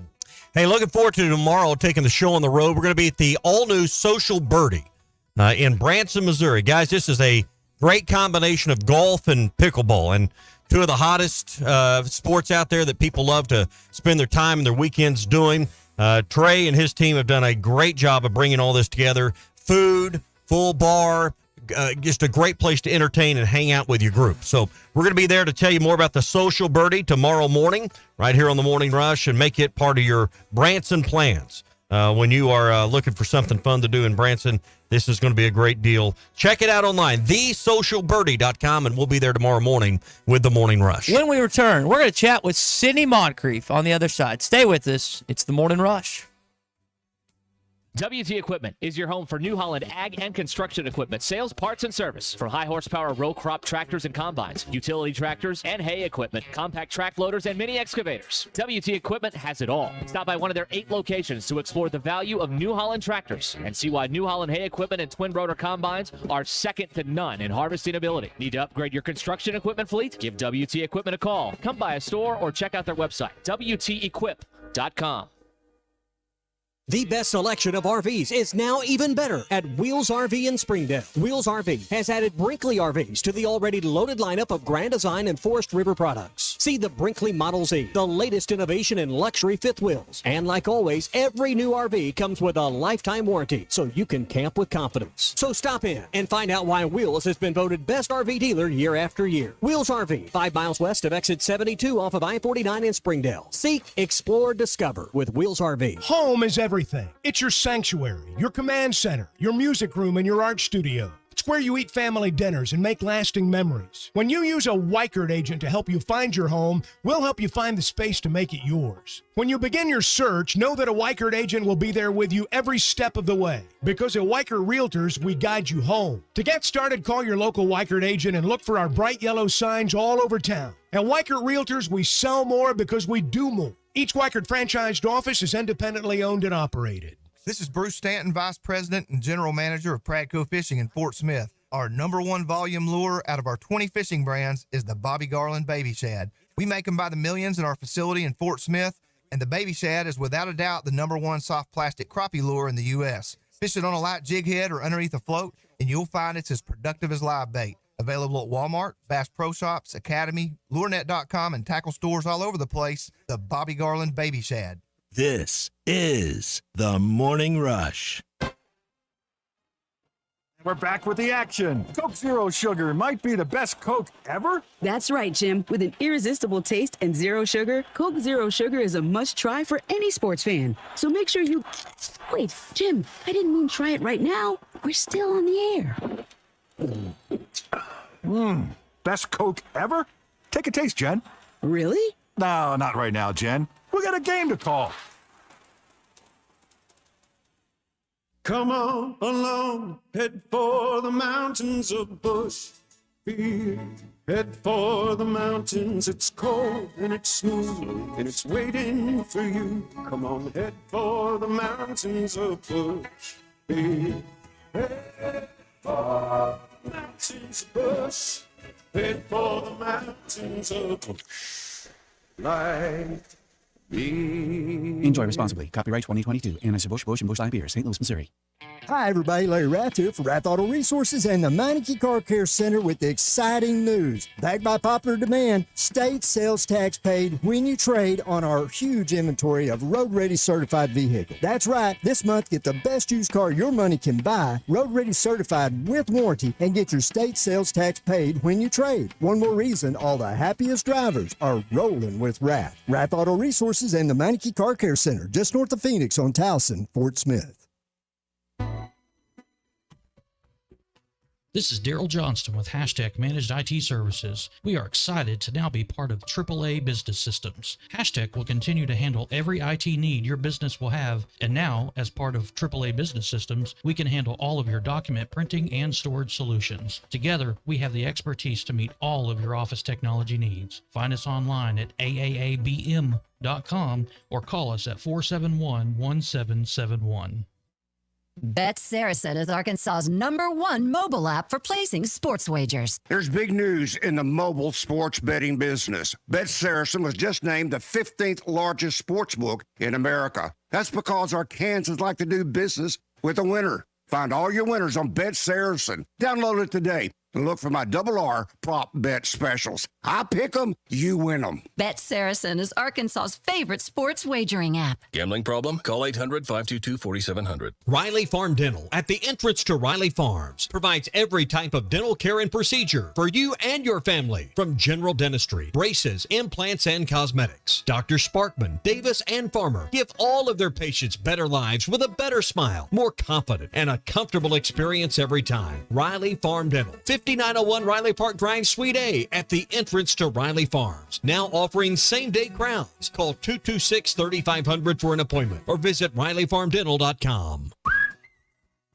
Hey, looking forward to tomorrow, taking the show on the road. We're going to be at the all-new Social Birdie in Branson, Missouri. Guys, this is a great combination of golf and pickleball, and two of the hottest sports out there that people love to spend their time and their weekends doing. Trey and his team have done a great job of bringing all this together. Food, full bar, just a great place to entertain and hang out with your group. So we're going to be there to tell you more about the Social Birdie tomorrow morning, right here on the Morning Rush, and make it part of your Branson plans. when you are looking for something fun to do in Branson, this is going to be a great deal. Check it out online, thesocialbirdie.com, and we'll be there tomorrow morning with the Morning Rush. When we return, we're going to chat with Sidney Moncrief on the other side. Stay with us. It's the Morning Rush. WT Equipment is your home for New Holland ag and construction equipment, sales, parts, and service. For high horsepower row crop tractors and combines, utility tractors and hay equipment, compact track loaders, and mini excavators. WT Equipment has it all. Stop by one of their 8 locations to explore the value of New Holland tractors and see why New Holland hay equipment and twin rotor combines are second to none in harvesting ability. Need to upgrade your construction equipment fleet? Give WT Equipment a call. Come by a store or check out their website, WTEquip.com. The best selection of RVs is now even better at Wheels RV in Springdale. Wheels RV has added Brinkley RVs to the already loaded lineup of Grand Design and Forest River products. See the Brinkley Model Z, the latest innovation in luxury fifth wheels. And like always, every new RV comes with a lifetime warranty, so you can camp with confidence. So stop in and find out why Wheels has been voted best RV dealer year after year. Wheels RV, 5 miles west of exit 72 off of I-49 in Springdale. Seek, explore, discover with Wheels RV. Home is everything. It's your sanctuary, your command center, your music room, and your art studio. It's where you eat family dinners and make lasting memories. When you use a Weichert agent to help you find your home, we'll help you find the space to make it yours. When you begin your search, know that a Weichert agent will be there with you every step of the way. Because at Weichert Realtors, we guide you home. To get started, call your local Weichert agent and look for our bright yellow signs all over town. At Weichert Realtors, we sell more because we do more. Each Weichert franchised office is independently owned and operated. This is Bruce Stanton, Vice President and General Manager of Pradco Fishing in Fort Smith. Our #1 volume lure out of our 20 fishing brands is the Bobby Garland Baby Shad. We make them by the millions in our facility in Fort Smith, and the Baby Shad is without a doubt the #1 soft plastic crappie lure in the U.S. Fish it on a light jig head or underneath a float, and you'll find it's as productive as live bait. Available at Walmart, Bass Pro Shops, Academy, LureNet.com, and tackle stores all over the place. The Bobby Garland Baby Shad. This is the Morning Rush. We're back with the action. Coke Zero Sugar might be the best Coke ever. That's right, Jim. With an irresistible taste and zero sugar, Coke Zero Sugar is a must-try for any sports fan. So make sure you... Wait, Jim, I didn't mean try it right now. We're still on the air. Best Coke ever? Take a taste, Jen. Really? No, not right now, Jen. We got a game to call. Come on along, head for the mountains of Bushfield. Head for the mountains, it's cold and it's smooth and it's waiting for you. Come on, head for the mountains of Bushfield. Head for the mountains of Bush. Head for the mountains of Bush. Like me. Enjoy responsibly. Copyright 2022. Anheuser-Busch, Busch, and Busch Light Beer, St. Louis, Missouri. Hi, everybody. Larry Rath here for Rath Auto Resources and the Meineke Car Care Center with the exciting news. Backed by popular demand, state sales tax paid when you trade on our huge inventory of road-ready certified vehicles. That's right. This month, get the best used car your money can buy, road-ready certified with warranty, and get your state sales tax paid when you trade. One more reason all the happiest drivers are rolling with Rath. Rath Auto Resources and the Meineke Car Care Center, just north of Phoenix on Towson, Fort Smith. This is Daryl Johnston with Hashtag Managed IT Services. We are excited to now be part of AAA Business Systems. Hashtag will continue to handle every IT need your business will have, and now, as part of AAA Business Systems, we can handle all of your document printing and storage solutions. Together, we have the expertise to meet all of your office technology needs. Find us online at aaabm.com or call us at 471-1771. Bet Saracen is Arkansas's #1 mobile app for placing sports wagers. There's big news in the mobile sports betting business. Bet Saracen was just named the 15th largest sports book in America. That's because our Kansans like to do business with a winner. Find all your winners on Bet Saracen. Download it today. and look for my Double R prop bet specials. I pick 'em, you win 'em. Bet Saracen is Arkansas's favorite sports wagering app. Gambling problem? Call 800-522-4700. Riley Farm Dental at the entrance to Riley Farms provides every type of dental care and procedure for you and your family, from general dentistry, braces, implants, and cosmetics. Dr. Sparkman, Davis, and Farmer give all of their patients better lives with a better smile, more confident, and a comfortable experience every time. Riley Farm Dental, 5901 Riley Park Drive, Suite A, at the entrance to Riley Farms. Now offering same-day crowns. Call 226-3500 for an appointment or visit RileyFarmDental.com.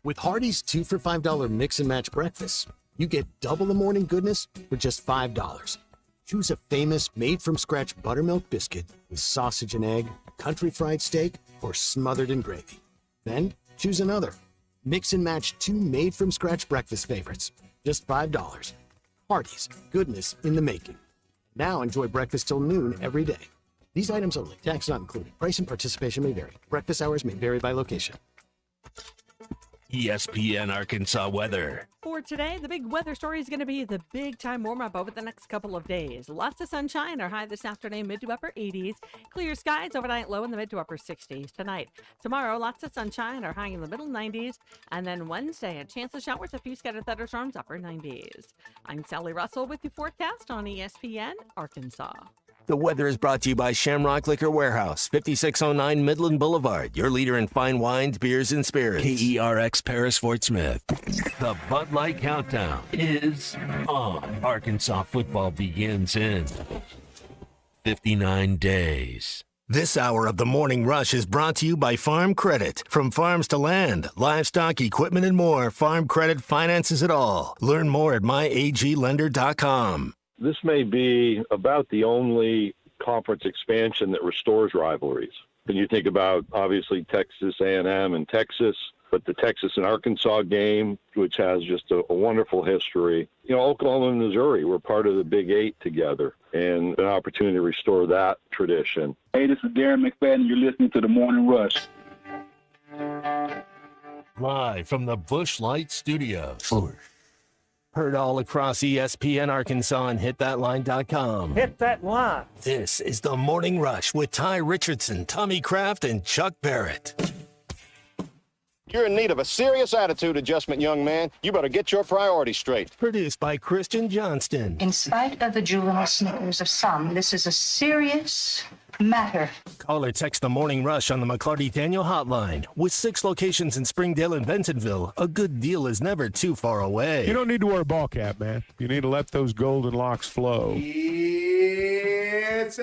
With Hardee's 2 for $5 mix and match breakfast, you get double the morning goodness for just $5. Choose a famous made-from-scratch buttermilk biscuit with sausage and egg, country fried steak, or smothered in gravy. Then choose another. Mix and match 2 made-from-scratch breakfast favorites. Just $5. Hardee's, goodness in the making. Now enjoy breakfast till noon every day. These items only. Tax not included. Price and participation may vary. Breakfast hours may vary by location. ESPN Arkansas weather. For today, the big weather story is going to be the big time warm up over the next couple of days. Lots of sunshine, our high this afternoon, mid to upper 80s. Clear skies, overnight low in the mid to upper 60s tonight. Tomorrow, lots of sunshine, our high in the middle 90s. And then Wednesday, a chance of showers, a few scattered thunderstorms, upper 90s. I'm Sally Russell with the forecast on ESPN Arkansas. The weather is brought to you by Shamrock Liquor Warehouse, 5609 Midland Boulevard, your leader in fine wines, beers, and spirits. KERX Paris Fort Smith. The Bud Light Countdown is on. Arkansas football begins in 59 days. This hour of the Morning Rush is brought to you by Farm Credit. From farms to land, livestock, equipment, and more, Farm Credit finances it all. Learn more at myaglender.com. This may be about the only conference expansion that restores rivalries. When you think about, obviously, Texas A&M and Texas, but the Texas and Arkansas game, which has just a wonderful history. You know, Oklahoma and Missouri were part of the Big Eight together, and an opportunity to restore that tradition. Hey, this is Darren McFadden. You're listening to The Morning Rush. Live from the Busch Light Studios. Heard all across ESPN Arkansas and hitthatline.com. Hit that line. This is the Morning Rush with Ty Richardson, Tommy Kraft, and Chuck Barrett. You're in need of a serious attitude adjustment, young man. You better get your priorities straight. Produced by Christian Johnston. In spite of the juvenile snickers of some, this is a serious matter. Call or text the Morning Rush on the McLarty Daniel Hotline. With 6 locations in Springdale and Bentonville, a good deal is never too far away. You don't need to wear a ball cap, man. You need to let those golden locks flow. It's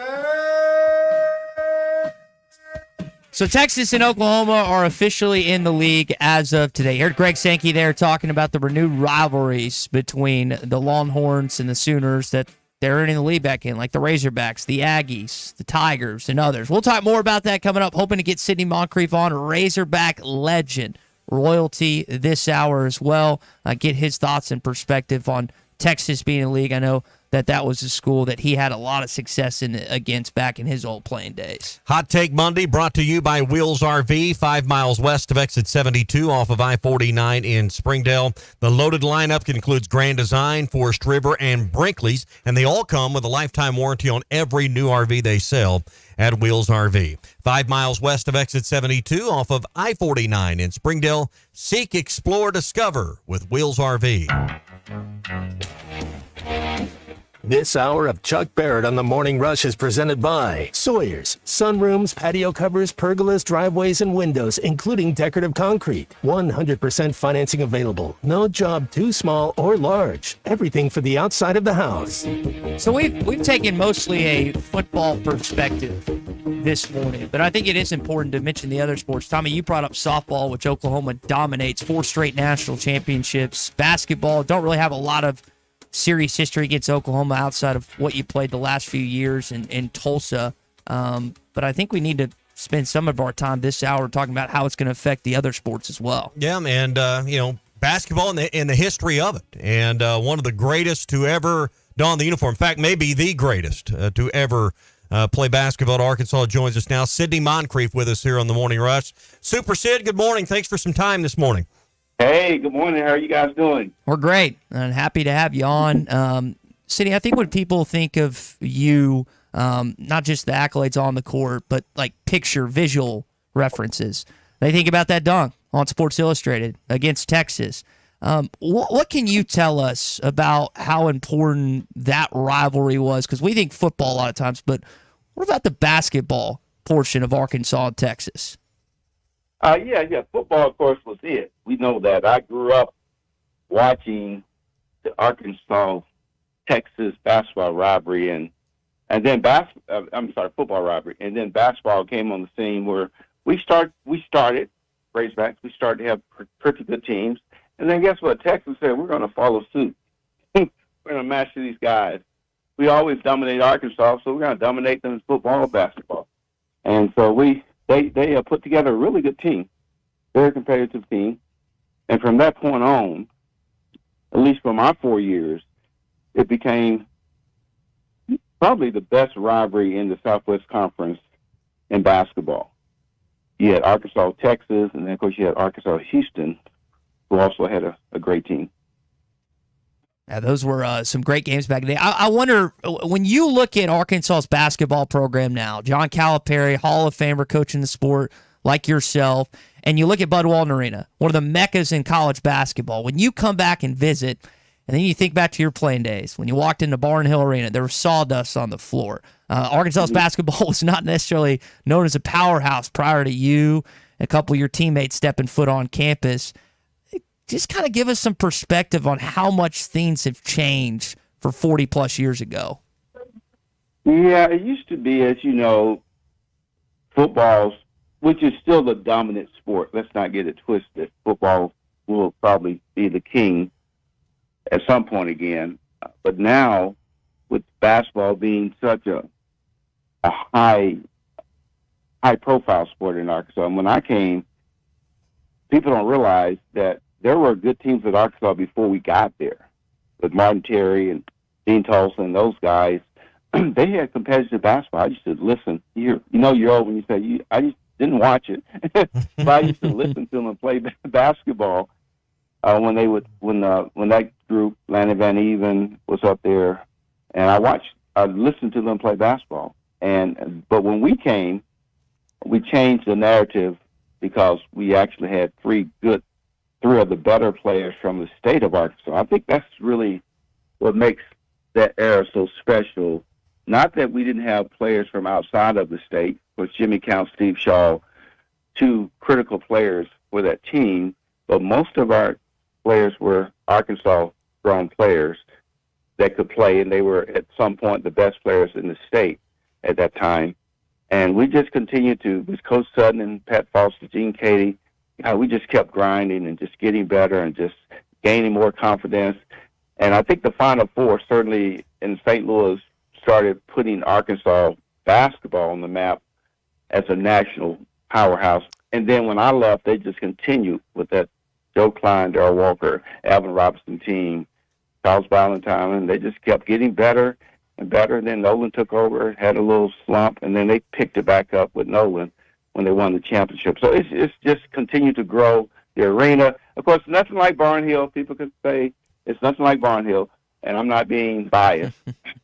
So Texas and Oklahoma are officially in the league as of today. Heard Greg Sankey there talking about the renewed rivalries between the Longhorns and the Sooners that they're earning the lead back in, like the Razorbacks, the Aggies, the Tigers, and others. We'll talk more about that coming up. Hoping to get Sidney Moncrief on, Razorback legend, royalty this hour as well. Get his thoughts and perspective on Texas being in the league. I know that was a school that he had a lot of success against back in his old playing days. Hot Take Monday brought to you by Wheels RV, 5 miles west of exit 72 off of I-49 in Springdale. The loaded lineup includes Grand Design, Forest River, and Brinkley's, and they all come with a lifetime warranty on every new RV they sell at Wheels RV. 5 miles west of exit 72 off of I-49 in Springdale. Seek, explore, discover with Wheels RV. This hour of Chuck Barrett on the Morning Rush is presented by Sawyer's, sunrooms, patio covers, pergolas, driveways, and windows, including decorative concrete. 100% financing available. No job too small or large. Everything for the outside of the house. So we've taken mostly a football perspective this morning, but I think it is important to mention the other sports. Tommy, you brought up softball, which Oklahoma dominates, 4 straight national championships. Basketball, don't really have a lot of series history against Oklahoma outside of what you played the last few years in Tulsa. But I think we need to spend some of our time this hour talking about how it's going to affect the other sports as well. Yeah, and, basketball and the history of it. And one of the greatest to ever don the uniform. In fact, maybe the greatest to ever play basketball at Arkansas joins us now. Sidney Moncrief with us here on the Morning Rush. Super Sid, good morning. Thanks for some time this morning. Hey, good morning. How are you guys doing? We're great and happy to have you on. Sidney, I think when people think of you, not just the accolades on the court, but like picture, visual references, they think about that dunk on Sports Illustrated against Texas. What can you tell us about how important that rivalry was? Because we think football a lot of times, but what about the basketball portion of Arkansas and Texas? Yeah. Football, of course, was it. We know that. I grew up watching the Arkansas-Texas basketball rivalry, and then football rivalry, and then basketball came on the scene where we started Razorbacks. We started to have pretty good teams, and then guess what? Texas said we're going to follow suit. We're going to match these guys. We always dominate Arkansas, so we're going to dominate them in football and basketball. And so they put together a really good team, very competitive team. And from that point on, at least for my 4 years, it became probably the best rivalry in the Southwest Conference in basketball. You had Arkansas, Texas, and then, of course, you had Arkansas, Houston, who also had a great team. Yeah, those were some great games back in the day. I wonder, when you look at Arkansas's basketball program now, John Calipari, Hall of Famer coaching the sport like yourself, and you look at Bud Walton Arena, one of the meccas in college basketball. When you come back and visit, and then you think back to your playing days, when you walked into Barnhill Arena, there was sawdust on the floor. Arkansas's basketball was not necessarily known as a powerhouse prior to you and a couple of your teammates stepping foot on campus. Just kind of give us some perspective on how much things have changed for 40-plus years ago. Yeah, it used to be, as you know, football, which is still the dominant sport. Let's not get it twisted. Football will probably be the king at some point again. But now, with basketball being such a high-profile sport in Arkansas, and when I came, people don't realize that there were good teams at Arkansas before we got there, with Martin Terry and Dean Tolson and those guys. They had competitive basketball. I used to listen. You're old when you say, I just didn't watch it. But I used to listen to them and play basketball when that group, Lanny Van Even, was up there. And I listened to them play basketball. But when we came, we changed the narrative because we actually had three of the better players from the state of Arkansas. I think that's really what makes that era so special. Not that we didn't have players from outside of the state, with Jimmy Count, Steve Shaw, two critical players for that team, but most of our players were Arkansas-grown players that could play, and they were at some point the best players in the state at that time. And we just continued with Coach Sutton and Pat Foster, Gene Cady, we just kept grinding and just getting better and just gaining more confidence. And I think the Final Four, certainly in St. Louis, started putting Arkansas basketball on the map as a national powerhouse. And then when I left, they just continued with that Joe Klein, Darrell Walker, Alvin Robinson team, Charles Valentine, and they just kept getting better and better. And then Nolan took over, had a little slump, and then they picked it back up with Nolan when they won the championship. So it's just continued to grow the arena. Of course, nothing like Barnhill. People could say it's nothing like Barnhill, and I'm not being biased,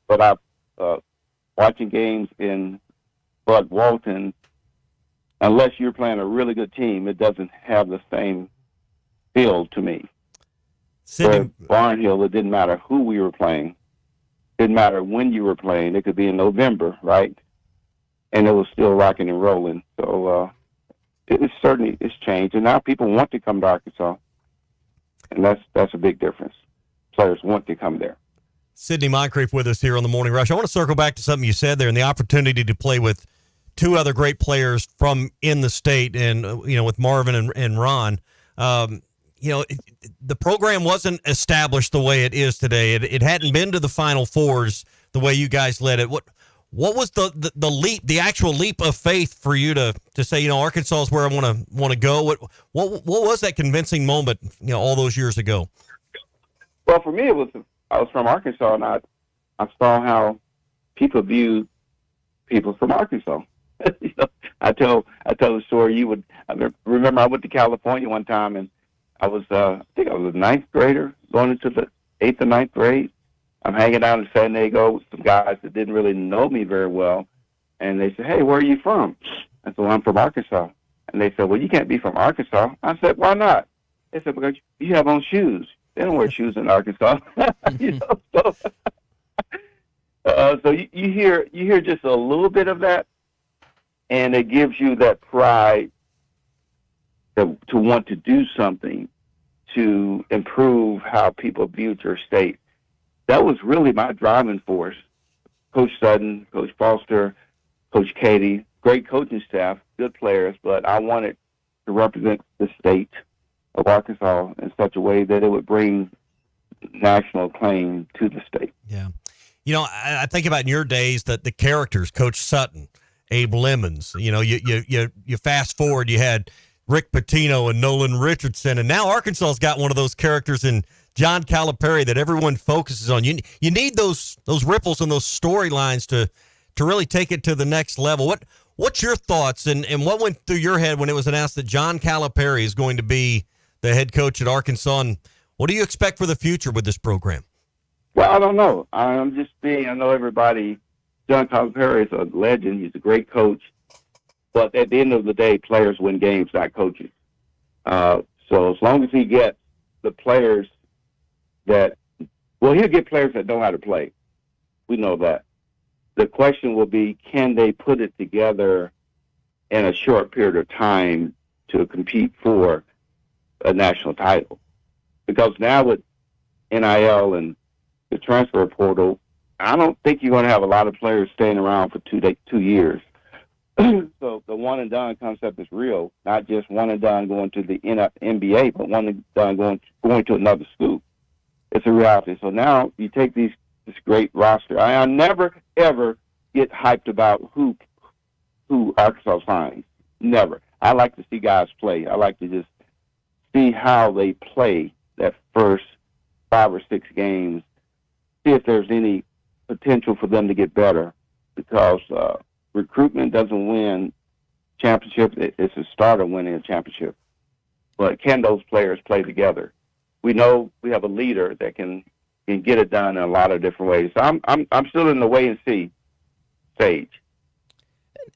but I'm watching games in Bud Walton, unless you're playing a really good team, it doesn't have the same feel to me. For Barnhill, it didn't matter who we were playing. It didn't matter when you were playing. It could be in November, right? And it was still rocking and rolling. So it's changed. And now people want to come to Arkansas. And that's a big difference. Players want to come there. Sidney Moncrief with us here on the Morning Rush. I want to circle back to something you said there and the opportunity to play with two other great players from in the state and, with Marvin and Ron. The program wasn't established the way it is today. It hadn't been to the Final Fours the way you guys led it. What was the leap, the actual leap of faith for you to say, Arkansas is where I want to go? What was that convincing moment, all those years ago? Well, for me, I was from Arkansas, and I saw how people viewed people from Arkansas. I tell the story. I remember I went to California one time, and I think I was a ninth grader going into the 8th or ninth grade. I'm hanging out in San Diego with some guys that didn't really know me very well. And they said, "Hey, where are you from?" I said, "Well, I'm from Arkansas." And they said, "Well, you can't be from Arkansas." I said, "Why not?" They said, "Because you have on shoes." They don't wear shoes in Arkansas. So you hear just a little bit of that, and it gives you that pride to want to do something to improve how people viewed your state. That was really my driving force. Coach Sutton, Coach Foster, Coach Katie, great coaching staff, good players, but I wanted to represent the state of Arkansas in such a way that it would bring national acclaim to the state. Yeah. You know, I think about in your days that the characters, Coach Sutton, Abe Lemons, you know, you fast forward, you had Rick Pitino and Nolan Richardson, and now Arkansas's got one of those characters in John Calipari that everyone focuses on. You need those ripples and those storylines to really take it to the next level. What's your thoughts and what went through your head when it was announced that John Calipari is going to be the head coach at Arkansas, and what do you expect for the future with this program? Well, I don't know. I know everybody, John Calipari is a legend. He's a great coach. But at the end of the day, players win games, not coaches. So as long as he gets the players he'll get players that know how to play. We know that. The question will be, can they put it together in a short period of time to compete for a national title? Because now with NIL and the transfer portal, I don't think you're going to have a lot of players staying around for 2 years. So the one and done concept is real, not just one and done going to the NBA, but one and done going to another school. It's a reality. So now you take this great roster. I never ever get hyped about who Arkansas signs. Never. I like to see guys play. I like to just see how they play that first 5 or 6 games. See if there's any potential for them to get better, because recruitment doesn't win championship. It's a start of winning a championship. But can those players play together? We know we have a leader that can get it done in a lot of different ways. So I'm still in the wait and see stage.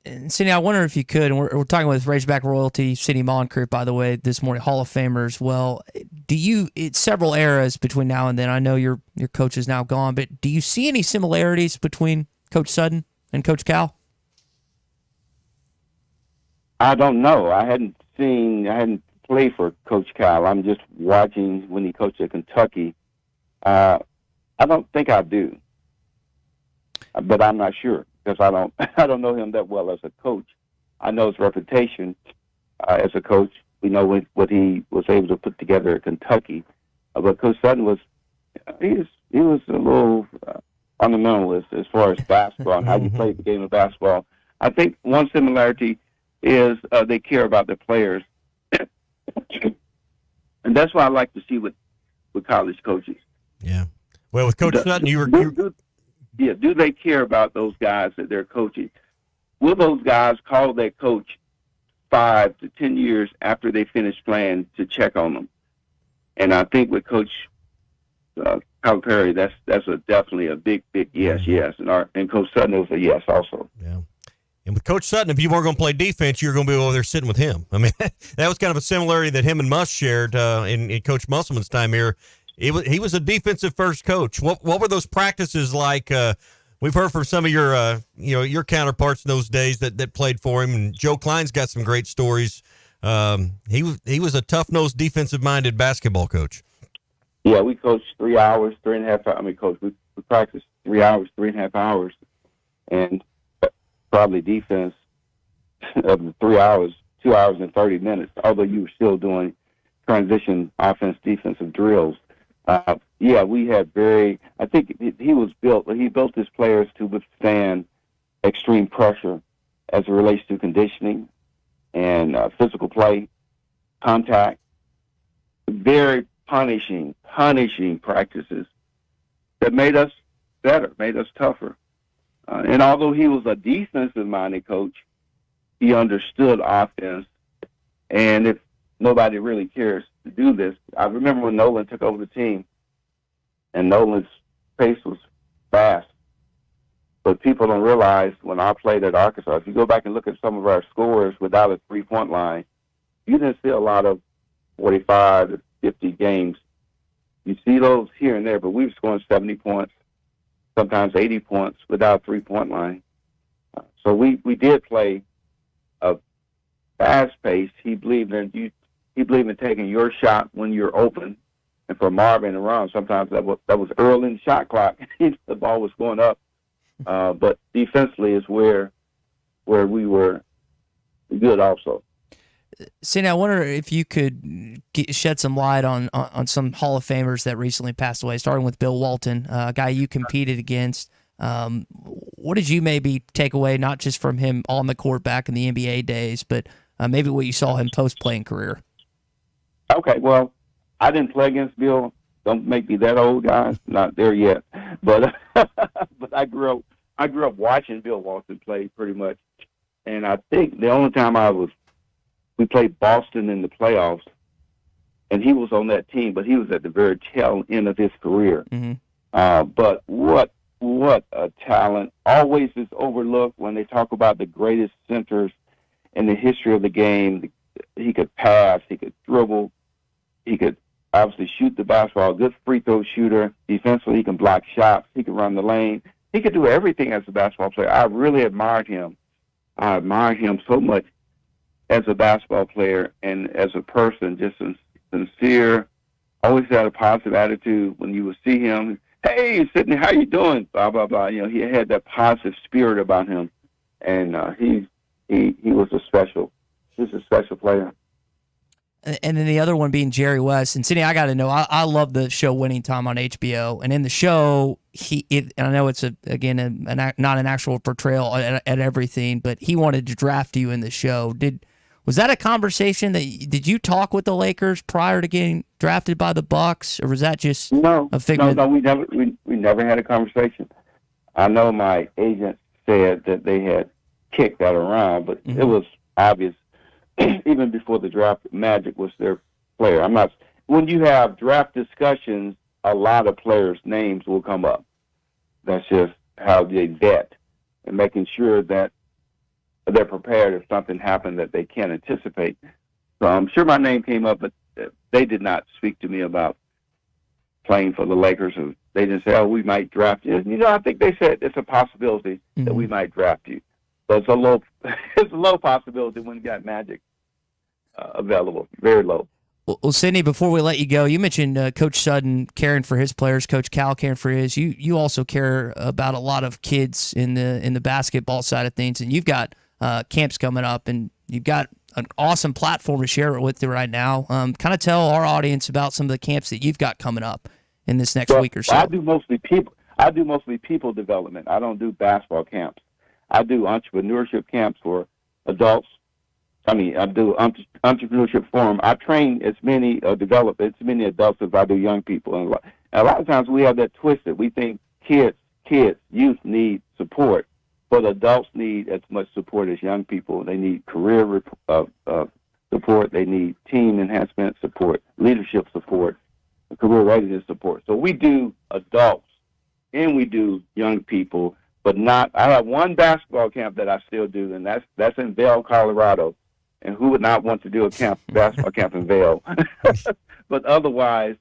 And Sidney, I wonder if you could, and we're talking with Razorback royalty, Sidney Moncrief, by the way, this morning, Hall of Famer as well. It's several eras between now and then. I know your coach is now gone, but do you see any similarities between Coach Sutton and Coach Cal? I don't know. I hadn't played for Coach Cal. I'm just watching when he coached at Kentucky. I don't think I do, but I'm not sure, because I don't know him that well as a coach. I know his reputation as a coach. We know what he was able to put together at Kentucky. But Coach Sutton was a little fundamental as far as basketball and how you play the game of basketball. I think one similarity is they care about their players, and that's what I like to see with college coaches. Yeah. Well, with Coach Sutton, do they care about those guys that they're coaching? Will those guys call their coach 5 to 10 years after they finish playing to check on them? And I think with Coach Calipari, that's definitely a big yes. And Coach Sutton was a yes also. Yeah. And with Coach Sutton, if you weren't going to play defense, you're going to be over there sitting with him. I mean, that was kind of a similarity that him and Muss shared in Coach Musselman's time here. He was a defensive first coach. What were those practices like? We've heard from some of your counterparts in those days that played for him, and Joe Klein's got some great stories. He was a tough-nosed, defensive-minded basketball coach. Yeah, we coached 3 hours, 3.5 hours. We practiced 3 hours, 3.5 hours, and probably defense of the 3 hours, 2 hours and 30 minutes, although you were still doing transition offense, defensive drills. We had I think he built his players to withstand extreme pressure as it relates to conditioning and physical play, contact, very punishing practices that made us better, made us tougher. And although he was a defensive-minded coach, he understood offense. And if nobody really cares to do this. I remember when Nolan took over the team, and Nolan's pace was fast. But people don't realize when I played at Arkansas, if you go back and look at some of our scores without a three-point line, you didn't see a lot of 45 to 50 games. You see those here and there, but we were scoring 70 points, sometimes 80 points without a three-point line. So we did play a fast pace. He believed in taking your shot when you're open. And for Marvin and Ron, sometimes that was early in the shot clock. The ball was going up. But defensively is where we were good also. Sidney, I wonder if you could shed some light on some Hall of Famers that recently passed away, starting with Bill Walton, a guy you competed against. What did you maybe take away, not just from him on the court back in the NBA days, but maybe what you saw him post-playing career? Okay, well, I didn't play against Bill. Don't make me that old, guys. Not there yet. But but I grew up watching Bill Walton play pretty much. And I think the only time we played Boston in the playoffs, and he was on that team, but he was at the very tail end of his career. Mm-hmm. But what a talent. Always is overlooked when they talk about the greatest centers in the history of the game. He could pass, he could dribble, he could obviously shoot the basketball, good free throw shooter. Defensively, he can block shots, he can run the lane. He could do everything as a basketball player. I really admired him. I admired him so much as a basketball player and as a person, just sincere, always had a positive attitude. When you would see him, hey, Sidney, how you doing? Blah, blah, blah. You know, he had that positive spirit about him. And he was a special player. And then the other one being Jerry West. And Sidney, I got to know, I love the show Winning Time on HBO. And in the show, and I know it's not an actual portrayal at everything, but he wanted to draft you in the show. Was that a conversation did you talk with the Lakers prior to getting drafted by the Bucks, or was that just a figment? No, we never had a conversation. I know my agent said that they had kicked that around, but it was obvious. Even before the draft, Magic was their player. When you have draft discussions, a lot of players' names will come up. That's just how they vet and making sure that they're prepared if something happened that they can't anticipate. So I'm sure my name came up, but they did not speak to me about playing for the Lakers. They didn't say, we might draft you. You know, I think they said it's a possibility that we might draft you. So it's a low possibility when you got Magic available, very low. Well, Sidney, before we let you go, you mentioned Coach Sutton caring for his players, Coach Cal caring for his. You also care about a lot of kids in the basketball side of things, and you've got camps coming up, and you've got an awesome platform to share it with you right now. Kind of tell our audience about some of the camps that you've got coming up in this next week or so. I do mostly people development. I don't do basketball camps. I do entrepreneurship camps for adults. I do entrepreneurship forum. I train develop as many adults as I do young people. And a lot of times we have that twisted. We think youth need support, but adults need as much support as young people. They need career support. They need team enhancement support, leadership support, career readiness support. So we do adults and we do young people. But I have one basketball camp that I still do, and that's in Vail, Colorado. And who would not want to do a basketball camp in Vail? But otherwise,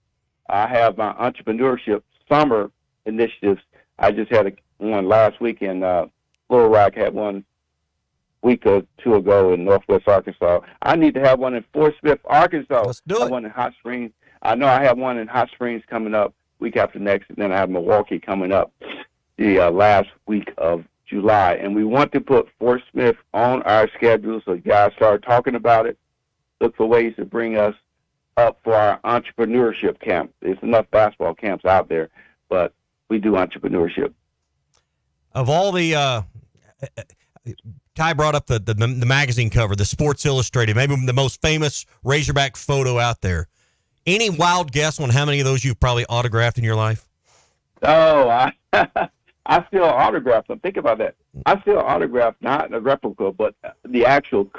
I have my entrepreneurship summer initiatives. I just had one last week in Little Rock, had one week or two ago in Northwest Arkansas. I need to have one in Fort Smith, Arkansas. Let's do it. One in Hot Springs. I know I have one in Hot Springs coming up week after next, and then I have Milwaukee coming up the last week of July. And we want to put Fort Smith on our schedule so guys start talking about it, look for ways to bring us up for our entrepreneurship camp. There's enough basketball camps out there, but we do entrepreneurship. Of all the Ty brought up the magazine cover, the Sports Illustrated, maybe the most famous Razorback photo out there. Any wild guess on how many of those you've probably autographed in your life? Oh, I still autograph them. Think about that. I still autograph not a replica, but the actual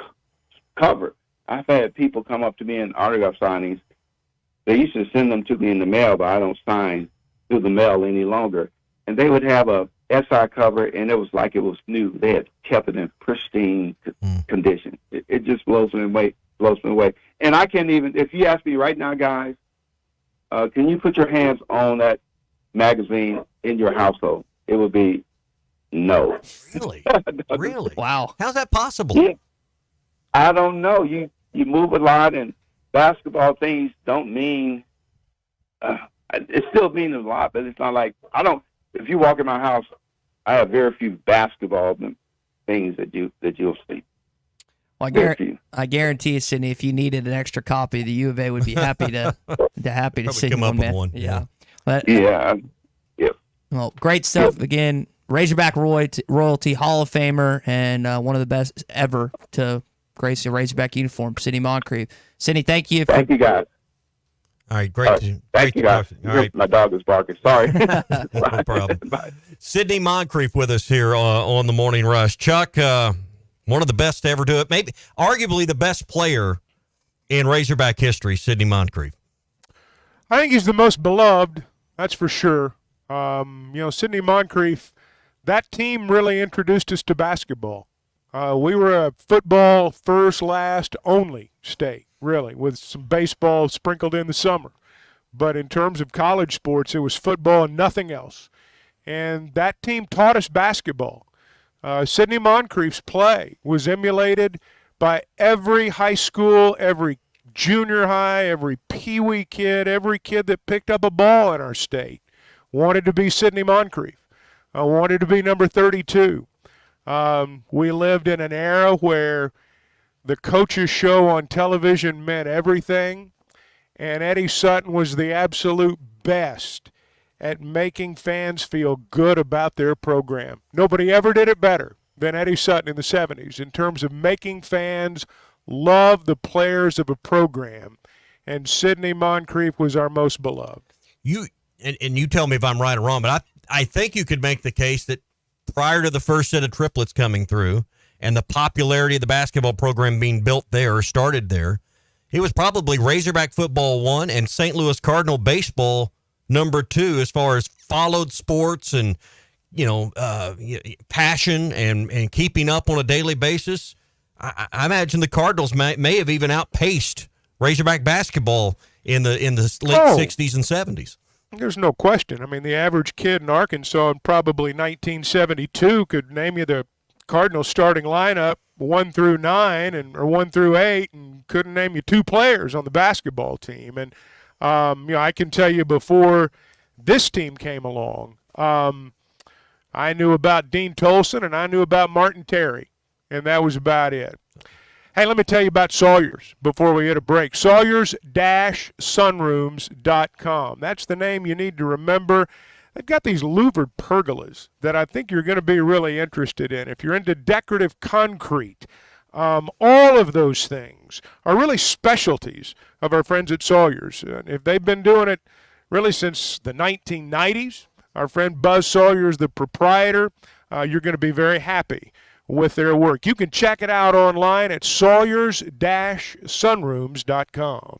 cover. I've had people come up to me in autograph signings They used to send them to me in the mail, but I don't sign through the mail any longer. And they would have a SI cover, and it was like it was new. They had kept it in pristine condition. It just blows me away. And I can't even, if you ask me right now, guys, can you put your hands on that magazine in your household? It would be no. Really? No. Really? Wow. How's that possible? Yeah. I don't know. You move a lot, and basketball things don't mean, it still means a lot, but it's not like, if you walk in my house, I have very few basketball things that you'll see. Well, I guarantee you, Sidney, if you needed an extra copy, the U of A would be happy to send come you up one, with man. one. Yeah. Well, great stuff. Again, Razorback royalty, Hall of Famer, and one of the best ever to grace a Razorback uniform, Sidney Moncrief. Sidney, thank you. Thank you, guys. All right, great. Thank you, guys. All right. My dog is barking. Sorry. No problem. Sidney Moncrief with us here on the Morning Rush. Chuck, one of the best to ever do it, maybe arguably the best player in Razorback history, Sidney Moncrief. I think he's the most beloved, that's for sure. Sidney Moncrief, that team really introduced us to basketball. We were a football first, last, only state, really, with some baseball sprinkled in the summer. But in terms of college sports, it was football and nothing else. And that team taught us basketball. Sidney Moncrief's play was emulated by every high school, every junior high, every peewee kid, every kid that picked up a ball in our state wanted to be Sidney Moncrief. Wanted to be number 32. We lived in an era where the coach's show on television meant everything, and Eddie Sutton was the absolute best at making fans feel good about their program. Nobody ever did it better than Eddie Sutton in the 70s in terms of making fans love the players of a program, and Sidney Moncrief was our most beloved. You tell me if I'm right or wrong, but I think you could make the case that prior to the first set of triplets coming through and the popularity of the basketball program being built there or started there, it was probably Razorback football 1 and St. Louis Cardinal baseball number 2 as far as followed sports and, passion and keeping up on a daily basis. I imagine the Cardinals may have even outpaced Razorback basketball in the late 60s and 70s. There's no question. I mean, the average kid in Arkansas in probably 1972 could name you the Cardinals starting lineup 1 through 9 or 1 through 8 and couldn't name you 2 players on the basketball team. And, I can tell you before this team came along, I knew about Dean Tolson and I knew about Martin Terry, and that was about it. Hey, let me tell you about Sawyer's before we hit a break. Sawyers-sunrooms.com. That's the name you need to remember. They've got these louvered pergolas that I think you're going to be really interested in. If you're into decorative concrete, all of those things are really specialties of our friends at Sawyer's. If they've been doing it really since the 1990s, our friend Buzz Sawyer's the proprietor, you're going to be very happy with their work. You can check it out online at sawyers-sunrooms.com.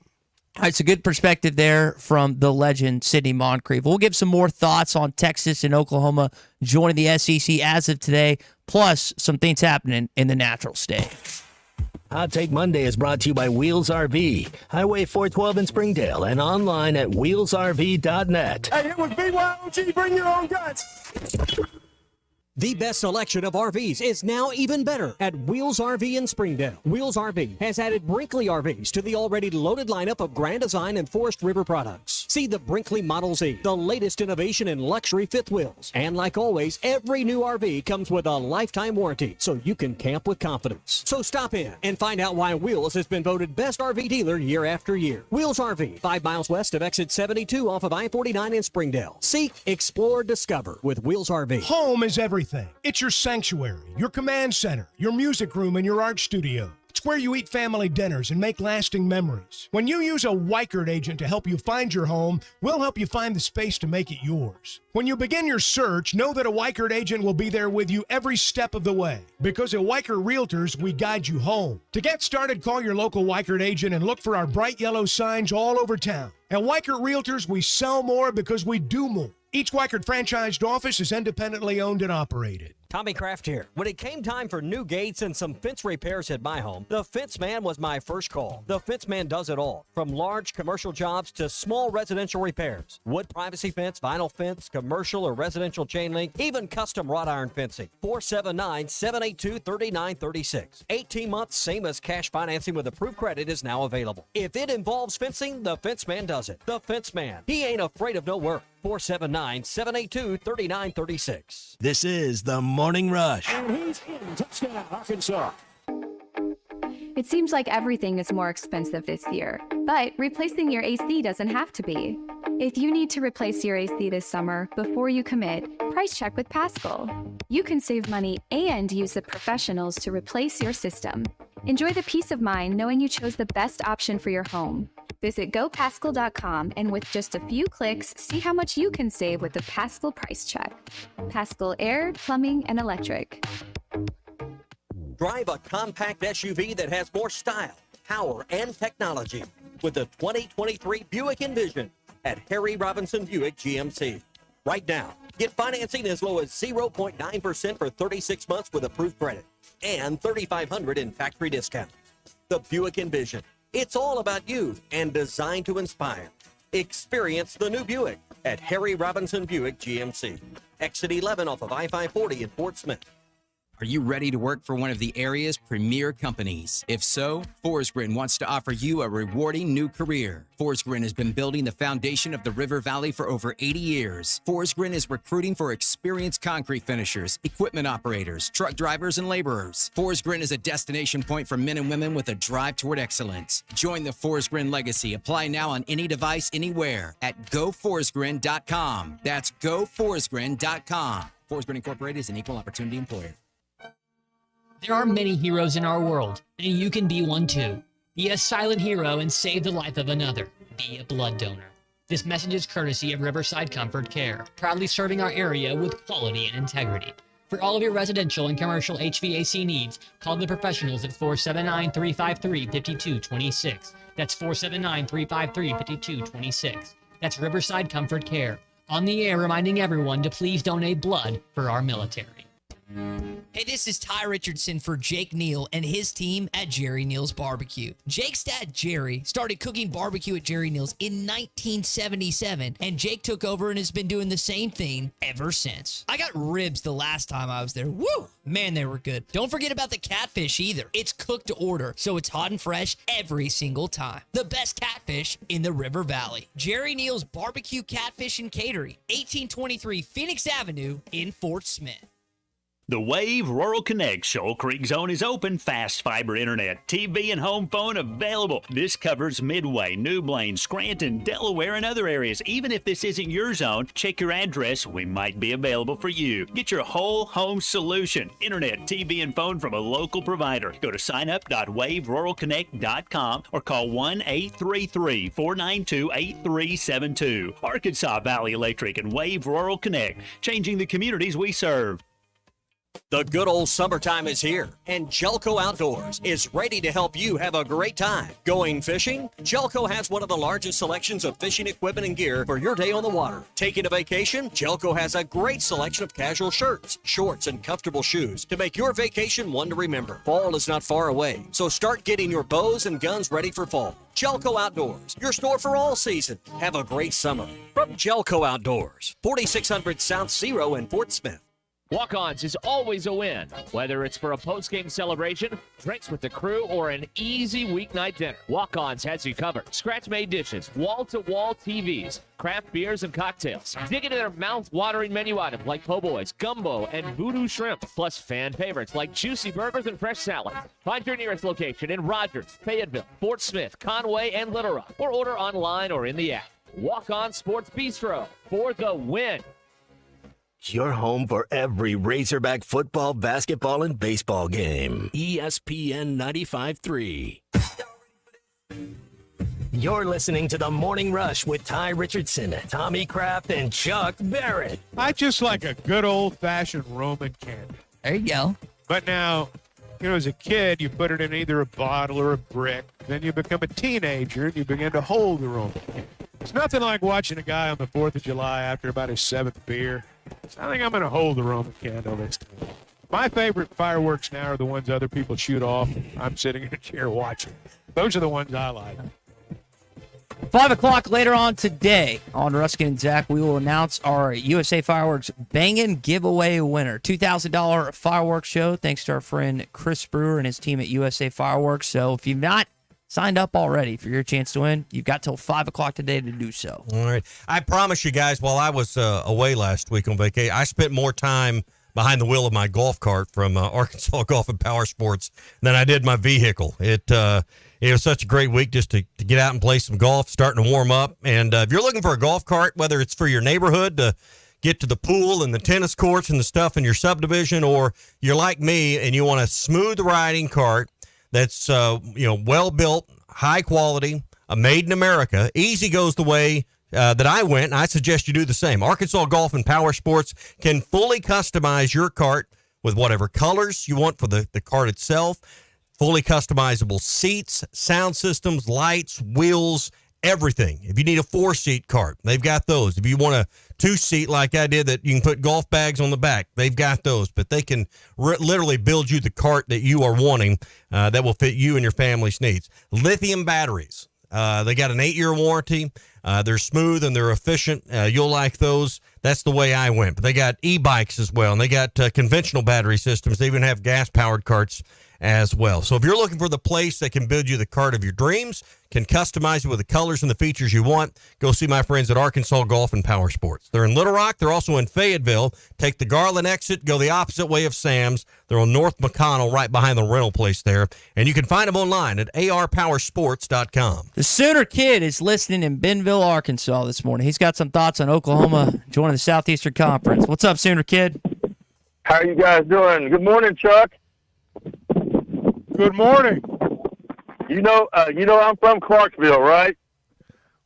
It's a good perspective there from the legend, Sidney Moncrief. We'll give some more thoughts on Texas and Oklahoma joining the SEC as of today, plus some things happening in the natural state. Hot Take Monday is brought to you by Wheels RV, Highway 412 in Springdale, and online at wheelsrv.net. Hey, it was BYOG, bring your own guns. The best selection of RVs is now even better at Wheels RV in Springdale. Wheels RV has added Brinkley RVs to the already loaded lineup of Grand Design and Forest River products. See the Brinkley Model Z, the latest innovation in luxury fifth wheels. And like always, every new RV comes with a lifetime warranty, so you can camp with confidence. So stop in and find out why Wheels has been voted best RV dealer year after year. Wheels RV, 5 miles west of exit 72 off of I-49 in Springdale. Seek, explore, discover with Wheels RV. Home is everything. It's your sanctuary, your command center, your music room, and your art studio. It's where you eat family dinners and make lasting memories. When you use a Weichert agent to help you find your home, we'll help you find the space to make it yours. When you begin your search, know that a Weichert agent will be there with you every step of the way. Because at Weichert Realtors, we guide you home. To get started, call your local Weichert agent and look for our bright yellow signs all over town. At Weichert Realtors, we sell more because we do more. Each Weichert franchised office is independently owned and operated. Tommy Kraft here. When it came time for new gates and some fence repairs at my home, the Fence Man was my first call. The Fence Man does it all, from large commercial jobs to small residential repairs. Wood privacy fence, vinyl fence, commercial or residential chain link, even custom wrought iron fencing. 479-782-3936. 18 months, same as cash financing with approved credit is now available. If it involves fencing, the Fence Man does it. The Fence Man. He ain't afraid of no work. 479-782-3936. This is the Morning Rush. And he's in. Touchdown, Arkansas. It seems like everything is more expensive this year, but replacing your AC doesn't have to be. If you need to replace your AC this summer, before you commit, price check with Paschal. You can save money and use the professionals to replace your system. Enjoy the peace of mind knowing you chose the best option for your home. Visit GoPaschal.com and with just a few clicks, see how much you can save with the Paschal Price Check. Paschal Air, Plumbing, and Electric. Drive a compact SUV that has more style, power, and technology with the 2023 Buick Envision at Harry Robinson Buick GMC. Right now, get financing as low as 0.9% for 36 months with approved credit and $3,500 in factory discounts. The Buick Envision. It's all about you and designed to inspire. Experience the new Buick at Harry Robinson Buick GMC. Exit 11 off of I-540 in Fort Smith. Are you ready to work for one of the area's premier companies? If so, Forsgren wants to offer you a rewarding new career. Forsgren has been building the foundation of the River Valley for over 80 years. Forsgren is recruiting for experienced concrete finishers, equipment operators, truck drivers, and laborers. Forsgren is a destination point for men and women with a drive toward excellence. Join the Forsgren legacy. Apply now on any device, anywhere at GoForsgren.com. That's GoForsgren.com. Forsgren Incorporated is an equal opportunity employer. There are many heroes in our world, and you can be one too. Be a silent hero and save the life of another. Be a blood donor. This message is courtesy of Riverside Comfort Care, proudly serving our area with quality and integrity. For all of your residential and commercial HVAC needs, call the professionals at 479-353-5226. That's 479-353-5226. That's Riverside Comfort Care. On the air reminding everyone to please donate blood for our military. Hey, this is Ty Richardson for Jake Neal and his team at Jerry Neal's Barbecue. Jake's dad, Jerry, started cooking barbecue at Jerry Neal's in 1977, and Jake took over and has been doing the same thing ever since. I got ribs the last time I was there. Woo! Man, they were good. Don't forget about the catfish either. It's cooked to order, so it's hot and fresh every single time. The best catfish in the River Valley. Jerry Neal's Barbecue, Catfish, and Catering, 1823 Phoenix Avenue in Fort Smith. The Wave Rural Connect Shoal Creek Zone is open. Fast fiber internet, TV, and home phone available. This covers Midway, New Blaine, Scranton, Delaware, and other areas. Even if this isn't your zone, check your address. We might be available for you. Get your whole home solution. Internet, TV, and phone from a local provider. Go to signup.waveruralconnect.com or call 1-833-492-8372. Arkansas Valley Electric and Wave Rural Connect, changing the communities we serve. The good old summertime is here, and Jelco Outdoors is ready to help you have a great time. Going fishing? Jelco has one of the largest selections of fishing equipment and gear for your day on the water. Taking a vacation? Jelco has a great selection of casual shirts, shorts, and comfortable shoes to make your vacation one to remember. Fall is not far away, so start getting your bows and guns ready for fall. Jelco Outdoors, your store for all season. Have a great summer. From Jelco Outdoors, 4600 South Zero in Fort Smith. Walk-Ons is always a win, whether it's for a post-game celebration, drinks with the crew, or an easy weeknight dinner. Walk-Ons has you covered. Scratch-made dishes, wall-to-wall TVs, craft beers and cocktails. Dig into their mouth-watering menu items like po' boys, gumbo, and voodoo shrimp, plus fan favorites like juicy burgers and fresh salads. Find your nearest location in Rogers, Fayetteville, Fort Smith, Conway, and Little Rock, or order online or in the app. Walk-On Sports Bistro for the win. Your home for every Razorback football, basketball, and baseball game. ESPN 95.3. You're listening to The Morning Rush with Ty Richardson, Tommy Kraft, and Chuck Barrett. I just like a good old-fashioned Roman candle. There you go. But now, as a kid, you put it in either a bottle or a brick. Then you become a teenager, and you begin to hold the Roman candle. It's nothing like watching a guy on the 4th of July after about his 7th beer. So I think I'm going to hold the Roman candle this time. My favorite fireworks now are the ones other people shoot off. I'm sitting in a chair watching. Those are the ones I like. 5 o'clock later on today on Ruskin and Zach, we will announce our USA Fireworks Bangin' Giveaway winner. $2,000 fireworks show thanks to our friend Chris Brewer and his team at USA Fireworks. So if you've not signed up already for your chance to win, you've got till 5 o'clock today to do so. All right. I promise you guys, while I was away last week on vacation, I spent more time behind the wheel of my golf cart from Arkansas Golf and Power Sports than I did my vehicle. It was such a great week just to get out and play some golf, starting to warm up. And if you're looking for a golf cart, whether it's for your neighborhood to get to the pool and the tennis courts and the stuff in your subdivision, or you're like me and you want a smooth riding cart that's well built, high quality, made in America, easy goes the way that I went, and I suggest you do the same. Arkansas Golf and Power Sports can fully customize your cart with whatever colors you want for the cart itself, fully customizable seats, sound systems, lights, wheels, everything. If you need a 4-seat cart, they've got those. If you want a 2-seat like I did that you can put golf bags on the back, they've got those. But they can literally build you the cart that you are wanting that will fit you and your family's needs. Lithium batteries. They got an 8-year warranty. They're smooth and they're efficient. You'll like those. That's the way I went. But they got e-bikes as well, and they got conventional battery systems. They even have gas-powered carts as well. So if you're looking for the place that can build you the cart of your dreams, can customize it with the colors and the features you want, go see my friends at Arkansas Golf and Power Sports. They're in Little Rock. They're also in Fayetteville. Take the Garland exit, go the opposite way of Sam's. They're on North McConnell, right behind the rental place there. And you can find them online at arpowersports.com. The Sooner Kid is listening in Bentonville, Arkansas this morning. He's got some thoughts on Oklahoma joining the Southeastern Conference. What's up, Sooner Kid? How are you guys doing? Good morning, Chuck. Good morning. You know I'm from Clarksville, right?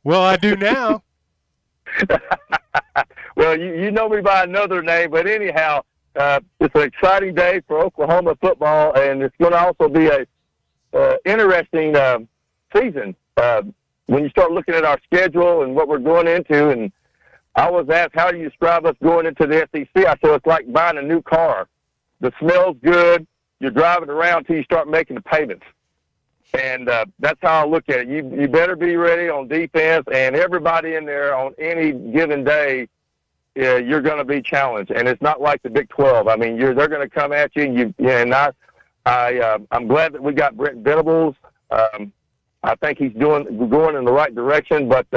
Well, I do now. Well, you know me by another name, but anyhow, it's an exciting day for Oklahoma football, and it's going to also be a interesting season when you start looking at our schedule and what we're going into. And I was asked, how do you describe us going into the SEC? I said, it's like buying a new car. The smell's good. You're driving around till you start making the payments. And that's how I look at it. You better be ready on defense, and everybody in there on any given day, you're going to be challenged. And it's not like the Big 12. I mean, they're going to come at you. I'm glad that we got Brent Venables. I think he's going in the right direction. But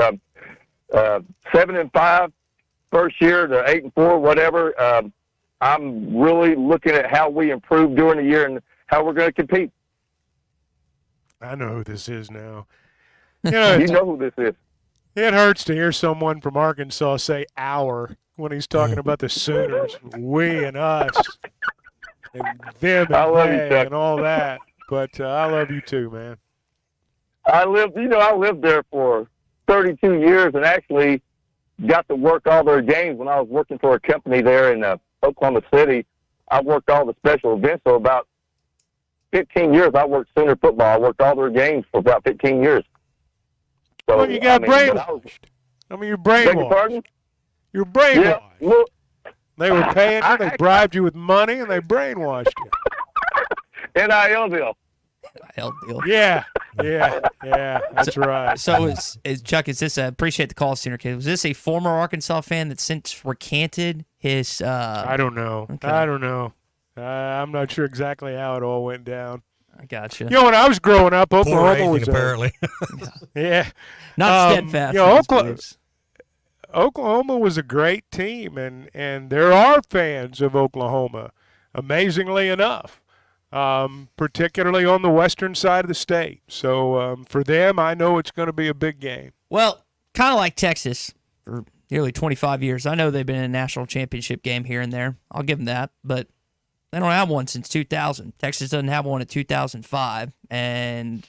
7-5 first year to 8-4, whatever. I'm really looking at how we improve during the year and how we're going to compete. I know who this is now. You know who this is. It hurts to hear someone from Arkansas say "our" when he's talking about the Sooners, we and us, and them and they and all that. But I love you too, man. I lived there for 32 years and actually got to work all their games when I was working for a company there in Oklahoma City. I worked all the special events, so about 15 years I worked Sooner football. I worked all their games for about 15 years. So, well, you got brainwashed. You're brainwashed. You're brainwashed. Yeah, look, they were paying you, they bribed you with money, and they brainwashed you. NIL deal. NIL deal. Yeah, that's right. So, is Chuck, appreciate the call, Sooner Kid. Was this a former Arkansas fan that since recanted his... I don't know. Okay. I don't know. I'm not sure exactly how it all went down. I gotcha. When I was growing up, Oklahoma was apparently. Yeah. Not steadfast. Oklahoma was a great team, and there are fans of Oklahoma, amazingly enough, particularly on the western side of the state. So for them, I know it's going to be a big game. Well, kind of like Texas for nearly 25 years. I know they've been in a national championship game here and there. I'll give them that, but they don't have one since 2000. Texas doesn't have one in 2005, and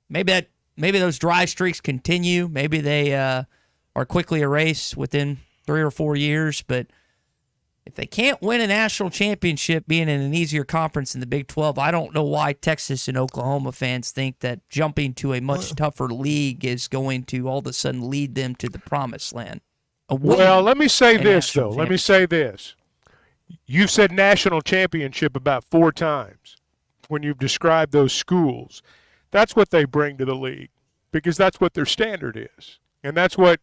maybe those dry streaks continue. Maybe they are quickly erased within 3 or 4 years. But If they can't win a national championship being in an easier conference in the Big 12, I don't know why Texas and Oklahoma fans think that jumping to a much tougher league is going to all of a sudden lead them to the promised land. Well, let me say this, though. Let me say this. You've said national championship about 4 times when you've described those schools. That's what they bring to the league because that's what their standard is. And that's what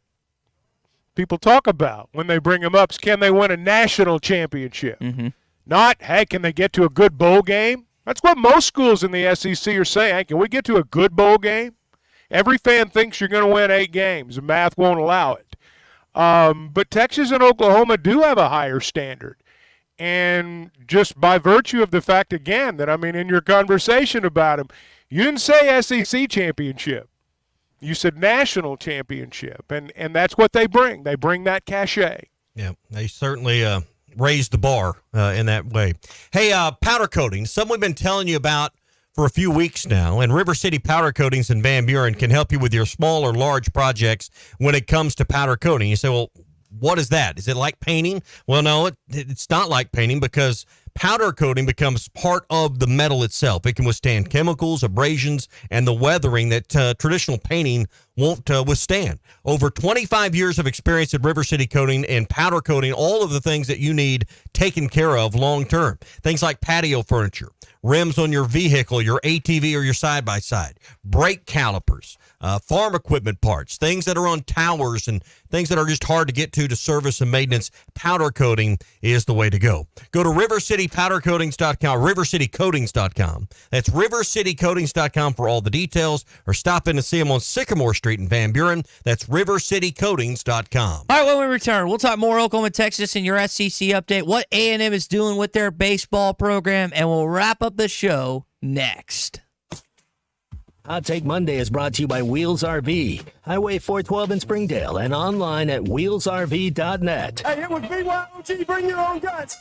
people talk about when they bring them up. Can they win a national championship? Mm-hmm. Not, hey, can they get to a good bowl game? That's what most schools in the SEC are saying. Hey, can we get to a good bowl game? Every fan thinks you're going to win 8 games. The math won't allow it. But Texas and Oklahoma do have a higher standard. And just by virtue of the fact, again, that, I mean, in your conversation about them, you didn't say SEC championship. You said national championship, and that's what they bring. They bring that cachet. Yeah, they certainly raised the bar in that way. Hey, powder coating, something we've been telling you about for a few weeks now, and River City Powder Coatings in Van Buren can help you with your small or large projects when it comes to powder coating. You say, well, what is that? Is it like painting? Well, no, it's not like painting because powder coating becomes part of the metal itself. It can withstand chemicals, abrasions, and the weathering that traditional painting won't withstand. Over 25 years of experience at River City Coating and powder coating, all of the things that you need taken care of long term. Things like patio furniture, rims on your vehicle, your ATV or your side-by-side, brake calipers, farm equipment parts, things that are on towers and things that are just hard to get to service and maintenance. Powder coating is the way to go. Go to rivercitypowdercoatings.com, rivercitycoatings.com. That's rivercitycoatings.com for all the details, or stop in and see them on Sycamore Street in Van Buren. That's rivercitycoatings.com. All right, when we return, we'll talk more Oklahoma, Texas, and your SEC update, what A&M is doing with their baseball program, and we'll wrap up the show next. Hot Take Monday is brought to you by Wheels RV, Highway 412 in Springdale, and online at wheelsrv.net. Hey, it was BYOG, bring your own guts.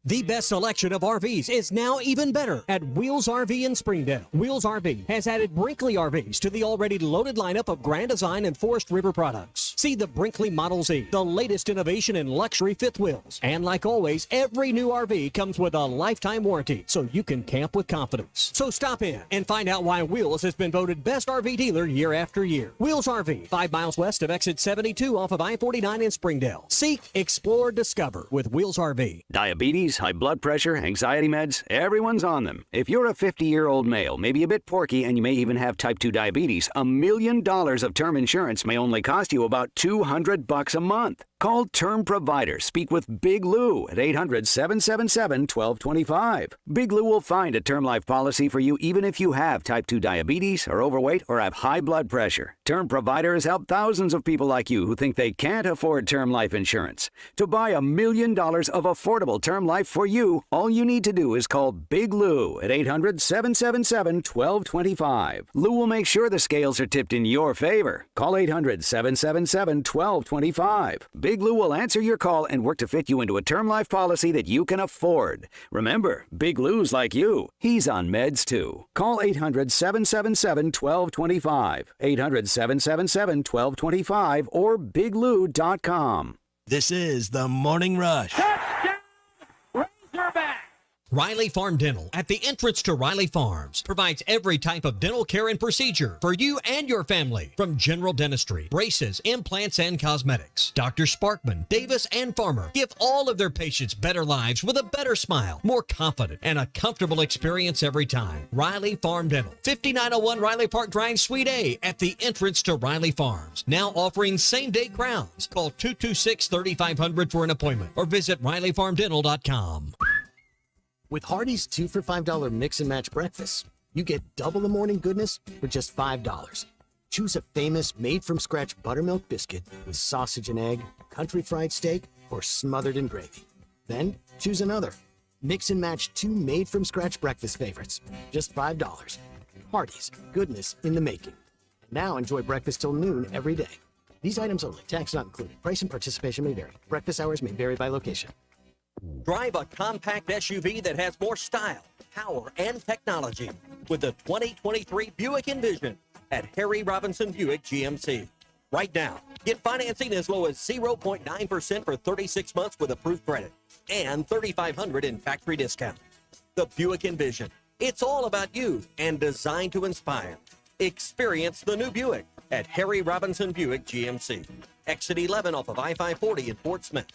The best selection of RVs is now even better at Wheels RV in Springdale. Wheels RV has added Brinkley RVs to the already loaded lineup of Grand Design and Forest River products. See the Brinkley Model Z, the latest innovation in luxury fifth wheels. And like always, every new RV comes with a lifetime warranty, so you can camp with confidence. So stop in and find out why Wheels has been voted best RV dealer year after year. Wheels RV, 5 miles west of exit 72 off of I-49 in Springdale. Seek, explore, discover with Wheels RV. Diabetes, high blood pressure, anxiety meds, everyone's on them. If you're a 50-year-old male, maybe a bit porky, and you may even have type 2 diabetes, $1 million of term insurance may only cost you about $200 a month. Call Term Provider. Speak with Big Lou at 800-777-1225. Big Lou will find a term life policy for you even if you have type 2 diabetes, are overweight, or have high blood pressure. Term Provider has helped thousands of people like you who think they can't afford term life insurance. To buy $1 million of affordable term life for you, all you need to do is call Big Lou at 800-777-1225. Lou will make sure the scales are tipped in your favor. Call 800-777-1225. Big Lou will answer your call and work to fit you into a term life policy that you can afford. Remember, Big Lou's like you. He's on meds too. Call 800-777-1225. 800-777-1225 or biglou.com. This is the Morning Rush. Riley Farm Dental, at the entrance to Riley Farms, provides every type of dental care and procedure for you and your family, from general dentistry, braces, implants, and cosmetics. Dr. Sparkman, Davis, and Farmer give all of their patients better lives with a better smile, more confident, and a comfortable experience every time. Riley Farm Dental, 5901 Riley Park Drive, Suite A, at the entrance to Riley Farms. Now offering same-day crowns. Call 226-3500 for an appointment or visit RileyFarmDental.com. With Hardee's 2 for $5 mix and match breakfast, you get double the morning goodness for just $5. Choose a famous made-from-scratch buttermilk biscuit with sausage and egg, country fried steak, or smothered in gravy. Then choose another. Mix and match 2 made-from-scratch breakfast favorites, just $5. Hardee's, goodness in the making. Now enjoy breakfast till noon every day. These items only, tax not included. Price and participation may vary. Breakfast hours may vary by location. Drive a compact SUV that has more style, power, and technology with the 2023 Buick Envision at Harry Robinson Buick GMC. right now. Get financing as low as 0.9% for 36 months with approved credit and $3,500 in factory discount. The Buick Envision. It's all about you and designed to inspire. Experience the new Buick at Harry Robinson Buick GMC. Exit 11 off of I-540 in Fort Smith.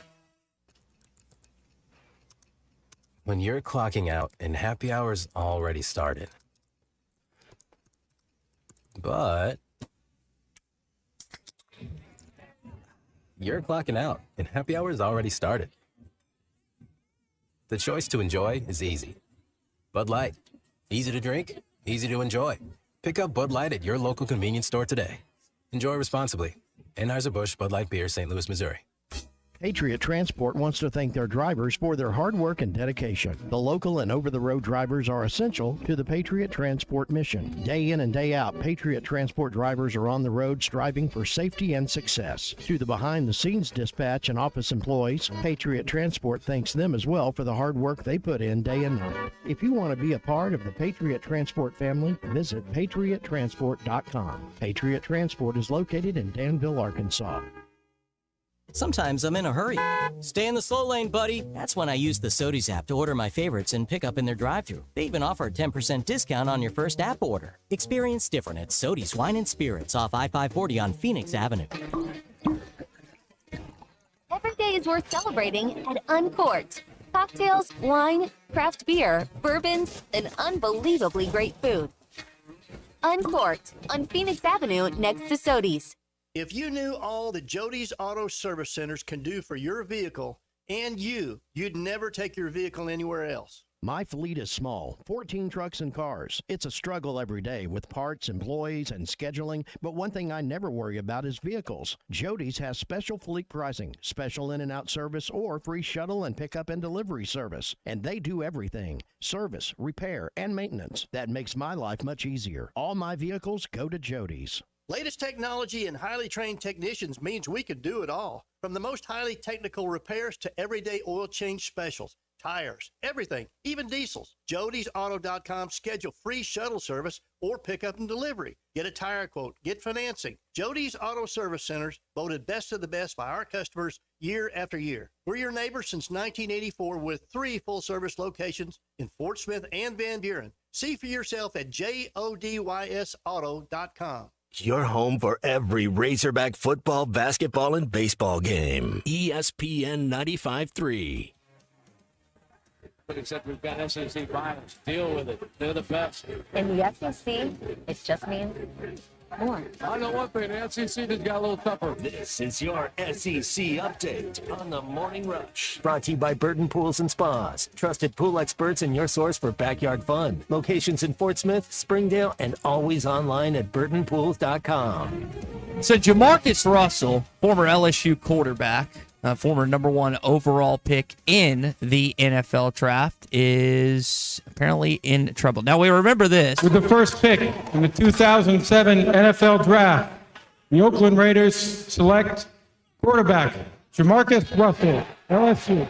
When you're clocking out and happy hour's already started. But you're clocking out and happy hour's already started. The choice to enjoy is easy. Bud Light. Easy to drink, easy to enjoy. Pick up Bud Light at your local convenience store today. Enjoy responsibly. Anheuser-Busch Bud Light Beer, St. Louis, Missouri. Patriot Transport wants to thank their drivers for their hard work and dedication. The local and over-the-road drivers are essential to the Patriot Transport mission. Day in and day out, Patriot Transport drivers are on the road striving for safety and success. To the behind-the-scenes dispatch and office employees, Patriot Transport thanks them as well for the hard work they put in day and night. If you want to be a part of the Patriot Transport family, visit patriottransport.com. Patriot Transport is located in Danville, Arkansas. Sometimes I'm in a hurry. Stay in the slow lane, buddy. That's when I use the Sodies app to order my favorites and pick up in their drive-thru. They even offer a 10% discount on your first app order. Experience different at Sodies Wine and Spirits off I-540 on Phoenix Avenue. Every day is worth celebrating at Uncorked. Cocktails, wine, craft beer, bourbons, and unbelievably great food. Uncorked on Phoenix Avenue next to Sodies. If you knew all that Jody's Auto Service Centers can do for your vehicle and you'd never take your vehicle anywhere else. My fleet is small, 14 trucks and cars. It's a struggle every day with parts, employees, and scheduling, but one thing I never worry about is vehicles. Jody's has special fleet pricing, special in and out service, or free shuttle and pickup and delivery service. And they do everything, service, repair, and maintenance. That makes my life much easier. All my vehicles go to Jody's. Latest technology and highly trained technicians means we could do it all. From the most highly technical repairs to everyday oil change specials, tires, everything, even diesels. Jody'sAuto.com schedule free shuttle service or pickup and delivery. Get a tire quote, get financing. Jody's Auto Service Centers, voted best of the best by our customers year after year. We're your neighbors since 1984 with 3 full-service locations in Fort Smith and Van Buren. See for yourself at JODYSauto.com. Your home for every Razorback football, basketball, and baseball game. ESPN 95.3. But except we've got SEC finals. Deal with it. They're the best. In the SEC, it just means more. I know one thing. The SEC just got a little tougher. This is your SEC update on the Morning Rush. Brought to you by Burton Pools and Spas. Trusted pool experts and your source for backyard fun. Locations in Fort Smith, Springdale, and always online at burtonpools.com. So Jamarcus Russell, former LSU quarterback, former number 1 overall pick in the NFL draft, is apparently in trouble. Now, we remember this. With the first pick in the 2007 NFL draft, the Oakland Raiders select quarterback Jamarcus Russell, LSU.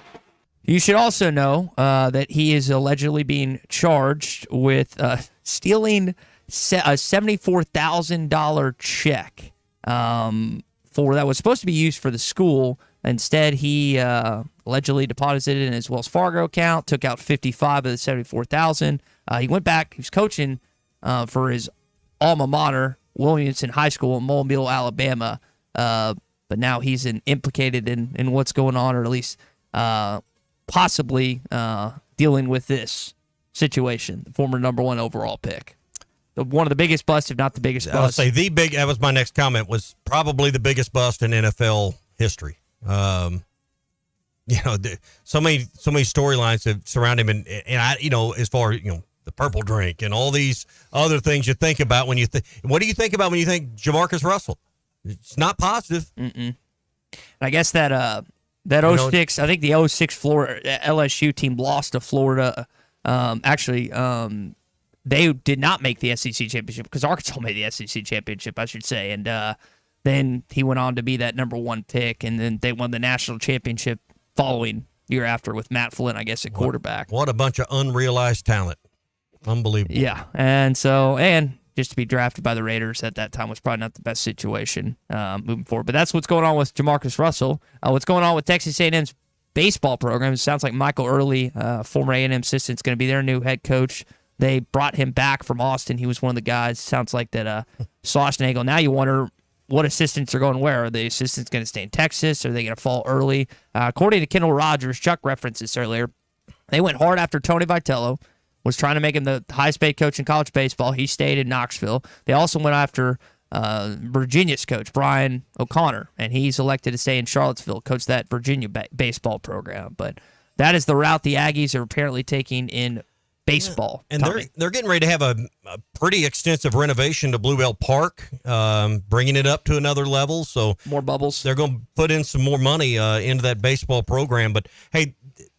You should also know that he is allegedly being charged with stealing a $74,000 check for that was supposed to be used for the school. Instead, he allegedly deposited it in his Wells Fargo account, took out $55,000 of the $74,000. He went back. He was coaching for his alma mater, Williamson High School in Mobile, Alabama. But now he's implicated in what's going on, or at least possibly dealing with this situation. The former number 1 overall pick. One of the biggest busts, if not the biggest bust. I would say that was my next comment, was probably the biggest bust in NFL history. So many storylines that surround him, and I, as far as, the purple drink and all these other things you think about when you think. What do you think about when you think Jamarcus Russell? It's not positive. And I guess that 06, I think the 06 Florida LSU team lost to Florida. They did not make the SEC championship because Arkansas made the SEC championship, I should say. And then he went on to be that number 1 pick, and then they won the national championship following year after with Matt Flynn, I guess, at quarterback. What a bunch of unrealized talent. Unbelievable. Yeah. And so, and just to be drafted by the Raiders at that time was probably not the best situation moving forward. But that's what's going on with Jamarcus Russell. What's going on with Texas A&M's baseball program? It sounds like Michael Early, former A&M assistant, is going to be their new head coach. They brought him back from Austin. He was one of the guys. Sounds like that Schlossnagle. Now you wonder what assistants are going where. Are the assistants going to stay in Texas? Are they going to fall early? According to Kendall Rogers, Chuck referenced this earlier, they went hard after Tony Vitello, was trying to make him the highest paid coach in college baseball. He stayed in Knoxville. They also went after Virginia's coach, Brian O'Connor, and he's elected to stay in Charlottesville, coach that Virginia baseball program. But that is the route the Aggies are apparently taking in baseball. And they're getting ready to have a pretty extensive renovation to Bluebell Park, bringing it up to another level. So more bubbles. They're going to put in some more money into that baseball program. But, hey,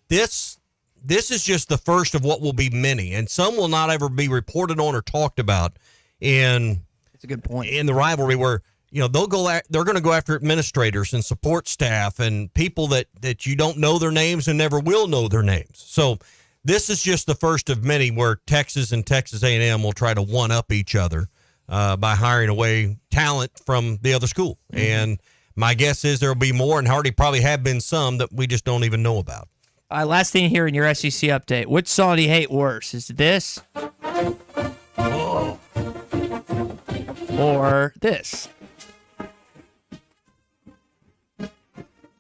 this is just the first of what will be many, and some will not ever be reported on or talked about in That's a good point. In the rivalry where, they're going to go after administrators and support staff and people that you don't know their names and never will know their names. So this is just the first of many where Texas and Texas A&M will try to one-up each other by hiring away talent from the other school. Mm-hmm. And my guess is there will be more, and already probably have been some that we just don't even know about. Last thing here in your SEC update. Which song do you hate worse? Is it this? Or this?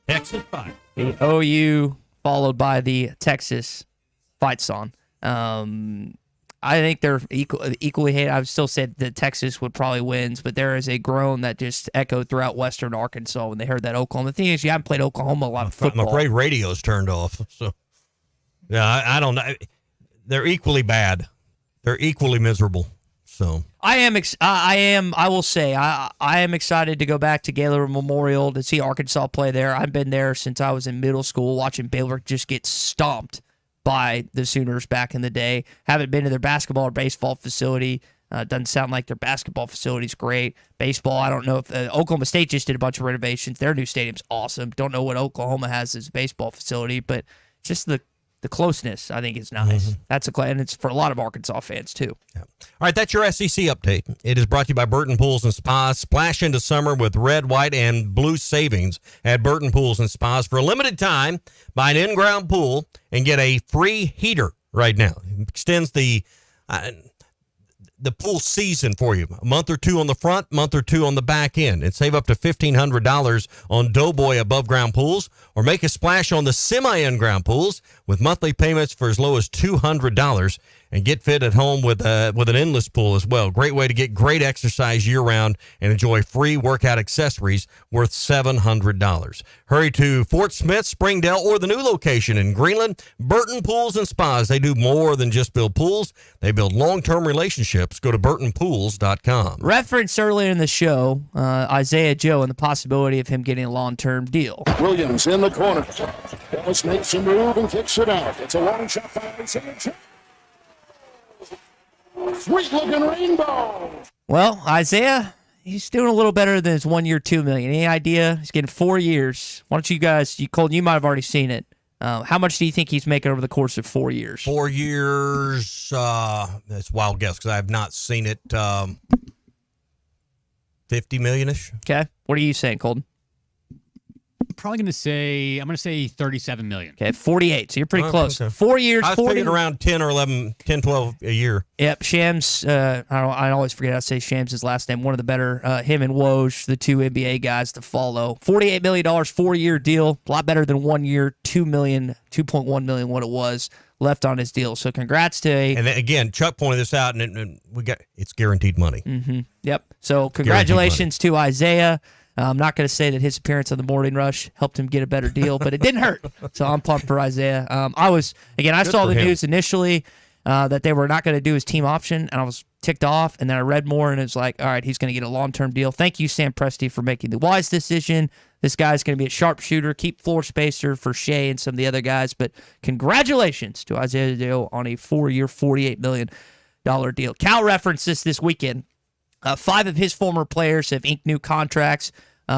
Texas fight. The OU followed by the Texas fight song. I think they're equally hated. I would still say that Texas would probably win, but there is a groan that just echoed throughout western Arkansas when they heard that Oklahoma. The thing is, you haven't played Oklahoma a lot of football. I'm afraid radio's turned off. So, yeah, I don't know. They're equally bad. They're equally miserable. So I am excited to go back to Gaylord Memorial to see Arkansas play there. I've been there since I was in middle school, watching Baylor just get stomped by the Sooners back in the day. Haven't been to their basketball or baseball facility. Doesn't sound like their basketball facility's great. Baseball, I don't know if Oklahoma State just did a bunch of renovations. Their new stadium's awesome. Don't know what Oklahoma has as a baseball facility, but just the closeness, I think, is nice. Mm-hmm. And it's for a lot of Arkansas fans, too. Yeah. All right, that's your SEC update. It is brought to you by Burton Pools and Spas. Splash into summer with red, white, and blue savings at Burton Pools and Spas. For a limited time, buy an in-ground pool and get a free heater right now. It extends the pool season for you. A month or two on the front, month or two on the back end. And save up to $1,500 on Doughboy above-ground pools, or make a splash on the semi-in-ground pools with monthly payments for as low as $200, and get fit at home with an endless pool as well. Great way to get great exercise year-round and enjoy free workout accessories worth $700. Hurry to Fort Smith, Springdale, or the new location in Greenland, Burton Pools and Spas. They do more than just build pools. They build long-term relationships. Go to burtonpools.com. Referenced earlier in the show, Isaiah Joe and the possibility of him getting a long-term deal. Williams in the corner. Dallas makes a move and kicks it out. It's a long shot by Isaiah. Sweet-looking rainbow. Well, Isaiah, he's doing a little better than his 1 year, $2 million. Any idea? He's getting 4 years. Why don't you guys, Colton, you might have already seen it. How much do you think he's making over the course of 4 years? 4 years, that's a wild guess because I have not seen it. 50 million-ish. Okay. What are you saying, Colton? Probably going to say, I'm going to say 37 million. Okay, 48. So you're pretty close. Okay. 4 years, I was 40. thinking around 10 or 11, 10, 12 a year. Yep, Shams, I always forget how to say Shams' last name. One of the better, him and Woj, the two NBA guys to follow. $48 million, 4-year deal. A lot better than 1 year, $2 million, $2.1 million, what it was left on his deal. So congrats to And then, again, Chuck pointed this out, and it's guaranteed money. Mm-hmm. Yep. So congratulations to Isaiah. I'm not going to say that his appearance on the Morning Rush helped him get a better deal, but it didn't hurt. So I'm pumped for Isaiah. I saw the news initially that they were not going to do his team option, and I was ticked off. And then I read more, and it's like, all right, he's going to get a long-term deal. Thank you, Sam Presti, for making the wise decision. This guy's going to be a sharpshooter, keep floor spacer for Shea and some of the other guys. But congratulations to Isaiah Joe on a 4-year, $48 million deal. Cal referenced this weekend. 5 of his former players have inked new contracts.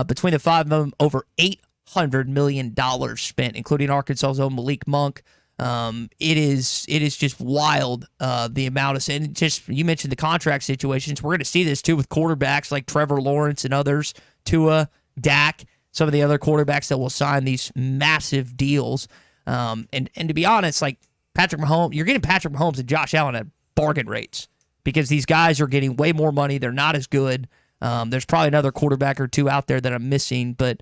Between the 5 of them, over $800 million spent, including Arkansas's own Malik Monk, It is just wild, the amount of, and just, you mentioned the contract situations. We're going to see this too with quarterbacks like Trevor Lawrence and others, Tua, Dak, some of the other quarterbacks that will sign these massive deals. And to be honest, like Patrick Mahomes, you're getting Patrick Mahomes and Josh Allen at bargain rates because these guys are getting way more money. They're not as good. There's probably another quarterback or two out there that I'm missing, but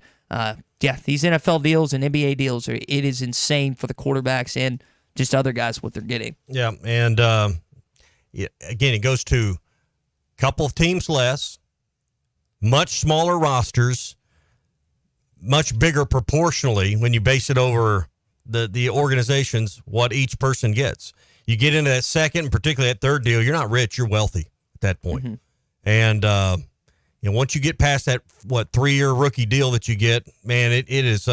yeah, these NFL deals and NBA deals, it is insane for the quarterbacks and just other guys what they're getting. Yeah, and again, it goes to a couple of teams less, much smaller rosters, much bigger proportionally when you base it over the organizations, what each person gets. You get into that second, and particularly that third deal, you're not rich, you're wealthy at that point. Mm-hmm. And once you get past that 3-year rookie deal that you get, man, it is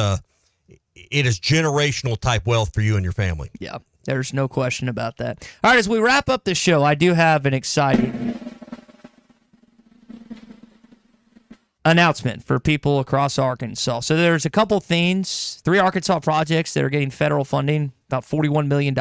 generational type wealth for you and your family. Yeah, there's no question about that. All right, as we wrap up the show, I do have an exciting announcement for people across Arkansas. So there's a couple things, 3 Arkansas projects that are getting federal funding, about $41 million.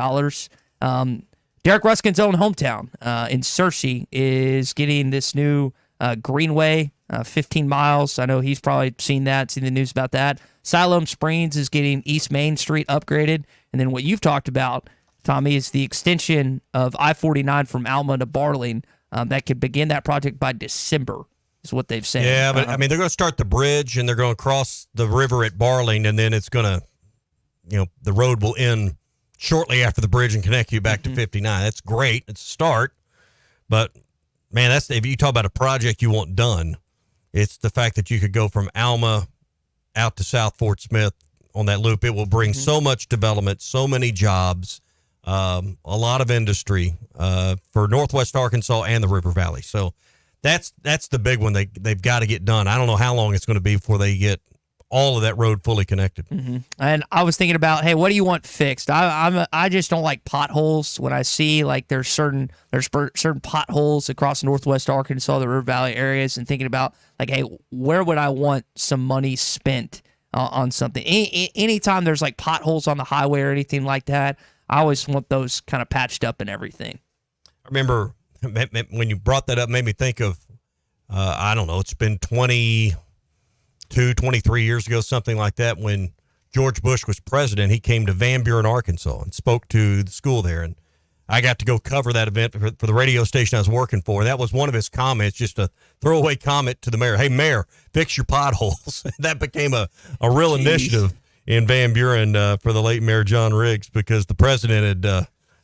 Derek Ruskin's own hometown in Searcy is getting this new Greenway, 15 miles. I know he's probably seen the news about that. Siloam Springs is getting East Main Street upgraded. And then what you've talked about, Tommy, is the extension of I-49 from Alma to Barling. That could begin that project by December, is what they've said. Yeah, but I mean, they're going to start the bridge and they're going to cross the river at Barling, and then it's going to, the road will end shortly after the bridge and connect you back to 59. That's great. It's a start. But, man, if you talk about a project you want done, it's the fact that you could go from Alma out to South Fort Smith on that loop. It will bring so much development, so many jobs, a lot of industry for Northwest Arkansas and the River Valley. So that's the big one they've got to get done. I don't know how long it's going to be before they get all of that road fully connected. Mm-hmm. And I was thinking about, hey, what do you want fixed? I just don't like potholes. When I see like there's certain potholes across Northwest Arkansas, the River Valley areas, and thinking about like, hey, where would I want some money spent on something? Anytime there's like potholes on the highway or anything like that, I always want those kind of patched up and everything. I remember when you brought that up, made me think of, I don't know, it's been 23 years ago, something like that, when George Bush was president. He came to Van Buren, Arkansas, and spoke to the school there. And I got to go cover that event for the radio station I was working for. And that was one of his comments, just a throwaway comment to the mayor. Hey, Mayor, fix your potholes. That became a real initiative in Van Buren for the late Mayor John Riggs, because the president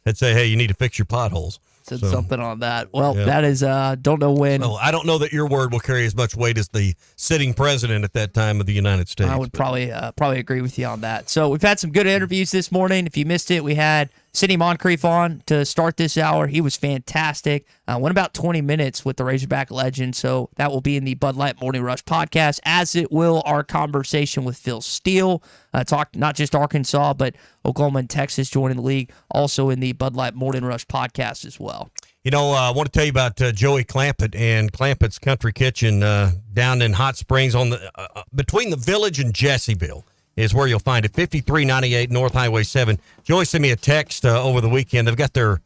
had said, hey, you need to fix your potholes. Said something on that. Well, that is, don't know when. Well, I don't know that your word will carry as much weight as the sitting president at that time of the United States. I would probably agree with you on that. So we've had some good interviews this morning. If you missed it, we had Sidney Moncrief on to start this hour. He was fantastic. Went about 20 minutes with the Razorback legend. So that will be in the Bud Light Morning Rush podcast, as it will our conversation with Phil Steele. Talk not just Arkansas, but Oklahoma and Texas joining the league, also in the Bud Light Morning Rush podcast as well. You know, I want to tell you about Joey Clampett and Clampett's Country Kitchen down in Hot Springs on the between the Village and Jesseville is where you'll find it. 5398 North Highway 7. Joey sent me a text over the weekend. They've got their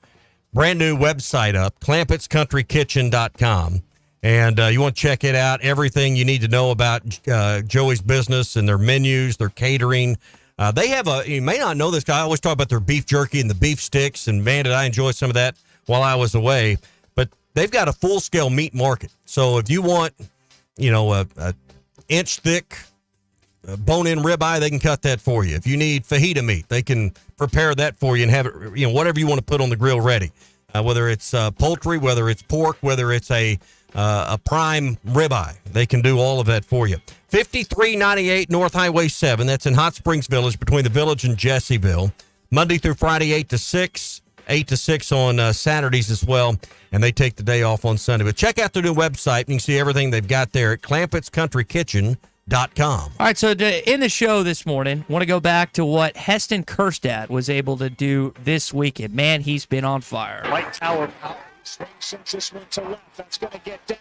brand new website up, clampettscountrykitchen.com. And you want to check it out. Everything you need to know about Joey's business and their menus, their catering. They have you may not know this guy. I always talk about their beef jerky and the beef sticks. And man, did I enjoy some of that while I was away. But they've got a full-scale meat market. So if you want, a inch-thick bone-in ribeye, they can cut that for you. If you need fajita meat, they can prepare that for you and have it, whatever you want to put on the grill ready. Whether it's poultry, whether it's pork, whether it's a prime ribeye, they can do all of that for you. 5398 North Highway 7. That's in Hot Springs Village, between the Village and Jesseville. Monday through Friday, 8 to 6. 8 to 6 on Saturdays as well, and they take the day off on Sunday. But check out their new website, and you can see everything they've got there at clampett'scountrykitchen.com. All right, so to end the show this morning, I want to go back to what Heston Kerstad was able to do this weekend. Man, he's been on fire. White Tower power. Sends this one to left. That's going to get down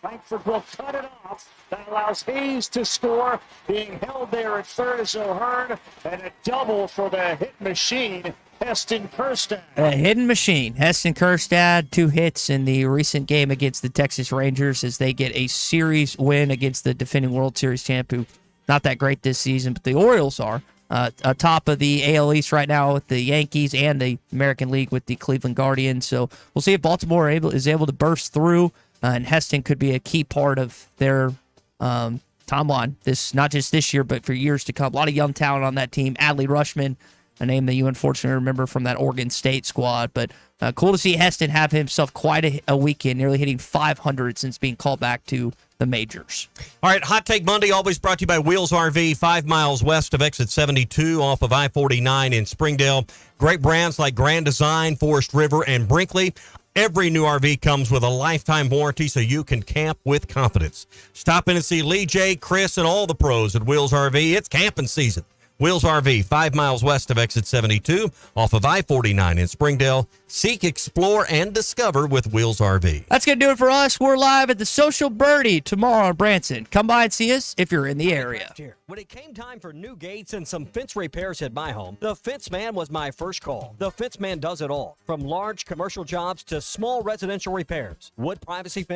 Langford will cut it off. That allows Hayes to score. Being held there at third is O'Hearn. And a double for the hit machine, Heston Kjerstad. A hidden machine. Heston Kjerstad, 2 hits in the recent game against the Texas Rangers as they get a series win against the defending World Series champ, who not that great this season, but the Orioles are. Atop of the AL East right now with the Yankees and the American League with the Cleveland Guardians. So we'll see if Baltimore is able to burst through, and Heston could be a key part of their timeline. Not just this year, but for years to come. A lot of young talent on that team. Adley Rutschman, a name that you unfortunately remember from that Oregon State squad. But cool to see Heston have himself quite a weekend, nearly hitting 500 since being called back to the majors. All right, Hot Take Monday, always brought to you by Wheels RV, 5 miles west of exit 72 off of I-49 in Springdale. Great brands like Grand Design, Forest River, and Brinkley. Every new RV comes with a lifetime warranty so you can camp with confidence. Stop in and see Lee J, Chris, and all the pros at Wheels RV. It's camping season. Wheels RV, 5 miles west of exit 72 off of I-49 in Springdale. Seek, explore, and discover with Wheels RV. That's going to do it for us. We're live at the Social Birdie tomorrow in Branson. Come by and see us if you're in the area. When it came time for new gates and some fence repairs at my home, the Fence Man was my first call. The Fence Man does it all, from large commercial jobs to small residential repairs. Wood privacy fence